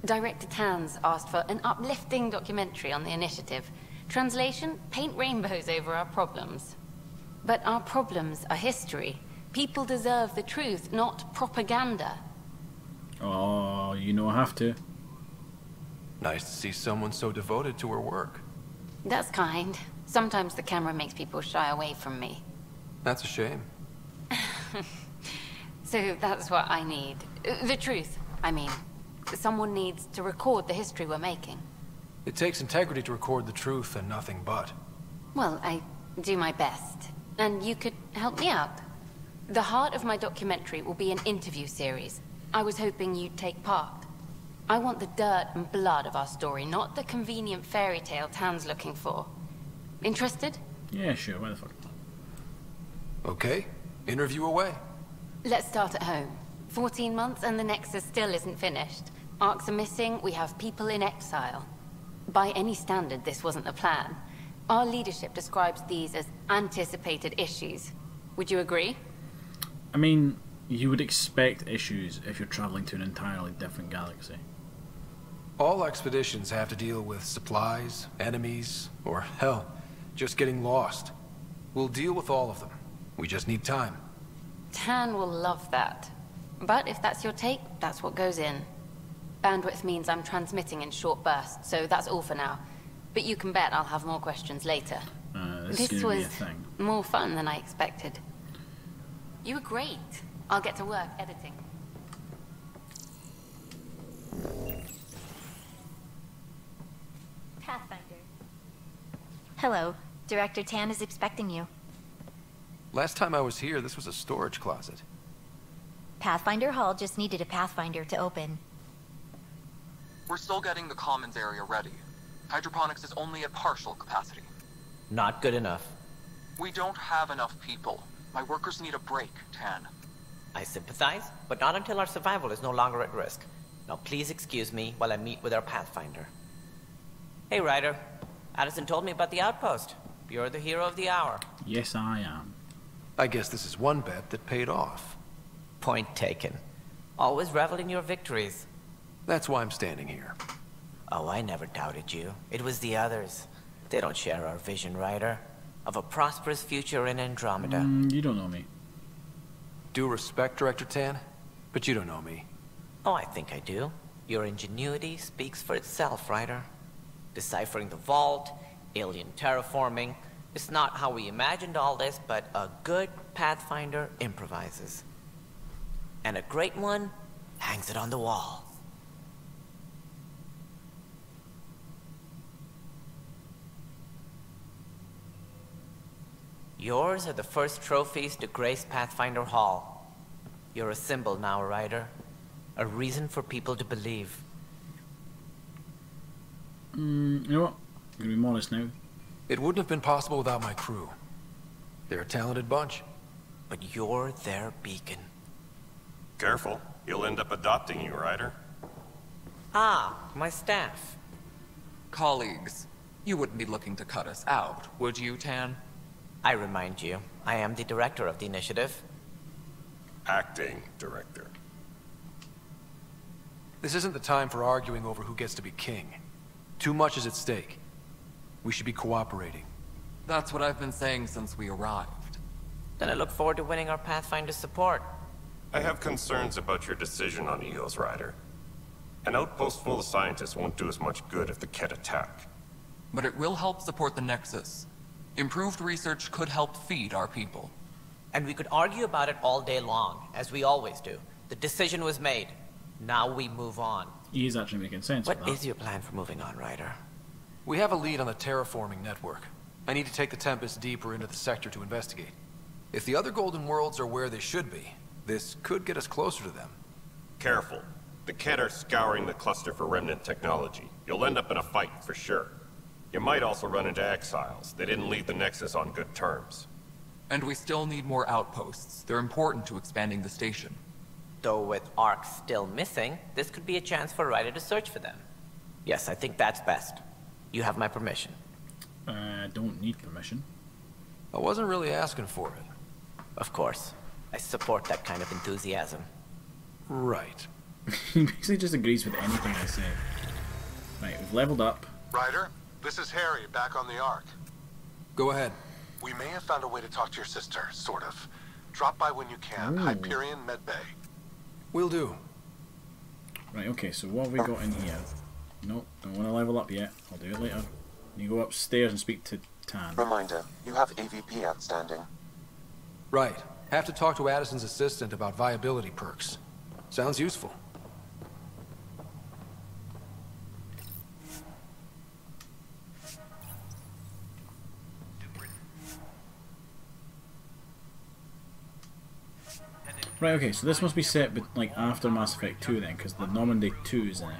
Director Tans asked for an uplifting documentary on the initiative. Translation, paint rainbows over our problems. But our problems are history. People deserve the truth, not propaganda. Oh, you know I have to. Nice to see someone so devoted to her work. That's kind. Sometimes the camera makes people shy away from me. That's a shame. So that's what I need. The truth, I mean. Someone needs to record the history we're making. It takes integrity to record the truth and nothing but. Well, I do my best. And you could help me out. The heart of my documentary will be an interview series. I was hoping you'd take part. I want the dirt and blood of our story, not the convenient fairy tale Tan's looking for. Interested? Yeah, sure. Why the fuck not? Okay. Interview away. Let's start at home. 14 months and the Nexus still isn't finished. Arcs are missing, we have people in exile. By any standard, this wasn't the plan. Our leadership describes these as anticipated issues. Would you agree? I mean, you would expect issues if you're traveling to an entirely different galaxy. All expeditions have to deal with supplies, enemies, or hell, just getting lost. We'll deal with all of them. We just need time. Tan will love that. But if that's your take, that's what goes in. Bandwidth means I'm transmitting in short bursts, so that's all for now. But you can bet I'll have more questions later. This was more fun than I expected. You were great. I'll get to work editing. Pathfinder. Hello. Director Tan is expecting you. Last time I was here, this was a storage closet. Pathfinder Hall just needed a Pathfinder to open. We're still getting the commons area ready. Hydroponics is only at partial capacity. Not good enough. We don't have enough people. My workers need a break, Tan. I sympathize, but not until our survival is no longer at risk. Now please excuse me while I meet with our Pathfinder. Hey, Ryder. Addison told me about the outpost. You're the hero of the hour. Yes, I am. I guess this is one bet that paid off. Point taken. Always revel in your victories. That's why I'm standing here. Oh, I never doubted you. It was the others. They don't share our vision, Ryder. Of a prosperous future in Andromeda. You don't know me. Due respect, Director Tan, but you don't know me. Oh, I think I do. Your ingenuity speaks for itself, Ryder. Deciphering the vault, alien terraforming. It's not how we imagined all this, but a good Pathfinder improvises. And a great one hangs it on the wall. Yours are the first trophies to grace Pathfinder Hall. You're a symbol now, Ryder. A reason for people to believe. You know what? I'm gonna be modest now. It wouldn't have been possible without my crew. They're a talented bunch. But you're their beacon. Careful. You'll end up adopting you, Ryder. Ah, my staff. Colleagues, you wouldn't be looking to cut us out, would you, Tan? I remind you, I am the director of the initiative. Acting director. This isn't the time for arguing over who gets to be king. Too much is at stake. We should be cooperating. That's what I've been saying since we arrived. Then I look forward to winning our Pathfinder support. I have concerns about your decision on Eos, Ryder. An outpost full of scientists won't do us much good if the Ket attack. But it will help support the Nexus. Improved research could help feed our people. And we could argue about it all day long, as we always do. The decision was made. Now we move on. He is actually making sense. What is your plan for moving on, Ryder? We have a lead on the terraforming network. I need to take the Tempest deeper into the sector to investigate. If the other Golden Worlds are where they should be, this could get us closer to them. Careful. The Ket are scouring the cluster for remnant technology. You'll end up in a fight for sure. You might also run into exiles. They didn't leave the Nexus on good terms. And we still need more outposts. They're important to expanding the station. Though with Ark still missing, this could be a chance for Ryder to search for them. Yes, I think that's best. You have my permission. I don't need permission. I wasn't really asking for it. Of course. I support that kind of enthusiasm. Right. He basically just agrees with anything I say. Right, we've leveled up. Ryder, this is Harry, back on the Ark. Go ahead. We may have found a way to talk to your sister, sort of. Drop by when you can. Ooh. Hyperion Medbay. Will do. Right, okay, so what have we got in here? Nope, don't want to level up yet. I'll do it later. You go upstairs and speak to Tan. Reminder, you have AVP outstanding. Right. Have to talk to Addison's assistant about viability perks. Sounds useful. Right, okay, so this must be set like after Mass Effect 2 then, because the Normandy 2 is in it.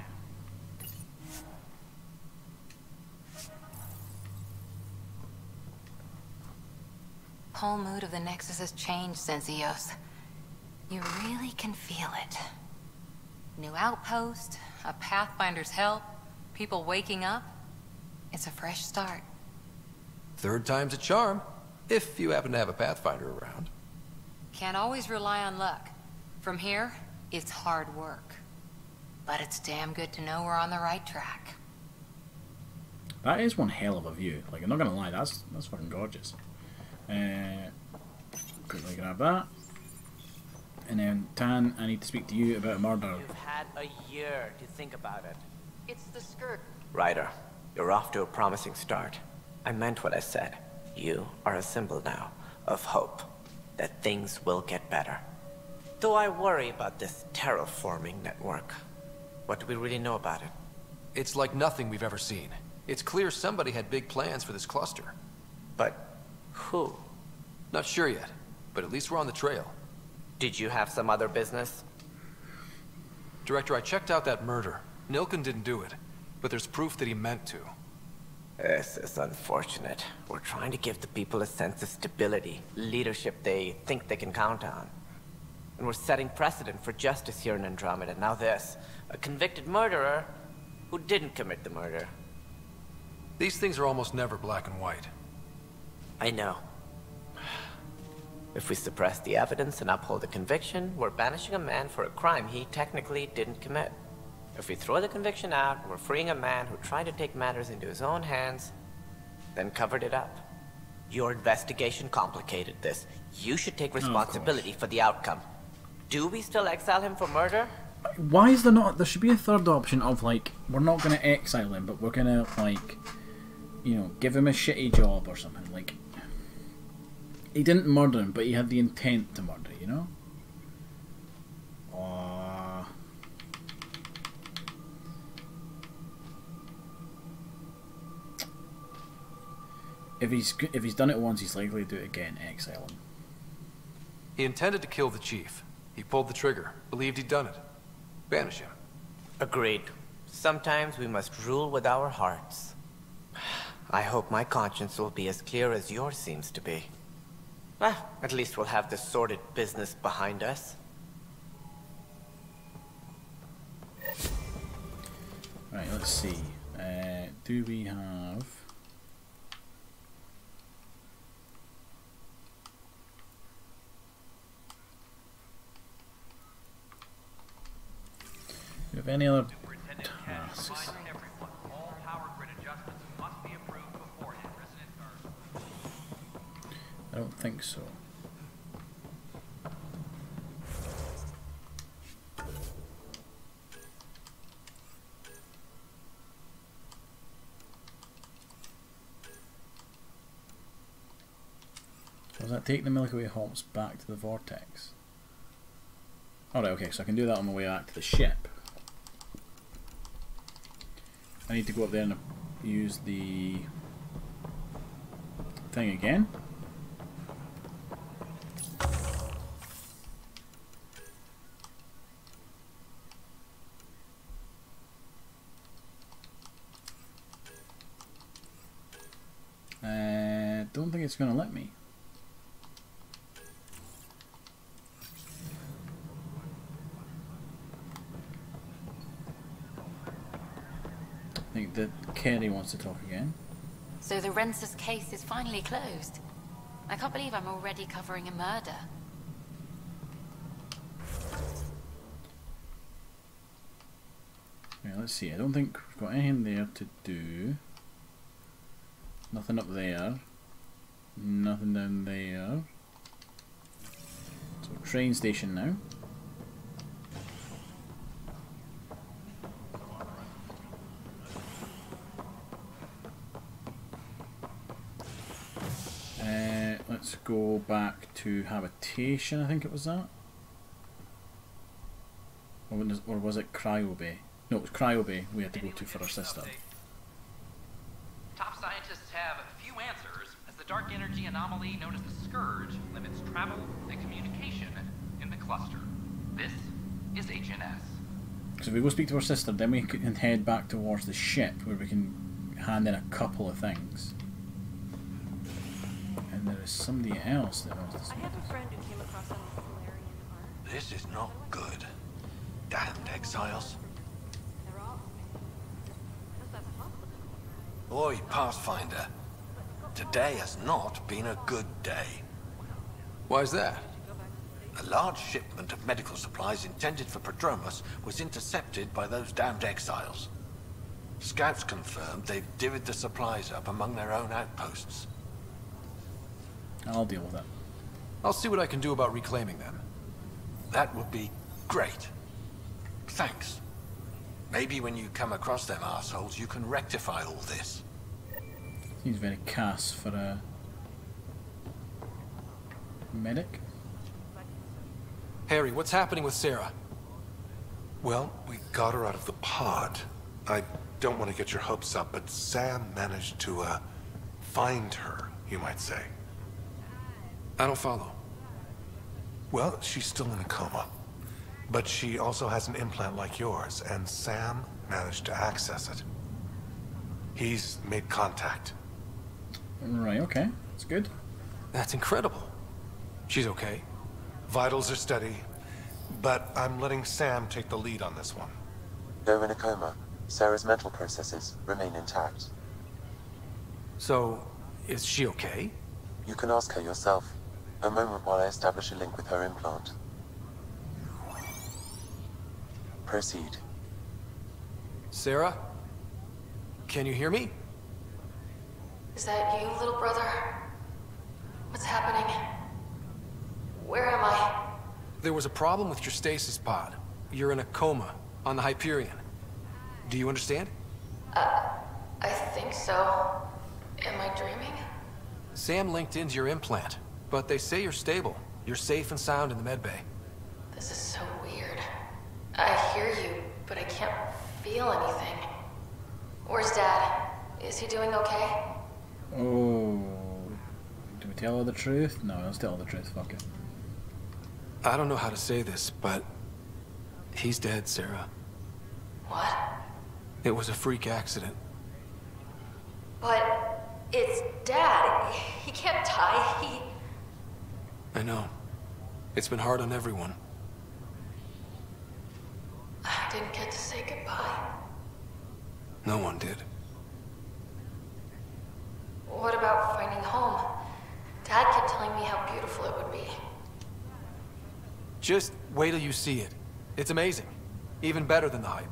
Whole mood of the Nexus has changed since Eos. You really can feel it. New outpost, a Pathfinder's help, people waking up. It's a fresh start. Third time's a charm, if you happen to have a Pathfinder around. Can't always rely on luck. From here, it's hard work. But it's damn good to know we're on the right track. That is one hell of a view. Like, I'm not gonna lie, that's fucking gorgeous. Quickly grab that. And then, Tan, I need to speak to you about a murder. You've had a year to think about it. It's the skirt. Ryder, you're off to a promising start. I meant what I said. You are a symbol now of hope that things will get better. Though I worry about this terraforming network. What do we really know about it? It's like nothing we've ever seen. It's clear somebody had big plans for this cluster. But who? Not sure yet, but at least we're on the trail. Did you have some other business? Director, I checked out that murder. Nilken didn't do it, but there's proof that he meant to. This is unfortunate. We're trying to give the people a sense of stability, leadership they think they can count on. And we're setting precedent for justice here in Andromeda. Now this, a convicted murderer who didn't commit the murder. These things are almost never black and white. I know. If we suppress the evidence and uphold the conviction, we're banishing a man for a crime he technically didn't commit. If we throw the conviction out, we're freeing a man who tried to take matters into his own hands, then covered it up. Your investigation complicated this. You should take responsibility for the outcome. Do we still exile him for murder? Why is there not... There should be a third option of, like, we're not going to exile him, but we're going to, like, you know, give him a shitty job or something. Like, he didn't murder him, but he had the intent to murder, you know? If he's done it once, he's likely to do it again. Exile him. He intended to kill the chief. He pulled the trigger. Believed he'd done it. Banish him. Agreed. Sometimes we must rule with our hearts. I hope my conscience will be as clear as yours seems to be. Well, at least we'll have this sordid business behind us. Right, let's see. Do we have... Do we have any other tasks? I don't think so. Does that take the Milky Way hops back to the vortex? Alright, okay, so I can do that on my way back to the ship. I need to go up there and use the thing again. Don't think it's going to let me. I think that Kerry wants to talk again. So the Rensis case is finally closed. I can't believe I'm already covering a murder. Right, let's see. I don't think we've got anything there to do. Nothing up there. Nothing down there. So train station now. Let's go back to habitation, I think it was that. Or was it Cryo Bay? No, it was Cryo Bay we had to go to for our sister. Top scientists have few answers as the dark energy anomaly known as the Scourge limits travel and communication in the cluster. This is HNS. So if we go speak to our sister, then we can head back towards the ship where we can hand in a couple of things. And there is somebody else that wants to speak. I have a friend who came across some Solarian art. This is not good. Damned exiles. Oi, Pathfinder. Today has not been a good day. Why's that? A large shipment of medical supplies intended for Prodromos was intercepted by those damned exiles. Scouts confirmed they've divvied the supplies up among their own outposts. I'll deal with it. I'll see what I can do about reclaiming them. That would be great. Thanks. Maybe when you come across them assholes, you can rectify all this. Seems very cass for a medic. Harry, what's happening with Sarah? Well, we got her out of the pod. I don't want to get your hopes up, but Sam managed to, find her, you might say. I don't follow. Well, she's still in a coma. But she also has an implant like yours, and Sam managed to access it. He's made contact. Right, okay. That's good. That's incredible. She's okay. Vitals are steady, but I'm letting Sam take the lead on this one. Though in a coma, Sarah's mental processes remain intact. So, is she okay? You can ask her yourself. A moment while I establish a link with her implant. Proceed. Sarah? Can you hear me? Is that you, little brother? What's happening? Where am I? There was a problem with your stasis pod. You're in a coma on the Hyperion. Do you understand? I think so. Am I dreaming? Sam linked into your implant, but they say you're stable. You're safe and sound in the medbay. This is so weird. I hear you, but I can't feel anything. Where's Dad? Is he doing okay? Oh. Do we tell her the truth? No, let's tell her the truth. Fuck it. I don't know how to say this, but he's dead, Sarah. What? It was a freak accident. But it's Dad. He can't die. I know. It's been hard on everyone. I didn't get to say goodbye. No one did. What about finding home? Dad kept telling me how beautiful it would be. Just wait till you see it. It's amazing. Even better than the hype.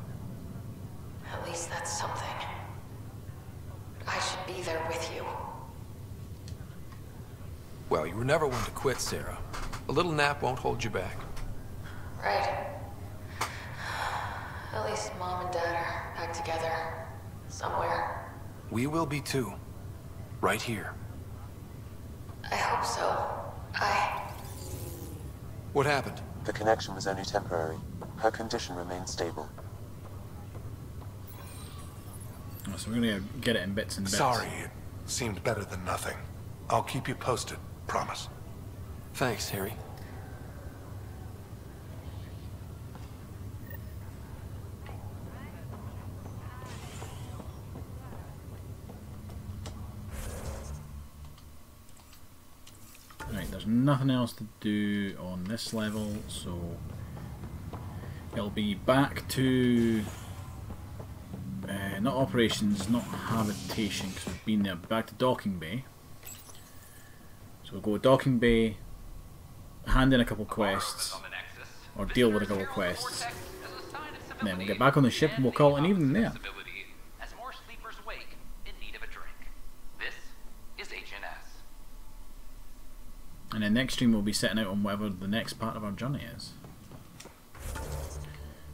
At least that's something. I should be there with you. Well, you were never one to quit, Sarah. A little nap won't hold you back. Right. At least Mom and Dad are back together. Somewhere. We will be too. Right here. I hope so. What happened? The connection was only temporary. Her condition remains stable. Oh, so we're gonna get it in bits and bits. Sorry, it seemed better than nothing. I'll keep you posted, promise. Thanks, Harry. Right, there's nothing else to do on this level, so it'll be back to not operations, not habitation, because we've been there. Back to docking bay. So we'll go docking bay, hand in a couple quests, or deal with a couple quests, and then we'll get back on the ship and we'll call it an evening there. As more sleepers wake in need of a drink. This is HNS. And then next stream we'll be setting out on whatever the next part of our journey is.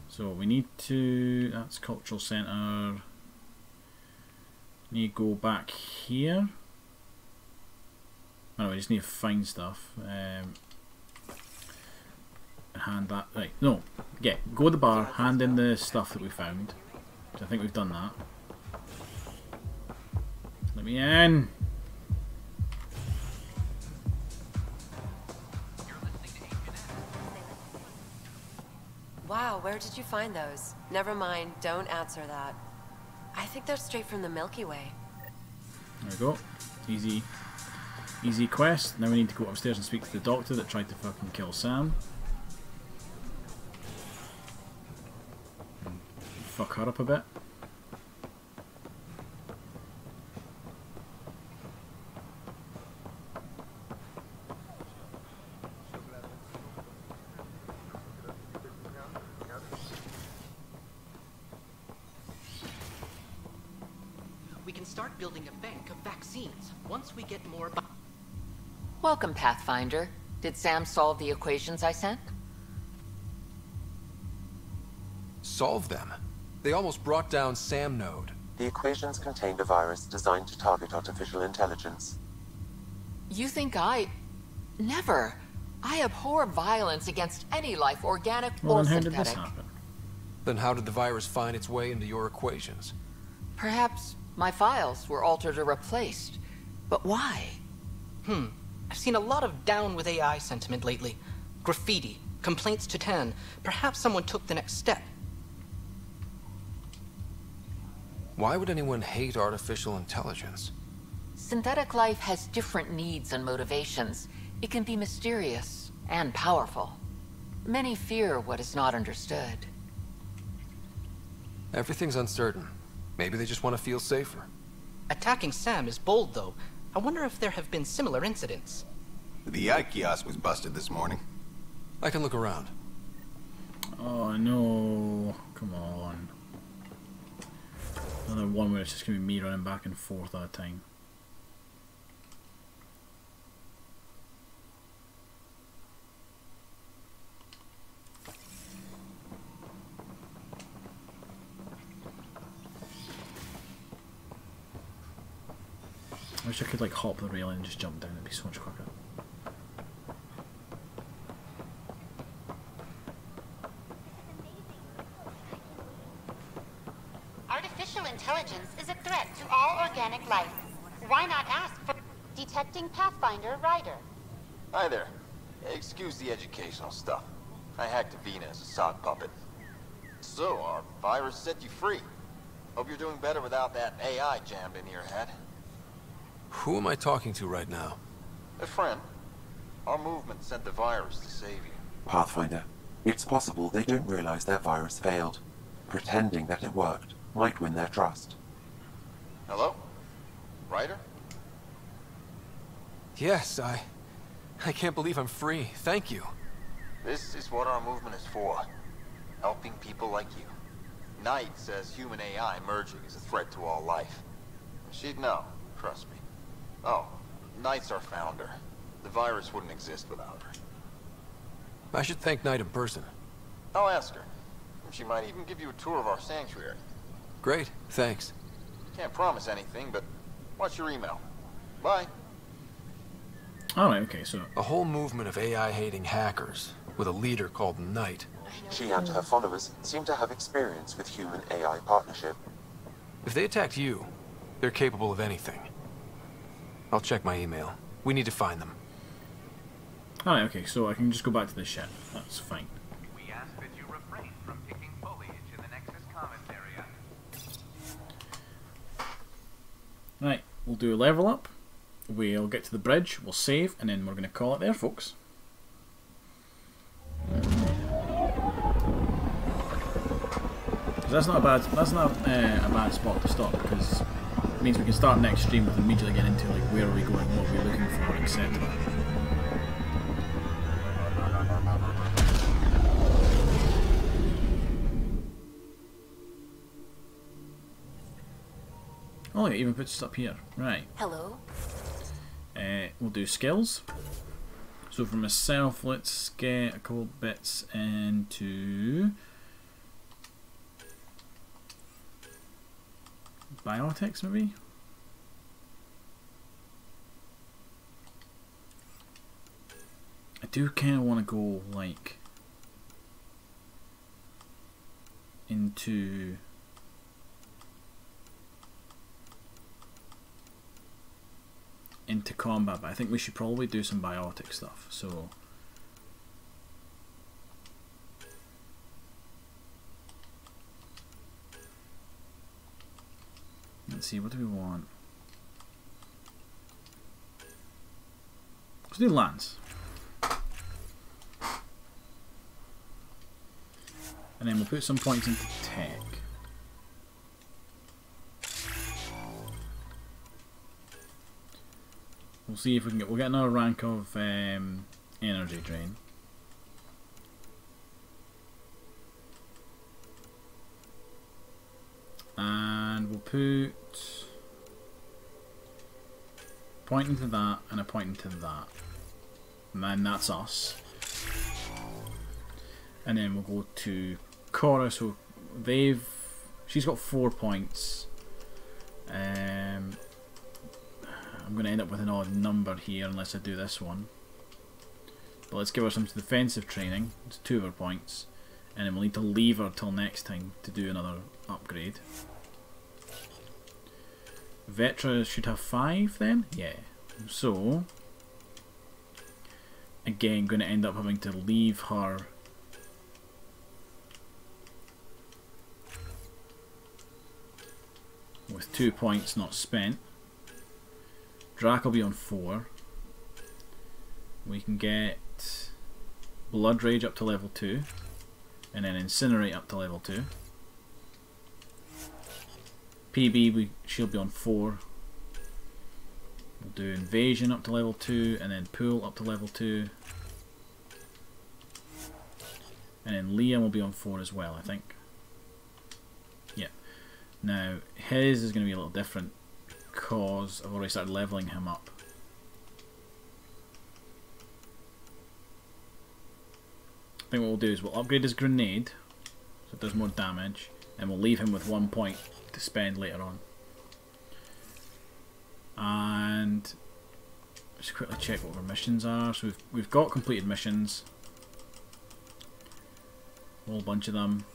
So we need to, that's cultural centre, need to go back here. Oh, we just need to find stuff. And hand that, right, no, yeah, go to the bar, hand in the stuff that we found. So I think we've done that. Let me in! Wow, where did you find those? Never mind, don't answer that. I think they're straight from the Milky Way. There we go. Easy quest. Now we need to go upstairs and speak to the doctor that tried to fucking kill Sam. And fuck her up a bit. start building a bank of vaccines once we get more. Welcome, Pathfinder. Did Sam solve the equations I sent? Solve them? They almost brought down Sam Node. The equations contained a virus designed to target artificial intelligence. You think I... Never. I abhor violence against any life, organic Well, or then how did synthetic. this happen? Then how did the virus find its way into your equations? Perhaps my files were altered or replaced. But why? I've seen a lot of down with AI sentiment lately. Graffiti, complaints to 10. Perhaps someone took the next step. Why would anyone hate artificial intelligence? Synthetic life has different needs and motivations. It can be mysterious and powerful. Many fear what is not understood. Everything's uncertain. Maybe they just want to feel safer. Attacking Sam is bold, though. I wonder if there have been similar incidents. The AI kiosk was busted this morning. I can look around. Oh no, come on. Another one where it's just going to be me running back and forth all the time. I wish I could like hop the rail and just jump down, it'd be so much quicker. Artificial intelligence is a threat to all organic life. Why not ask for detecting Pathfinder Ryder? Hi there. Excuse the educational stuff. I hacked Avina as a sock puppet. So, our virus set you free. Hope you're doing better without that AI jammed into your head. Who am I talking to right now? A friend. Our movement sent the virus to save you. Pathfinder, it's possible they don't realize their virus failed. Pretending that it worked might win their trust. Hello? Ryder? Yes, I can't believe I'm free. Thank you. This is what our movement is for. Helping people like you. Knight says human AI merging is a threat to all life. She'd know, trust me. Oh, Knight's our founder. The virus wouldn't exist without her. I should thank Knight in person. I'll ask her. She might even give you a tour of our sanctuary. Great, thanks. Can't promise anything, but watch your email. Bye. Alright, okay, so... A whole movement of AI-hating hackers, with a leader called Knight. She and her followers seem to have experience with human-AI partnership. If they attacked you, they're capable of anything. I'll check my email. We need to find them. Alright, okay, so I can just go back to the ship. That's fine. We ask that you refrain from picking foliage in the Nexus Commons area. Right, we'll do a level up. We'll get to the bridge, we'll save, and then we're going to call it there, folks. That's not a bad. That's not a bad spot to stop, because it means we can start next stream with immediately get into like where are we going, what are we looking for, etc. Oh, it even puts us up here. Right. Hello. We'll do skills. So for myself, let's get a couple bits into biotics, maybe? I do kind of want to go like into combat, but I think we should probably do some biotic stuff. So let's see, what do we want? Let's do Lance. And then we'll put some points into tech. We'll see if we can we'll get another rank of energy drain. And we'll put pointing to that, and a pointing to that. And then that's us. And then we'll go to Cora, so she's got 4 points. I'm going to end up with an odd number here unless I do this one. But let's give her some defensive training. It's 2 of her points. And then we'll need to leave her till next time to do another upgrade. Vetra should have 5 then? Yeah. So, again, going to end up having to leave her with 2 points not spent. Drac will be on 4. We can get Blood Rage up to level 2. And then Incinerate up to level 2. PB, she'll be on 4. We'll do Invasion up to level 2, and then Pool up to level 2. And then Liam will be on 4 as well, I think. Yeah. Now, his is going to be a little different, because I've already started leveling him up. I think what we'll do is we'll upgrade his grenade, so it does more damage, and we'll leave him with 1 point to spend later on. And just quickly check what our missions are. So we've got completed missions, a whole bunch of them.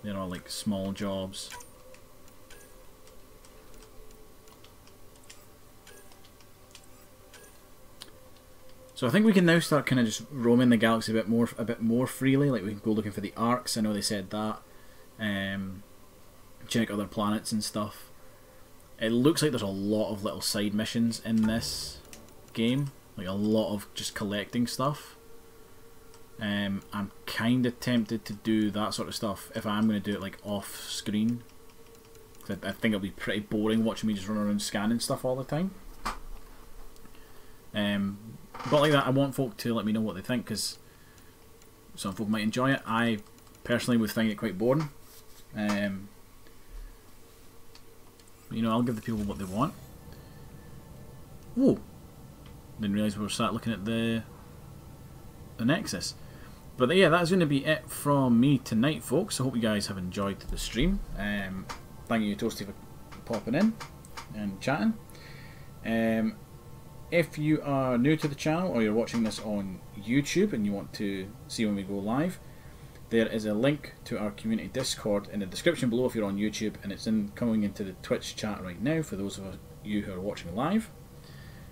They're all like small jobs. So I think we can now start kind of just roaming the galaxy a bit more freely. Like we can go looking for the arcs. I know they said that. Check other planets and stuff. It looks like there's a lot of little side missions in this game. Like a lot of just collecting stuff. I'm kind of tempted to do that sort of stuff if I'm going to do it like off screen. I think it'll be pretty boring watching me just run around scanning stuff all the time. But like that, I want folk to let me know what they think, because some folk might enjoy it. I personally would find it quite boring. You know, I'll give the people what they want. Whoa! Didn't realise we were sat looking at the Nexus. But yeah, that's going to be it from me tonight, folks. I hope you guys have enjoyed the stream. Thank you, Toasty, for popping in and chatting. If you are new to the channel or you're watching this on YouTube and you want to see when we go live, there is a link to our community Discord in the description below if you're on YouTube, and it's coming into the Twitch chat right now for those of you who are watching live.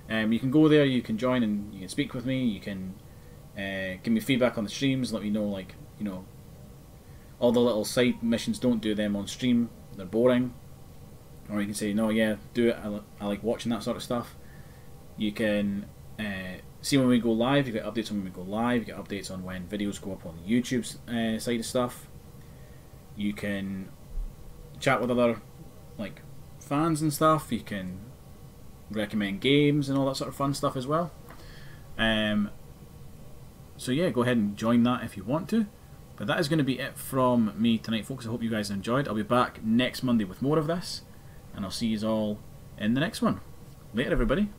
You can go there, you can join, and you can speak with me. You can give me feedback on the streams, let me know, like, you know, all the little side missions, don't do them on stream, they're boring. Or you can say, no, yeah, do it, I like watching that sort of stuff. You can see when we go live, you get updates on when we go live, you get updates on when videos go up on the YouTube side of stuff. You can chat with other like fans and stuff, you can recommend games and all that sort of fun stuff as well. So yeah, go ahead and join that if you want to. But that is going to be it from me tonight, folks. I hope you guys enjoyed. I'll be back next Monday with more of this, and I'll see you all in the next one. Later, everybody.